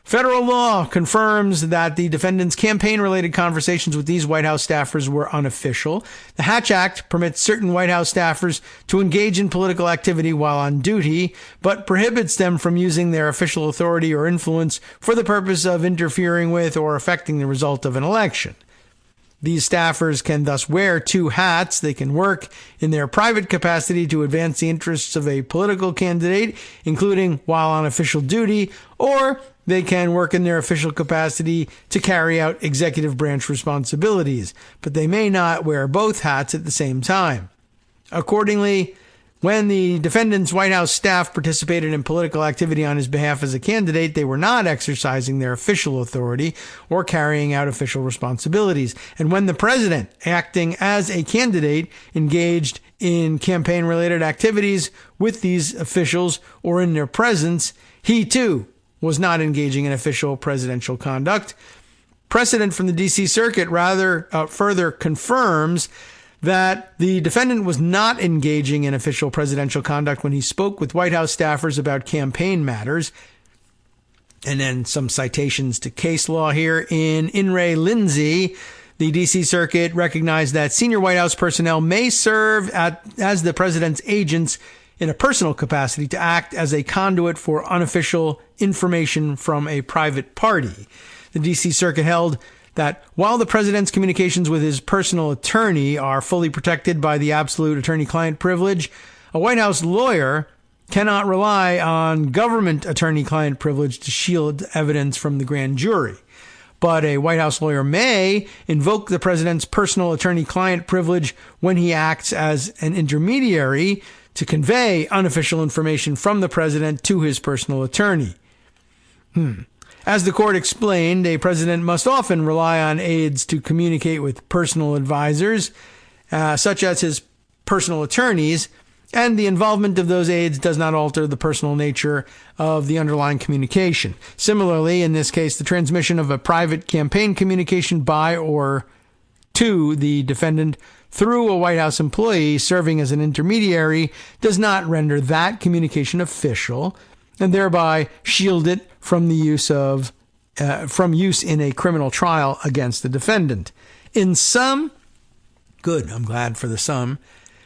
Federal law confirms that the defendant's campaign-related conversations with these White House staffers were unofficial. The Hatch Act permits certain White House staffers to engage in political activity while on duty, but prohibits them from using their official authority or influence for the purpose of interfering with or affecting the result of an election. These staffers can thus wear two hats. They can work in their private capacity to advance the interests of a political candidate, including while on official duty, or they can work in their official capacity to carry out executive branch responsibilities, but they may not wear both hats at the same time. Accordingly, when the defendant's White House staff participated in political activity on his behalf as a candidate, they were not exercising their official authority or carrying out official responsibilities. And when the president, acting as a candidate, engaged in campaign-related activities with these officials or in their presence, he too was not engaging in official presidential conduct. Precedent from the D.C. Circuit further confirms that the defendant was not engaging in official presidential conduct when he spoke with White House staffers about campaign matters. And then some citations to case law here. In re Lindsay, the D.C. Circuit recognized that senior White House personnel may serve as the president's agents in a personal capacity to act as a conduit for unofficial information from a private party. The D.C. Circuit held that while the president's communications with his personal attorney are fully protected by the absolute attorney-client privilege, a White House lawyer cannot rely on government attorney-client privilege to shield evidence from the grand jury. But a White House lawyer may invoke the president's personal attorney-client privilege when he acts as an intermediary to convey unofficial information from the president to his personal attorney. As the court explained, a president must often rely on aides to communicate with personal advisors, such as his personal attorneys, and the involvement of those aides does not alter the personal nature of the underlying communication. Similarly, in this case, the transmission of a private campaign communication by or to the defendant through a White House employee serving as an intermediary does not render that communication official and thereby shield it from the use in a criminal trial against the defendant. In sum, good, I'm glad for the sum,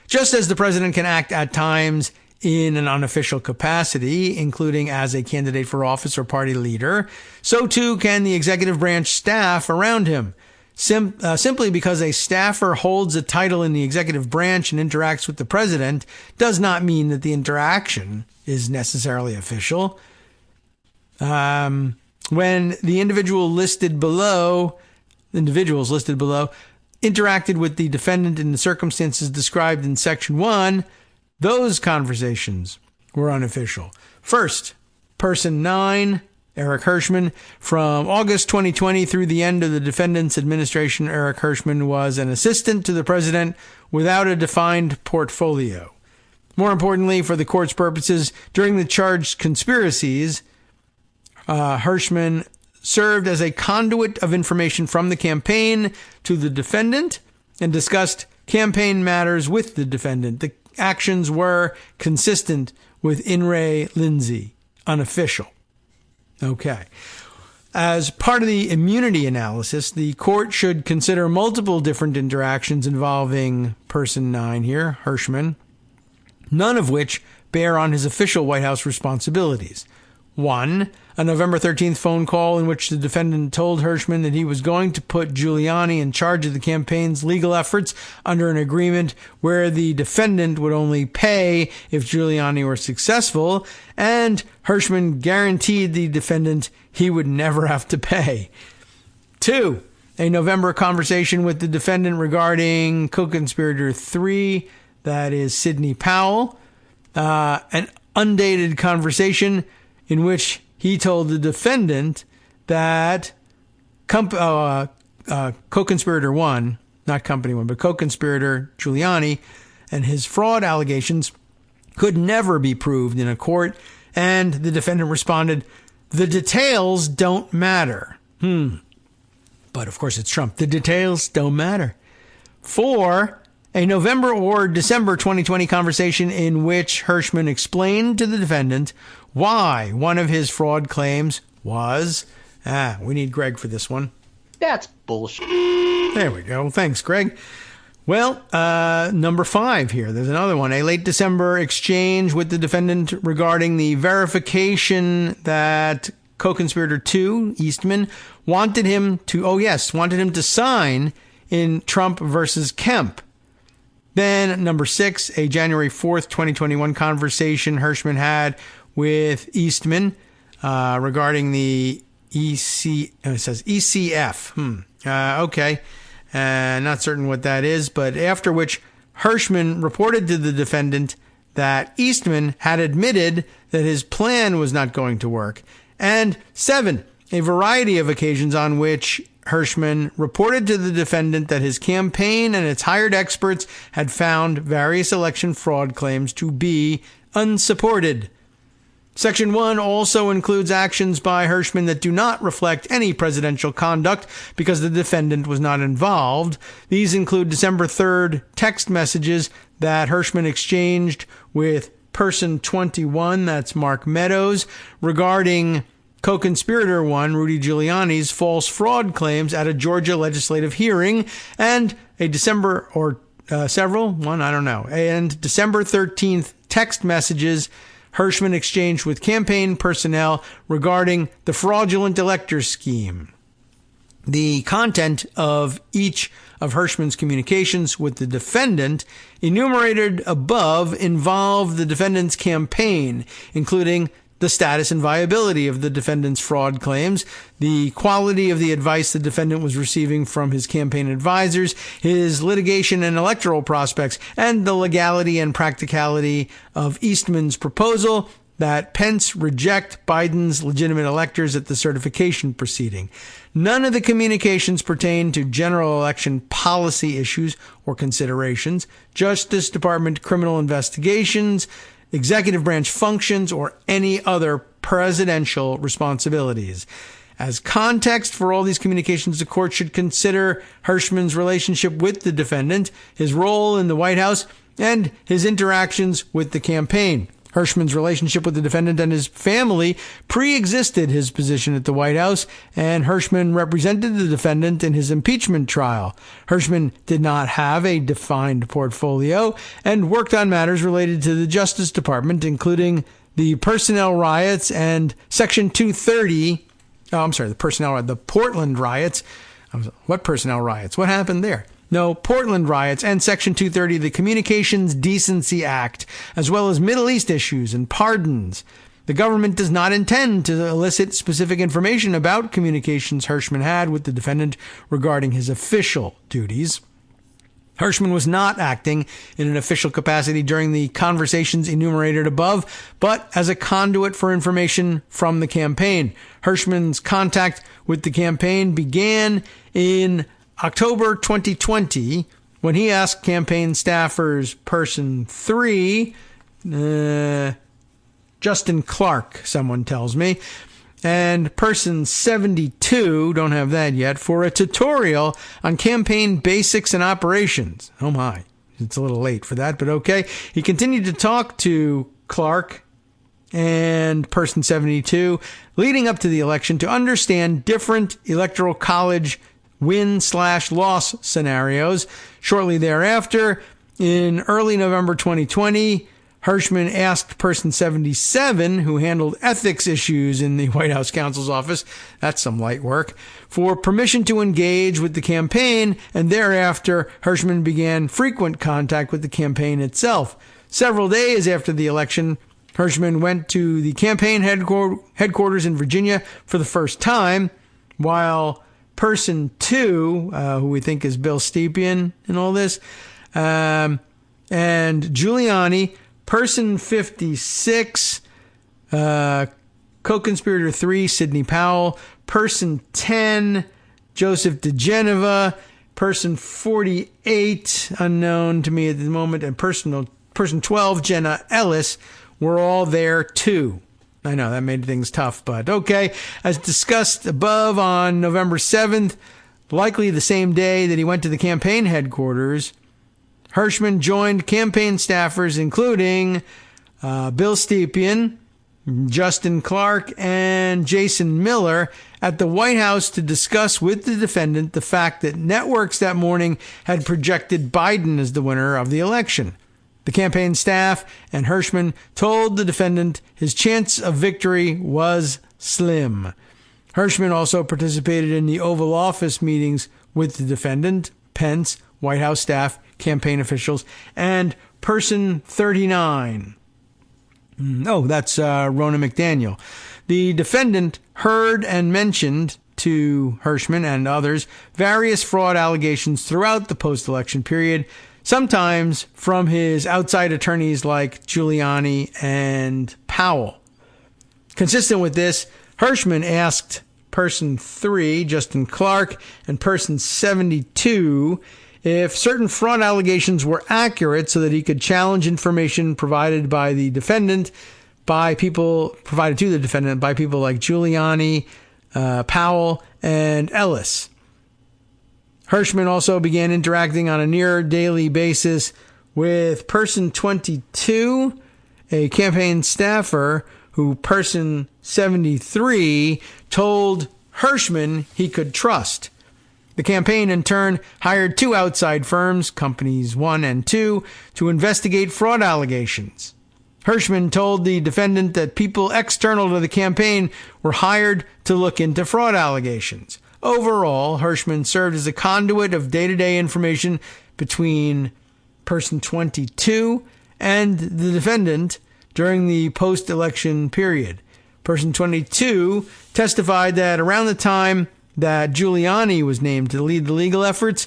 just as the president can act at times in an unofficial capacity, including as a candidate for office or party leader, so too can the executive branch staff around him. Simply because a staffer holds a title in the executive branch and interacts with the president does not mean that the interaction is necessarily official. When the individuals listed below interacted with the defendant in the circumstances described in Section 1, those conversations were unofficial. First, Person 9, Eric Hirschman. From August 2020 through the end of the defendant's administration, Eric Hirschman was an assistant to the president without a defined portfolio. More importantly, for the court's purposes, during the charged conspiracies, Hirschman served as a conduit of information from the campaign to the defendant and discussed campaign matters with the defendant. The actions were consistent with In re Lindsay, unofficial. Okay. As part of the immunity analysis, the court should consider multiple different interactions involving Person 9 here, Hirschman, none of which bear on his official White House responsibilities. 1, a November 13th phone call in which the defendant told Hirschman that he was going to put Giuliani in charge of the campaign's legal efforts under an agreement where the defendant would only pay if Giuliani were successful, and Hirschman guaranteed the defendant he would never have to pay. 2, a November conversation with the defendant regarding co-conspirator 3, that is Sidney Powell, an undated conversation in which he told the defendant that co-conspirator 1, not company 1, but co-conspirator Giuliani and his fraud allegations could never be proved in a court, and the defendant responded, The details don't matter. But of course it's Trump. The details don't matter. 4, a November or December 2020 conversation in which Hirschman explained to the defendant why one of his fraud claims was... we need Greg for this one. That's bullshit. There we go. Thanks, Greg. Well, number 5 here. There's another one. A late December exchange with the defendant regarding the verification that co-conspirator 2, Eastman, wanted him to sign in Trump versus Kemp. Then number 6, a January 4th, 2021 conversation Hirschman had with Eastman regarding the it says ECF. Okay. Not certain what that is, but after which Hirschman reported to the defendant that Eastman had admitted that his plan was not going to work. And 7, a variety of occasions on which Hirschman reported to the defendant that his campaign and its hired experts had found various election fraud claims to be unsupported. Section 1 also includes actions by Hirschman that do not reflect any presidential conduct because the defendant was not involved. These include December 3rd text messages that Hirschman exchanged with person 21, that's Mark Meadows, regarding co-conspirator 1, Rudy Giuliani's false fraud claims at a Georgia legislative hearing, and a December or several, one, I don't know, and December 13th text messages Hirschman exchanged with campaign personnel regarding the fraudulent elector scheme. The content of each of Hirschman's communications with the defendant enumerated above involved the defendant's campaign, including the status and viability of the defendant's fraud claims, the quality of the advice the defendant was receiving from his campaign advisors, his litigation and electoral prospects, and the legality and practicality of Eastman's proposal that Pence reject Biden's legitimate electors at the certification proceeding. None of the communications pertain to general election policy issues or considerations, Justice Department criminal investigations, executive branch functions, or any other presidential responsibilities. As context for all these communications, the court should consider Hirschman's relationship with the defendant, his role in the White House, and his interactions with the campaign. Hirschman's relationship with the defendant and his family pre-existed his position at the White House, and Hirschman represented the defendant in his impeachment trial. Hirschman did not have a defined portfolio and worked on matters related to the Justice Department, including the personnel riots and Section 230. The Portland riots. What personnel riots? What happened there? No, Portland riots and Section 230, the Communications Decency Act, as well as Middle East issues and pardons. The government does not intend to elicit specific information about communications Hirschman had with the defendant regarding his official duties. Hirschman was not acting in an official capacity during the conversations enumerated above, but as a conduit for information from the campaign. Hirschman's contact with the campaign began in October 2020, when he asked campaign staffers person 3, Justin Clark, someone tells me, and person 72, don't have that yet, for a tutorial on campaign basics and operations. Oh my, it's a little late for that, but okay. He continued to talk to Clark and person 72 leading up to the election to understand different electoral college win/loss scenarios. Shortly thereafter, in early November 2020, Hirschman asked person 77, who handled ethics issues in the White House counsel's office, that's some light work, for permission to engage with the campaign, and thereafter, Hirschman began frequent contact with the campaign itself. Several days after the election, Hirschman went to the campaign headquarters in Virginia for the first time, while person 2, who we think is Bill Stepien in all this, and Giuliani, person 56, co-conspirator 3, Sidney Powell, person 10, Joseph DeGeneva, person 48, unknown to me at the moment, and person 12, Jenna Ellis, were all there too. I know that made things tough, but okay. As discussed above, on November 7th, likely the same day that he went to the campaign headquarters, Hirschman joined campaign staffers including Bill Stepien, Justin Clark, and Jason Miller at the White House to discuss with the defendant the fact that networks that morning had projected Biden as the winner of the election. The campaign staff and Hirschman told the defendant his chance of victory was slim. Hirschman also participated in the Oval Office meetings with the defendant, Pence, White House staff, campaign officials, and person 39. Oh, that's Ronna McDaniel. The defendant heard and mentioned to Hirschman and others various fraud allegations throughout the post-election period, sometimes from his outside attorneys like Giuliani and Powell. Consistent with this, Hirschman asked person 3, Justin Clark, and person 72 if certain fraud allegations were accurate so that he could challenge information provided by the defendant by people like Giuliani, Powell, and Ellis. Hirschman also began interacting on a near daily basis with person 22, a campaign staffer who person 73 told Hirschman he could trust. The campaign, in turn, hired 2 outside firms, companies 1 and 2, to investigate fraud allegations. Hirschman told the defendant that people external to the campaign were hired to look into fraud allegations. Overall, Hirschman served as a conduit of day-to-day information between person 22 and the defendant during the post-election period. Person 22 testified that around the time that Giuliani was named to lead the legal efforts,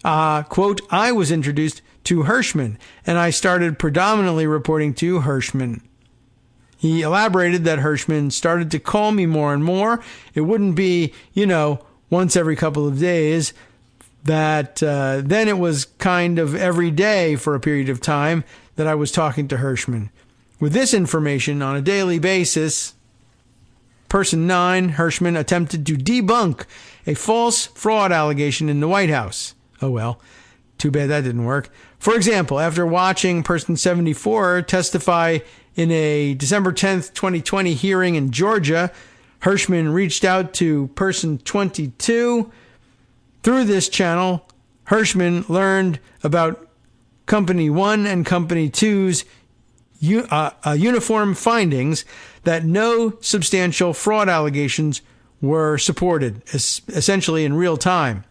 quote, I was introduced to Hirschman, and I started predominantly reporting to Hirschman. He elaborated that Hirschman started to call me more and more. It wouldn't be, once every couple of days. That then it was kind of every day for a period of time that I was talking to Hirschman. With this information on a daily basis, person 9, Hirschman, attempted to debunk a false fraud allegation in the White House. Oh well, too bad that didn't work. For example, after watching person 74 testify in a December 10th, 2020 hearing in Georgia, Hirschman reached out to person 22. Through this channel, Hirschman learned about Company 1 and Company 2's uniform findings that no substantial fraud allegations were supported, essentially in real time.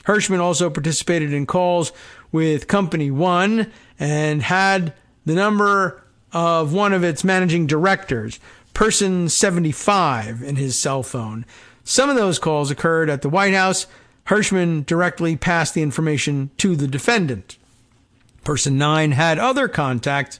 Hirschman also participated in calls with Company 1 and had the number of one of its managing directors, person 75, in his cell phone. Some of those calls occurred at the White House. Hirschman directly passed the information to the defendant. Person 9 had other contacts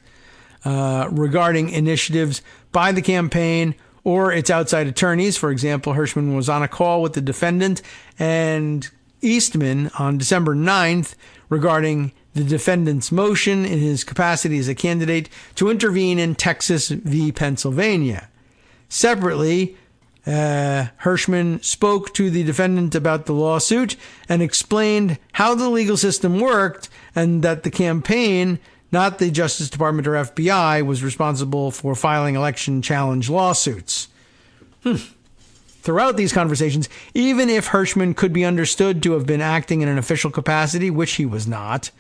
regarding initiatives by the campaign or its outside attorneys. For example, Hirschman was on a call with the defendant and Eastman on December 9th regarding the defendant's motion in his capacity as a candidate to intervene in Texas v. Pennsylvania. Separately, Hirschman spoke to the defendant about the lawsuit and explained how the legal system worked and that the campaign, not the Justice Department or FBI, was responsible for filing election challenge lawsuits. Throughout these conversations, even if Hirschman could be understood to have been acting in an official capacity, which he was not,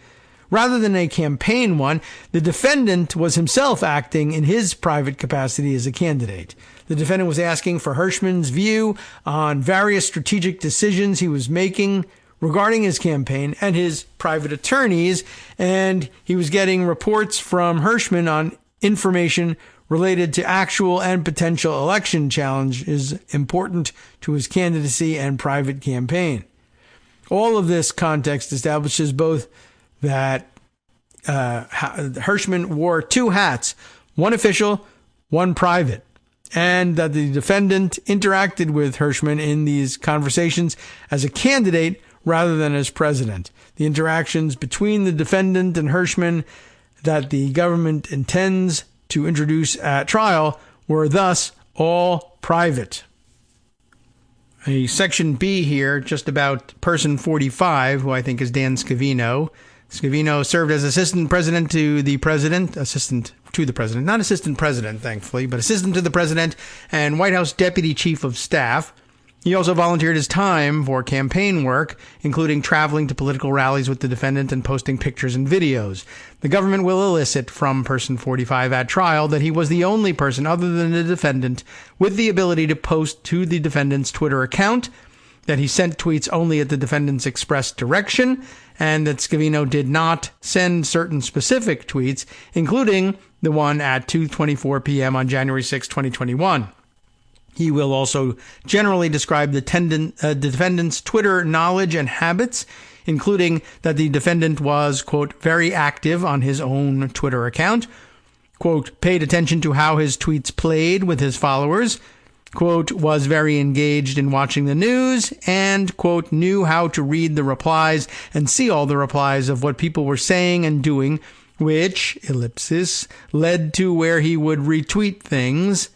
rather than a campaign one, the defendant was himself acting in his private capacity as a candidate. The defendant was asking for Hirschman's view on various strategic decisions he was making regarding his campaign and his private attorneys, and he was getting reports from Hirschman on information related to actual and potential election challenges important to his candidacy and private campaign. All of this context establishes both that Hirschman wore 2 hats, one official, one private, and that the defendant interacted with Hirschman in these conversations as a candidate rather than as president. The interactions between the defendant and Hirschman that the government intends to introduce at trial were thus all private. A section B here, just about person 45, who I think is Dan Scavino. Scavino served as assistant to the president, not assistant president, thankfully, but assistant to the president and White House deputy chief of staff. He also volunteered his time for campaign work, including traveling to political rallies with the defendant and posting pictures and videos. The government will elicit from person 45 at trial that he was the only person other than the defendant with the ability to post to the defendant's Twitter account, that he sent tweets only at the defendant's express direction, and that Scavino did not send certain specific tweets, including the one at 2:24 p.m. on January 6, 2021. He will also generally describe the defendant's Twitter knowledge and habits, including that the defendant was, quote, very active on his own Twitter account, quote, paid attention to how his tweets played with his followers, quote, was very engaged in watching the news, and, quote, knew how to read the replies and see all the replies of what people were saying and doing, which, ellipsis, led to where he would retweet things,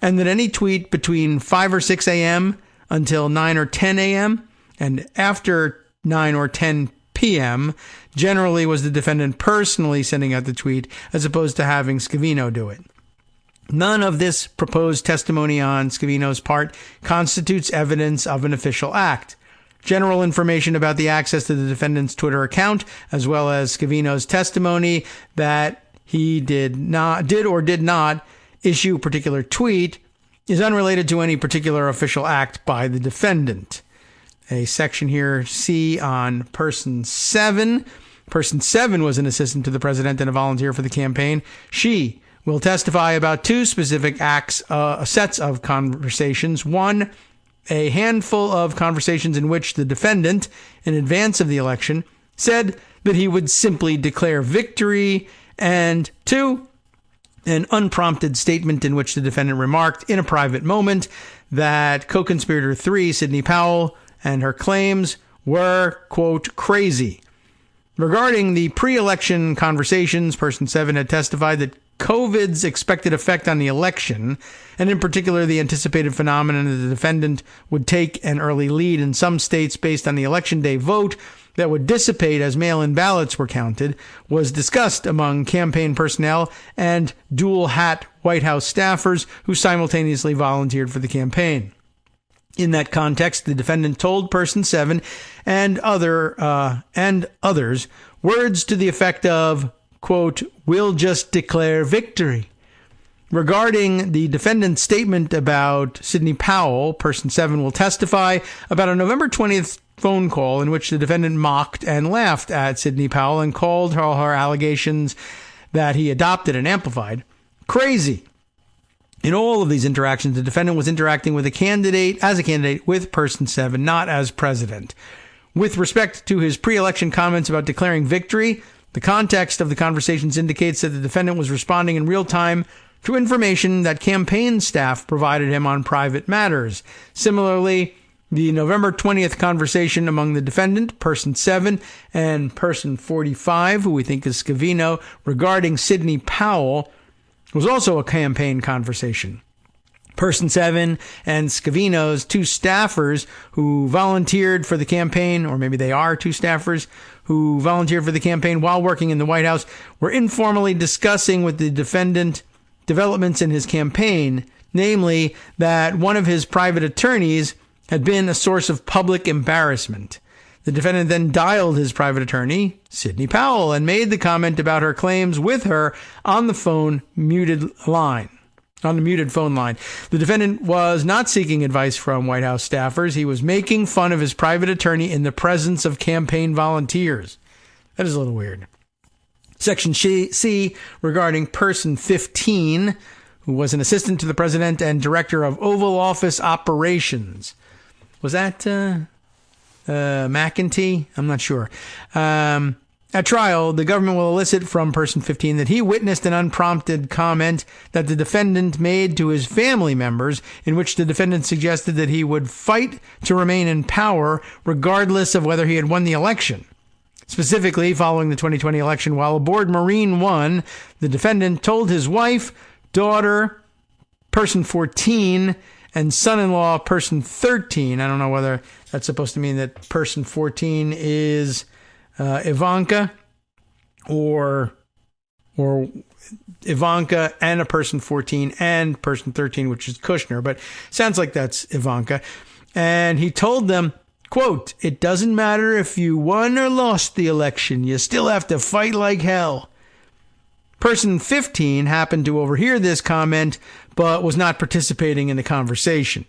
and that any tweet between 5 or 6 a.m. until 9 or 10 a.m. and after 9 or 10 p.m. generally was the defendant personally sending out the tweet as opposed to having Scavino do it. None of this proposed testimony on Scavino's part constitutes evidence of an official act. General information about the access to the defendant's Twitter account, as well as Scavino's testimony that he did or did not issue a particular tweet, is unrelated to any particular official act by the defendant. A section here, C, on person 7. Person 7 was an assistant to the president and a volunteer for the campaign. She will testify about two specific sets of conversations. One, a handful of conversations in which the defendant, in advance of the election, said that he would simply declare victory, and two, an unprompted statement in which the defendant remarked in a private moment that co-conspirator 3, Sidney Powell, and her claims were, quote, crazy. Regarding the pre-election conversations, person 7 had testified that COVID's expected effect on the election, and in particular the anticipated phenomenon that the defendant would take an early lead in some states based on the election day vote that would dissipate as mail-in ballots were counted, was discussed among campaign personnel and dual-hat White House staffers who simultaneously volunteered for the campaign. In that context, the defendant told person 7 and others words to the effect of, quote, we'll just declare victory. Regarding the defendant's statement about Sidney Powell, person 7 will testify about a November 20th phone call in which the defendant mocked and laughed at Sidney Powell and called her allegations that he adopted and amplified crazy. In all of these interactions, the defendant was interacting with a candidate with person 7, not as president. With respect to his pre-election comments about declaring victory, the context of the conversations indicates that the defendant was responding in real time to information that campaign staff provided him on private matters. Similarly, the November 20th conversation among the defendant, person 7, and person 45, who we think is Scavino, regarding Sidney Powell, was also a campaign conversation. Person 7 and Scavino's two staffers who volunteered for the campaign, or maybe they are two staffers who volunteered for the campaign while working in the White House, were informally discussing with the defendant developments in his campaign, namely that one of his private attorneys had been a source of public embarrassment. The defendant then dialed his private attorney, Sidney Powell, and made the comment about her claims with her on the muted phone line. The defendant was not seeking advice from White House staffers. He was making fun of his private attorney in the presence of campaign volunteers. That is a little weird. Section C, regarding person 15, who was an assistant to the president and director of Oval Office operations. Was that McEntee? I'm not sure. At trial, the government will elicit from person 15 that he witnessed an unprompted comment that the defendant made to his family members, in which the defendant suggested that he would fight to remain in power regardless of whether he had won the election. Specifically, following the 2020 election, while aboard Marine One, the defendant told his wife, daughter, person 14 and son-in-law person 13. I don't know whether that's supposed to mean that person 14 is Ivanka or Ivanka and a person 14 and person 13, which is Kushner, but sounds like that's Ivanka. And he told them, quote, "It doesn't matter if you won or lost the election. You still have to fight like hell." Person 15 happened to overhear this comment, but was not participating in the conversation.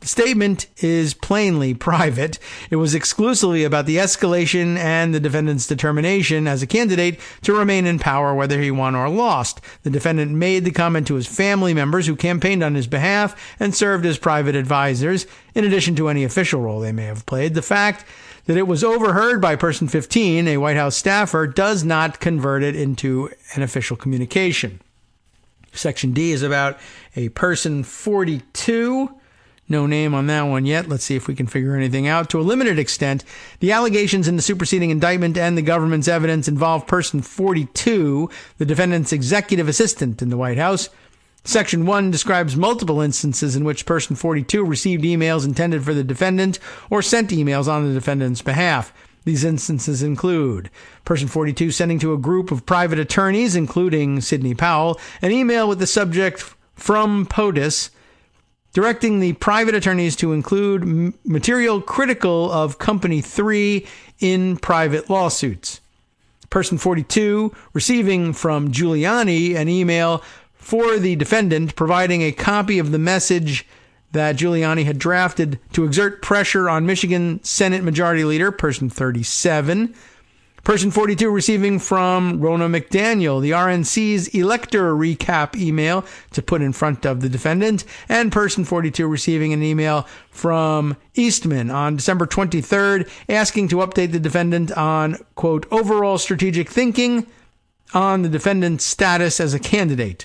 The statement is plainly private. It was exclusively about the escalation and the defendant's determination as a candidate to remain in power whether he won or lost. The defendant made the comment to his family members who campaigned on his behalf and served as private advisors, in addition to any official role they may have played. The fact that it was overheard by person 15, a White House staffer, does not convert it into an official communication. Section D is about a person 42. No name on that one yet. Let's see if we can figure anything out. To a limited extent, the allegations in the superseding indictment and the government's evidence involve person 42, the defendant's executive assistant in the White House. Section 1 describes multiple instances in which person 42 received emails intended for the defendant or sent emails on the defendant's behalf. These instances include person 42 sending to a group of private attorneys, including Sidney Powell, an email with the subject "from POTUS," directing the private attorneys to include material critical of Company 3 in private lawsuits. Person 42 receiving from Giuliani an email for the defendant, providing a copy of the message that Giuliani had drafted to exert pressure on Michigan Senate Majority Leader, person 37. Person 42 receiving from Ronna McDaniel, the RNC's elector recap email to put in front of the defendant. And person 42 receiving an email from Eastman on December 23rd asking to update the defendant on, quote, overall strategic thinking on the defendant's status as a candidate.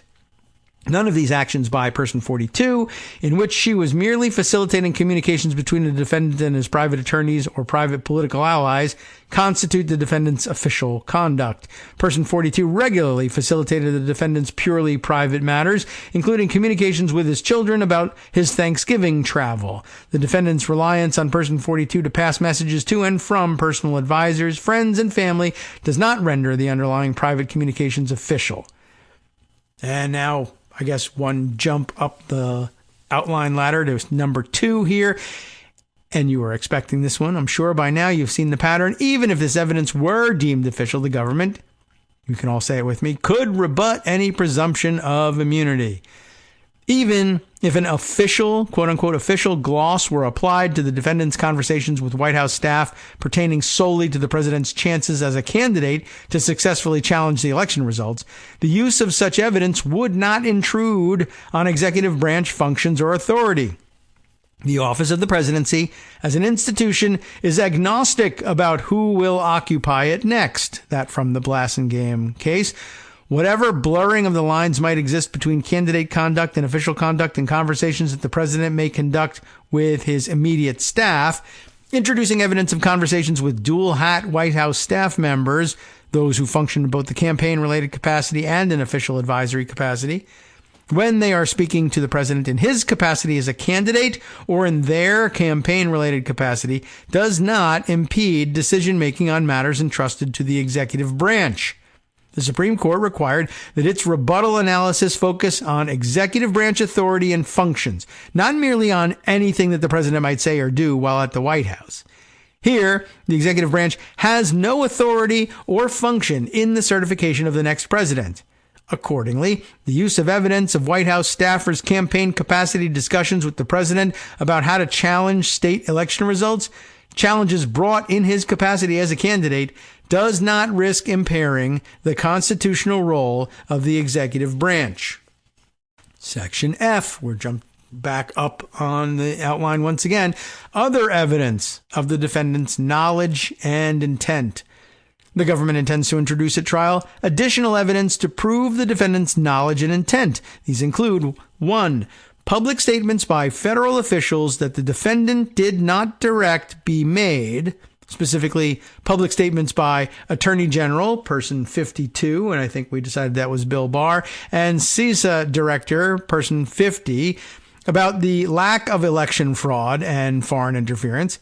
None of these actions by person 42, in which she was merely facilitating communications between the defendant and his private attorneys or private political allies, constitute the defendant's official conduct. Person 42 regularly facilitated the defendant's purely private matters, including communications with his children about his Thanksgiving travel. The defendant's reliance on person 42 to pass messages to and from personal advisors, friends, and family does not render the underlying private communications official. And now, I guess one jump up the outline ladder to number 2 here. And you were expecting this one. I'm sure by now you've seen the pattern. Even if this evidence were deemed official, the government, you can all say it with me, could rebut any presumption of immunity. Even if an official, quote-unquote, official gloss were applied to the defendant's conversations with White House staff pertaining solely to the president's chances as a candidate to successfully challenge the election results, the use of such evidence would not intrude on executive branch functions or authority. The office of the presidency, as an institution, is agnostic about who will occupy it next. That from the Blassingame case. Whatever blurring of the lines might exist between candidate conduct and official conduct in conversations that the president may conduct with his immediate staff, introducing evidence of conversations with dual-hat White House staff members, those who function in both the campaign-related capacity and an official advisory capacity, when they are speaking to the president in his capacity as a candidate or in their campaign-related capacity, does not impede decision-making on matters entrusted to the executive branch. The Supreme Court required that its rebuttal analysis focus on executive branch authority and functions, not merely on anything that the president might say or do while at the White House. Here, the executive branch has no authority or function in the certification of the next president. Accordingly, the use of evidence of White House staffers' campaign capacity discussions with the president about how to challenge state election results, challenges brought in his capacity as a candidate, does not risk impairing the constitutional role of the executive branch. Section F, we're jumped back up on the outline once again. Other evidence of the defendant's knowledge and intent. The government intends to introduce at trial additional evidence to prove the defendant's knowledge and intent. These include 1. Public statements by federal officials that the defendant did not direct be made specifically public statements by Attorney General, person 52, and I think we decided that was Bill Barr, and CISA Director, person 50, about the lack of election fraud and foreign interference.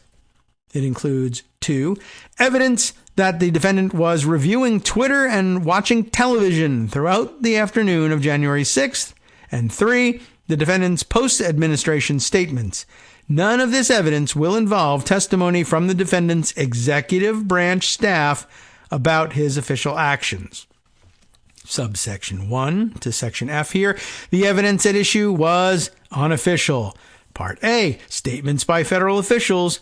It includes 2, evidence that the defendant was reviewing Twitter and watching television throughout the afternoon of January 6th, and 3, the defendant's post-administration statements. None of this evidence will involve testimony from the defendant's executive branch staff about his official actions. Subsection 1 to Section F here. The evidence at issue was unofficial. Part A, statements by federal officials,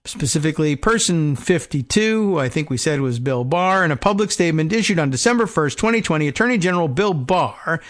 specifically person 52, who I think we said was Bill Barr, in a public statement issued on December 1st, 2020, Attorney General Bill Barr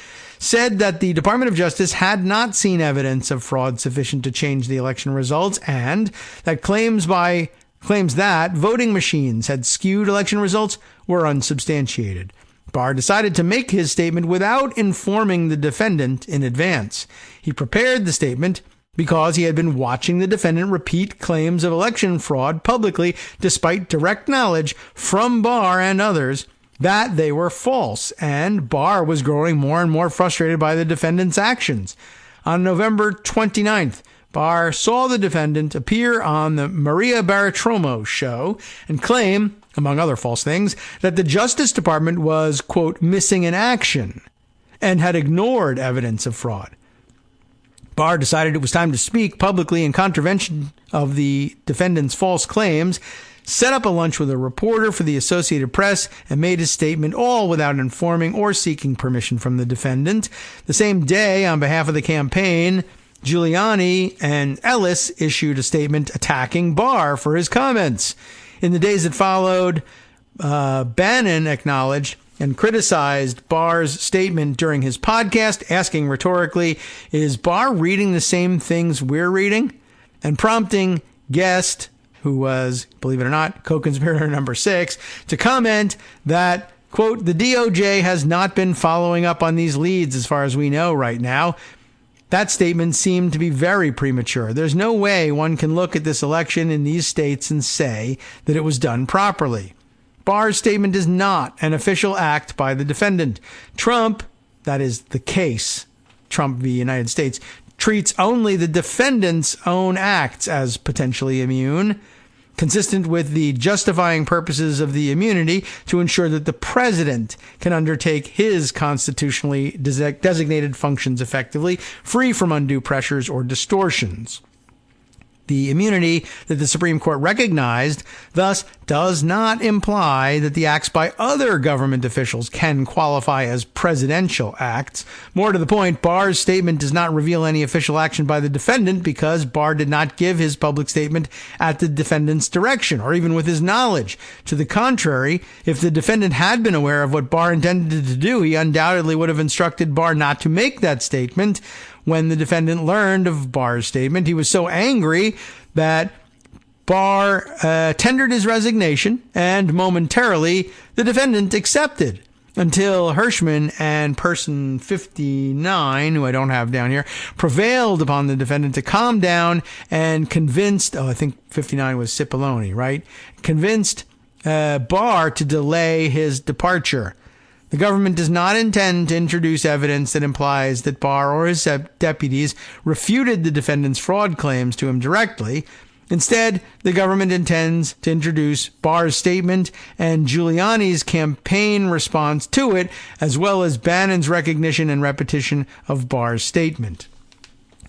said that the Department of Justice had not seen evidence of fraud sufficient to change the election results, and that claims that voting machines had skewed election results were unsubstantiated. Barr decided to make his statement without informing the defendant in advance. He prepared the statement because he had been watching the defendant repeat claims of election fraud publicly, despite direct knowledge from Barr and others that they were false, and Barr was growing more and more frustrated by the defendant's actions. On November 29th, Barr saw the defendant appear on the Maria Bartiromo show and claim, among other false things, that the Justice Department was, quote, missing in action and had ignored evidence of fraud. Barr decided it was time to speak publicly in contravention of the defendant's false claims, set up a lunch with a reporter for the Associated Press, and made his statement all without informing or seeking permission from the defendant. The same day, on behalf of the campaign, Giuliani and Ellis issued a statement attacking Barr for his comments. In the days that followed, Bannon acknowledged and criticized Barr's statement during his podcast, asking rhetorically, is Barr reading the same things we're reading? And prompting guest, who was, believe it or not, co-conspirator number 6, to comment that, quote, the DOJ has not been following up on these leads as far as we know right now. That statement seemed to be very premature. There's no way one can look at this election in these states and say that it was done properly. Barr's statement is not an official act by the defendant. Trump, that is the case, Trump v. United States, treats only the defendant's own acts as potentially immune, consistent with the justifying purposes of the immunity to ensure that the president can undertake his constitutionally designated functions effectively, free from undue pressures or distortions. The immunity that the Supreme Court recognized, thus, does not imply that the acts by other government officials can qualify as presidential acts. More to the point, Barr's statement does not reveal any official action by the defendant because Barr did not give his public statement at the defendant's direction or even with his knowledge. To the contrary, if the defendant had been aware of what Barr intended to do, he undoubtedly would have instructed Barr not to make that statement. When the defendant learned of Barr's statement, he was so angry that Barr tendered his resignation, and momentarily the defendant accepted until Hirschman and person 59, who I don't have down here, prevailed upon the defendant to calm down and convinced, I think 59 was Cipollone, right? Convinced Barr to delay his departure. The government does not intend to introduce evidence that implies that Barr or his deputies refuted the defendant's fraud claims to him directly. Instead, the government intends to introduce Barr's statement and Giuliani's campaign response to it, as well as Bannon's recognition and repetition of Barr's statement.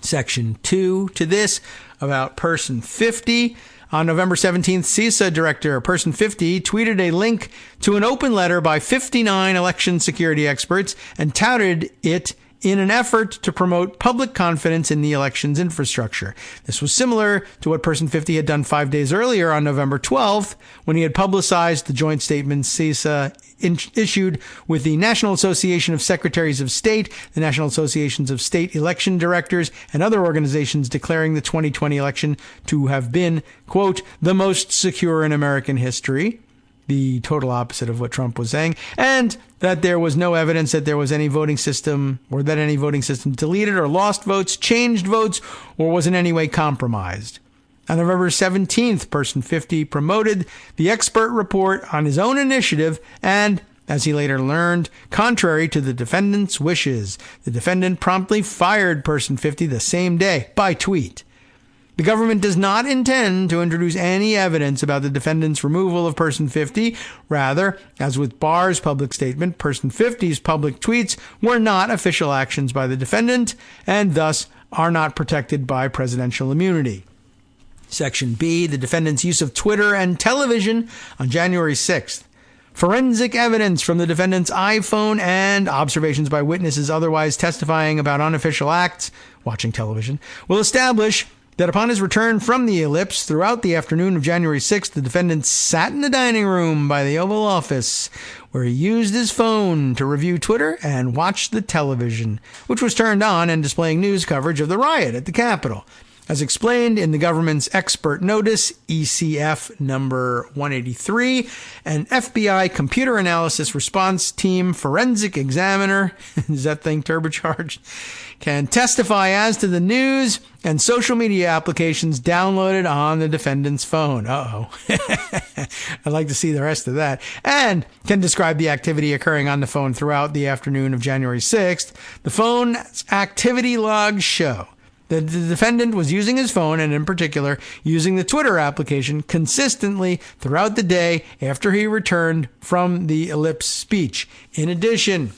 Section 2 to this, about person 50. On November 17th, CISA Director Person 50 tweeted a link to an open letter by 59 election security experts and touted it in an effort to promote public confidence in the election's infrastructure. This was similar to what Person 50 had done 5 days earlier on November 12th, when he had publicized the joint statement CISA issued with the National Association of Secretaries of State, the National Associations of State Election Directors, and other organizations declaring the 2020 election to have been, quote, the most secure in American history, the total opposite of what Trump was saying, and that there was no evidence that there was any voting system or that any voting system deleted or lost votes, changed votes, or was in any way compromised. On November 17th, Person 50 promoted the expert report on his own initiative and, as he later learned, contrary to the defendant's wishes. The defendant promptly fired Person 50 the same day by tweet. The government does not intend to introduce any evidence about the defendant's removal of Person 50. Rather, as with Barr's public statement, Person 50's public tweets were not official actions by the defendant and thus are not protected by presidential immunity. Section B, the defendant's use of Twitter and television on January 6th. Forensic evidence from the defendant's iPhone and observations by witnesses otherwise testifying about unofficial acts, watching television, will establish that upon his return from the ellipse throughout the afternoon of January 6th, the defendant sat in the dining room by the Oval Office, where he used his phone to review Twitter and watch the television, which was turned on and displaying news coverage of the riot at the Capitol. As explained in the government's expert notice, ECF number 183, an FBI computer analysis response team forensic examiner, is that thing turbocharged, can testify as to the news and social media applications downloaded on the defendant's phone. Uh-oh. I'd like to see the rest of that. And can describe the activity occurring on the phone throughout the afternoon of January 6th. The phone's activity logs show that the defendant was using his phone, and in particular, using the Twitter application consistently throughout the day after he returned from the ellipse speech. In addition,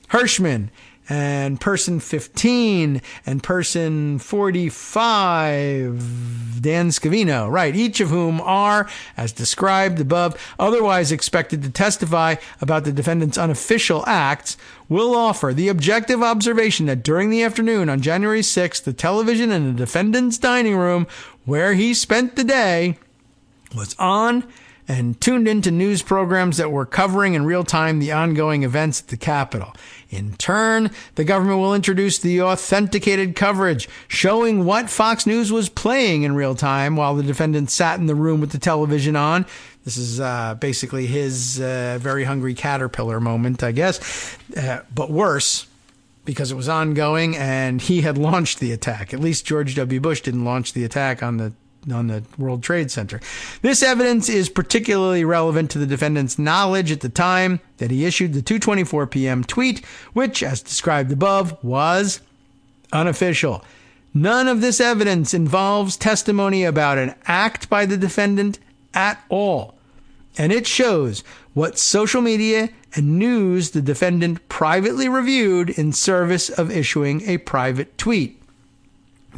Hirschman and Person 15 and Person 45, Dan Scavino, right, each of whom are, as described above, otherwise expected to testify about the defendant's unofficial acts, will offer the objective observation that during the afternoon on January 6th, the television in the defendant's dining room, where he spent the day, was on and tuned into news programs that were covering in real time the ongoing events at the Capitol. In turn, the government will introduce the authenticated coverage showing what Fox News was playing in real time while the defendant sat in the room with the television on. This is basically his very hungry caterpillar moment, I guess, but worse, because it was ongoing and he had launched the attack. At least George W. Bush didn't launch the attack on the World Trade Center. This evidence is particularly relevant to the defendant's knowledge at the time that he issued the 2:24 p.m. tweet, which, as described above, was unofficial. None of this evidence involves testimony about an act by the defendant at all, and it shows what social media and news the defendant privately reviewed in service of issuing a private tweet.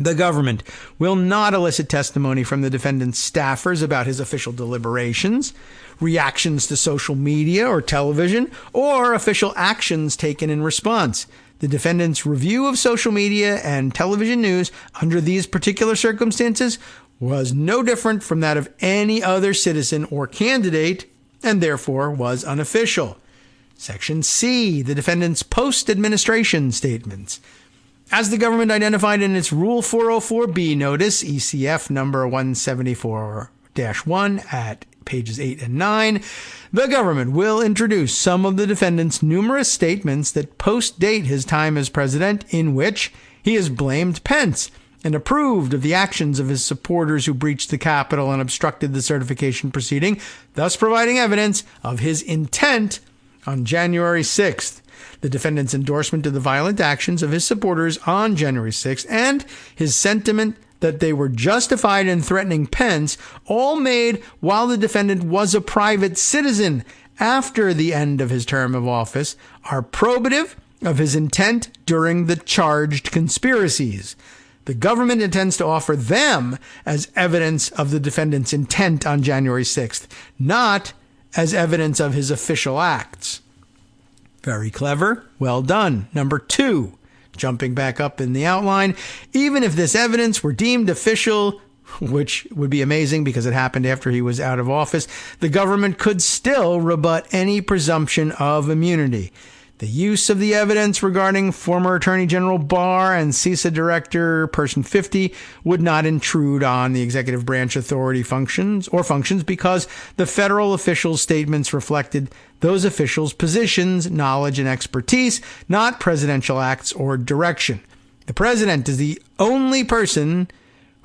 The government will not elicit testimony from the defendant's staffers about his official deliberations, reactions to social media or television, or official actions taken in response. The defendant's review of social media and television news under these particular circumstances was no different from that of any other citizen or candidate, and therefore was unofficial. Section C, the defendant's post-administration statements. As the government identified in its Rule 404B notice, ECF number 174-1 at pages 8 and 9, the government will introduce some of the defendant's numerous statements that post-date his time as president, in which he has blamed Pence and approved of the actions of his supporters who breached the Capitol and obstructed the certification proceeding, thus providing evidence of his intent on January 6th. The defendant's endorsement of the violent actions of his supporters on January 6th and his sentiment that they were justified in threatening Pence, all made while the defendant was a private citizen after the end of his term of office, are probative of his intent during the charged conspiracies. The government intends to offer them as evidence of the defendant's intent on January 6th, not as evidence of his official acts. Very clever. Well done. Number 2, jumping back up in the outline, even if this evidence were deemed official, which would be amazing because it happened after he was out of office, the government could still rebut any presumption of immunity. The use of the evidence regarding former Attorney General Barr and CISA Director Person 50 would not intrude on the executive branch authority functions because the federal officials' statements reflected those officials' positions, knowledge, and expertise, not presidential acts or direction. The president is the only person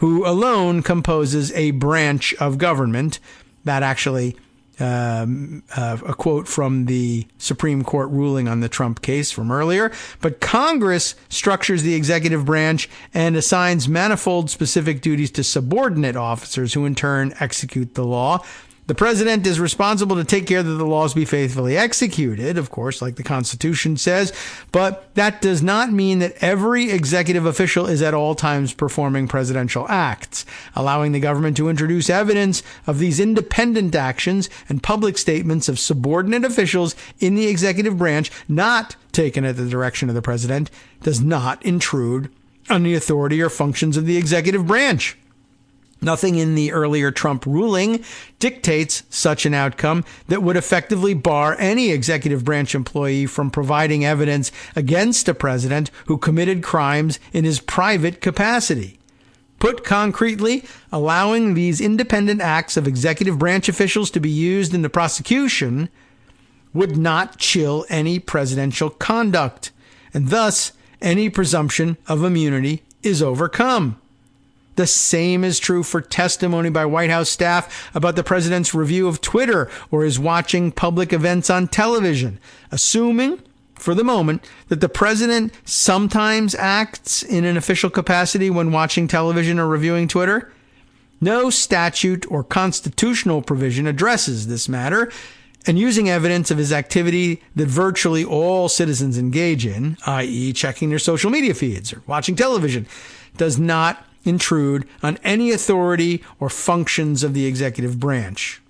who alone composes a branch of government. That actually, a quote from the Supreme Court ruling on the Trump case from earlier. But Congress structures the executive branch and assigns manifold specific duties to subordinate officers who in turn execute the law. The president is responsible to take care that the laws be faithfully executed, of course, like the Constitution says, but that does not mean that every executive official is at all times performing presidential acts. Allowing the government to introduce evidence of these independent actions and public statements of subordinate officials in the executive branch, not taken at the direction of the president, does not intrude on the authority or functions of the executive branch. Nothing in the earlier Trump ruling dictates such an outcome that would effectively bar any executive branch employee from providing evidence against a president who committed crimes in his private capacity. Put concretely, allowing these independent acts of executive branch officials to be used in the prosecution would not chill any presidential conduct, and thus any presumption of immunity is overcome. The same is true for testimony by White House staff about the president's review of Twitter or his watching public events on television. Assuming, for the moment, that the president sometimes acts in an official capacity when watching television or reviewing Twitter, no statute or constitutional provision addresses this matter, and using evidence of his activity that virtually all citizens engage in, i.e. checking their social media feeds or watching television, does not intrude on any authority or functions of the executive branch.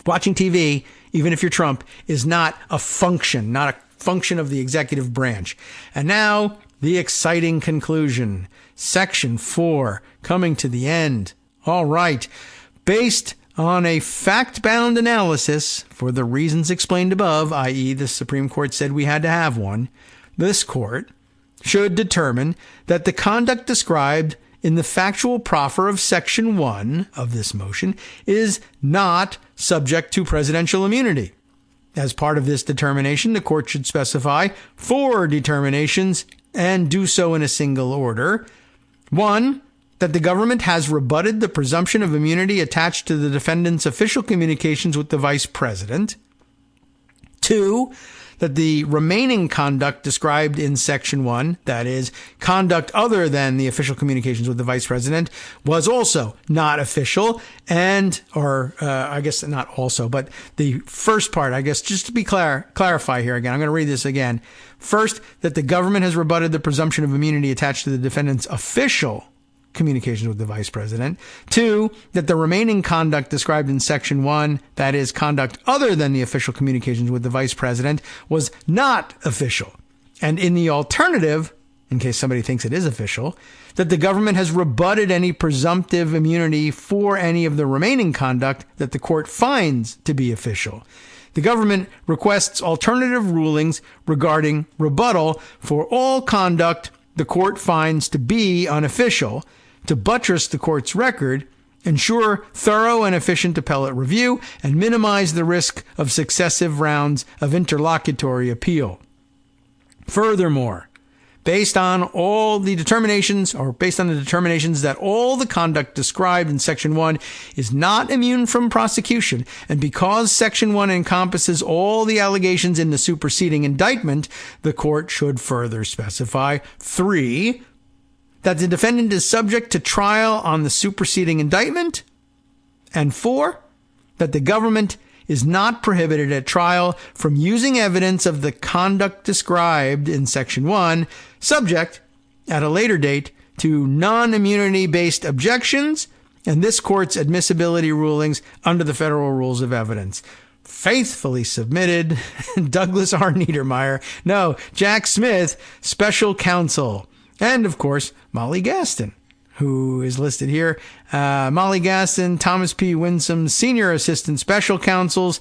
Watching TV, even if you're Trump, is not a function of the executive branch. And now, the exciting conclusion. Section 4, coming to the end. All right. Based on a fact-bound analysis, for the reasons explained above, i.e. the Supreme Court said we had to have one, this court should determine that the conduct described in the factual proffer of Section 1 of this motion is not subject to presidential immunity. As part of this determination, the court should specify 4 determinations and do so in a single order. 1, that the government has rebutted the presumption of immunity attached to the defendant's official communications with the vice president. 2, that the remaining conduct described in Section 1, that is, conduct other than the official communications with the vice president, was also not official, I guess not also, but the first part, I guess, just to be clarify here again, I'm going to read this again. First, that the government has rebutted the presumption of immunity attached to the defendant's official communications with the vice president. 2, that the remaining conduct described in Section 1, that is, conduct other than the official communications with the vice president, was not official. And in the alternative, in case somebody thinks it is official, that the government has rebutted any presumptive immunity for any of the remaining conduct that the court finds to be official. The government requests alternative rulings regarding rebuttal for all conduct the court finds to be unofficial, to buttress the court's record, ensure thorough and efficient appellate review, and minimize the risk of successive rounds of interlocutory appeal. Furthermore, based on the determinations that all the conduct described in Section 1 is not immune from prosecution, and because Section 1 encompasses all the allegations in the superseding indictment, the court should further specify 3, that the defendant is subject to trial on the superseding indictment, and 4, that the government is not prohibited at trial from using evidence of the conduct described in Section 1, subject, at a later date, to non-immunity-based objections and this court's admissibility rulings under the federal rules of evidence. Faithfully submitted, Douglas R. Jack Smith, Special Counsel. And, of course, Molly Gaston, who is listed here. Molly Gaston, Thomas P. Winsome, Senior Assistant Special Counsels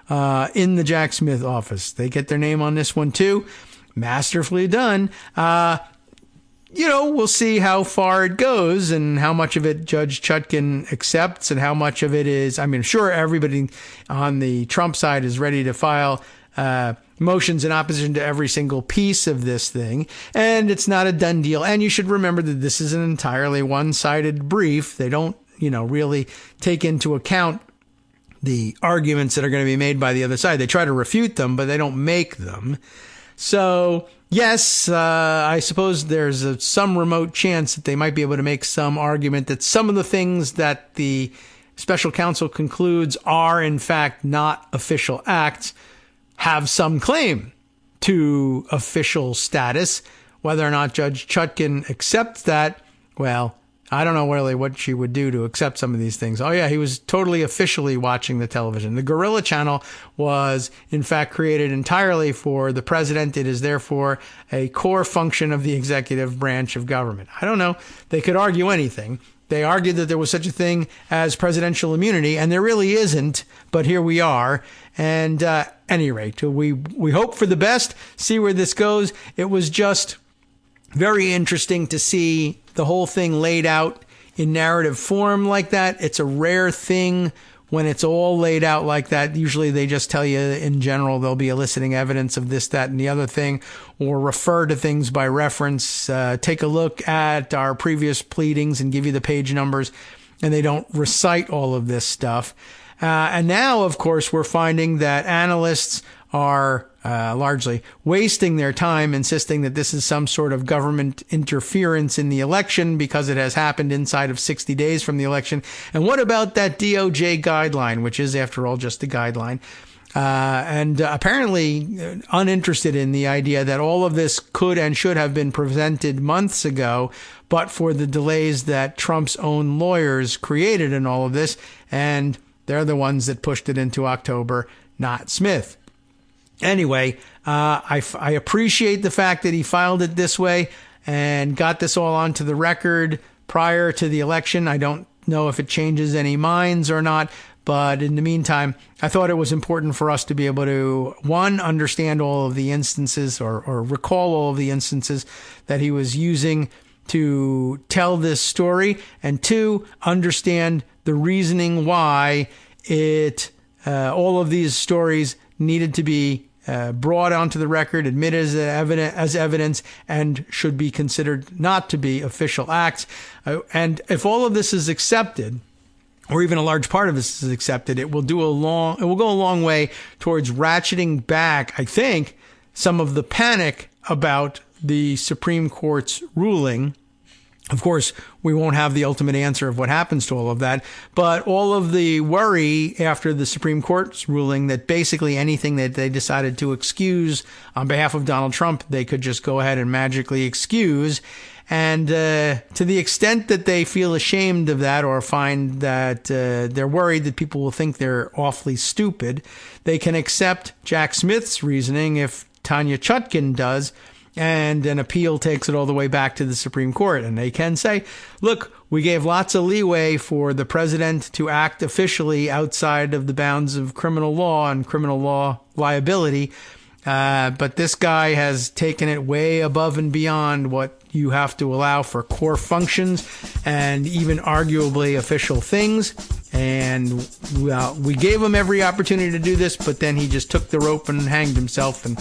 in the Jack Smith office. They get their name on this one, too. Masterfully done. We'll see how far it goes and how much of it Judge Chutkan accepts and how much of it is, sure everybody on the Trump side is ready to file motions in opposition to every single piece of this thing, and it's not a done deal. And you should remember that this is an entirely one-sided brief. They don't, really take into account the arguments that are going to be made by the other side. They try to refute them, but they don't make them. So, yes, I suppose there's some remote chance that they might be able to make some argument that some of the things that the special counsel concludes are, in fact, not official acts, have some claim to official status. Whether or not Judge Chutkan accepts that, well, I don't know really what she would do to accept some of these things. Oh, yeah, he was totally officially watching the television. The Gorilla Channel was, in fact, created entirely for the president. It is therefore a core function of the executive branch of government. I don't know. They could argue anything. They argued that there was such a thing as presidential immunity, and there really isn't, but here we are. And at any rate, we hope for the best, see where this goes. It was just very interesting to see the whole thing laid out in narrative form like that. It's a rare thing when it's all laid out like that. Usually they just tell you in general they'll be eliciting evidence of this, that, and the other thing, or refer to things by reference. Take a look at our previous pleadings and give you the page numbers, and they don't recite all of this stuff. And now, of course, we're finding that analysts are largely wasting their time insisting that this is some sort of government interference in the election because it has happened inside of 60 days from the election. And what about that DOJ guideline, which is, after all, just a guideline? And apparently uninterested in the idea that all of this could and should have been presented months ago, but for the delays that Trump's own lawyers created in all of this. And they're the ones that pushed it into October, not Smith. Anyway, I appreciate the fact that he filed it this way and got this all onto the record prior to the election. I don't know if it changes any minds or not, but in the meantime, I thought it was important for us to be able to, one, understand all of the instances or recall all of the instances that he was using to tell this story, and two, understand the reasoning why all of these stories needed to be brought onto the record, admitted as evidence, and should be considered not to be official acts. And if all of this is accepted, or even a large part of this is accepted, it will go a long way towards ratcheting back, I think, some of the panic about the Supreme Court's ruling. Of course, we won't have the ultimate answer of what happens to all of that, but all of the worry after the Supreme Court's ruling that basically anything that they decided to excuse on behalf of Donald Trump, they could just go ahead and magically excuse. And to the extent that they feel ashamed of that or find that they're worried that people will think they're awfully stupid, they can accept Jack Smith's reasoning if Tanya Chutkan does, and an appeal takes it all the way back to the Supreme Court. And they can say, look, we gave lots of leeway for the president to act officially outside of the bounds of criminal law and criminal law liability. But this guy has taken it way above and beyond what you have to allow for core functions and even arguably official things. And we gave him every opportunity to do this, but then he just took the rope and hanged himself, and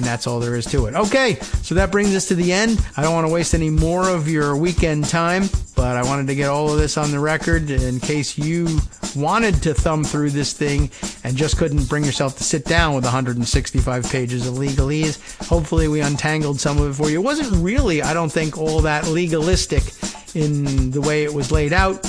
that's all there is to it. Okay, so that brings us to the end. I don't want to waste any more of your weekend time, but I wanted to get all of this on the record in case you wanted to thumb through this thing and just couldn't bring yourself to sit down with 165 pages of legalese. Hopefully we untangled some of it for you. It wasn't really, I don't think, all that legalistic in the way it was laid out.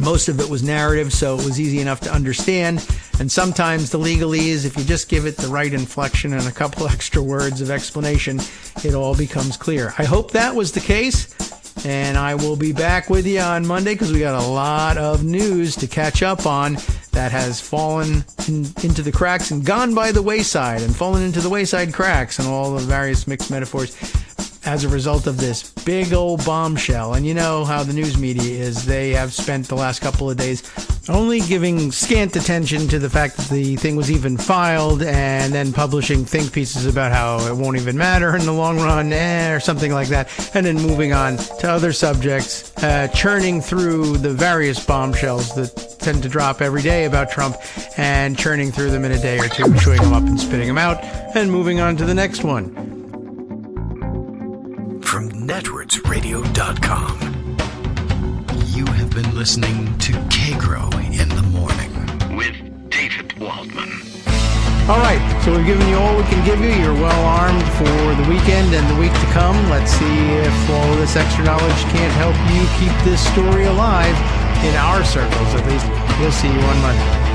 Most of it was narrative, so it was easy enough to understand. And sometimes the legalese, if you just give it the right inflection and a couple extra words of explanation, it all becomes clear. I hope that was the case, and I will be back with you on Monday because we got a lot of news to catch up on that has fallen into the cracks and gone by the wayside and fallen into the wayside cracks and all the various mixed metaphors as a result of this big old bombshell. And you know how the news media is. They have spent the last couple of days only giving scant attention to the fact that the thing was even filed and then publishing think pieces about how it won't even matter in the long run, or something like that, and then moving on to other subjects, churning through the various bombshells that tend to drop every day about Trump and churning through them in a day or two, chewing them up and spitting them out. and moving on to the next one. From netrootsradio.com, you have been listening to Kagro in the Morning with David Waldman. All right, so we've given you all we can give you. You're well armed for the weekend and the week to come. Let's see if all of this extra knowledge can't help you keep this story alive in our circles, at least. We'll see you on Monday.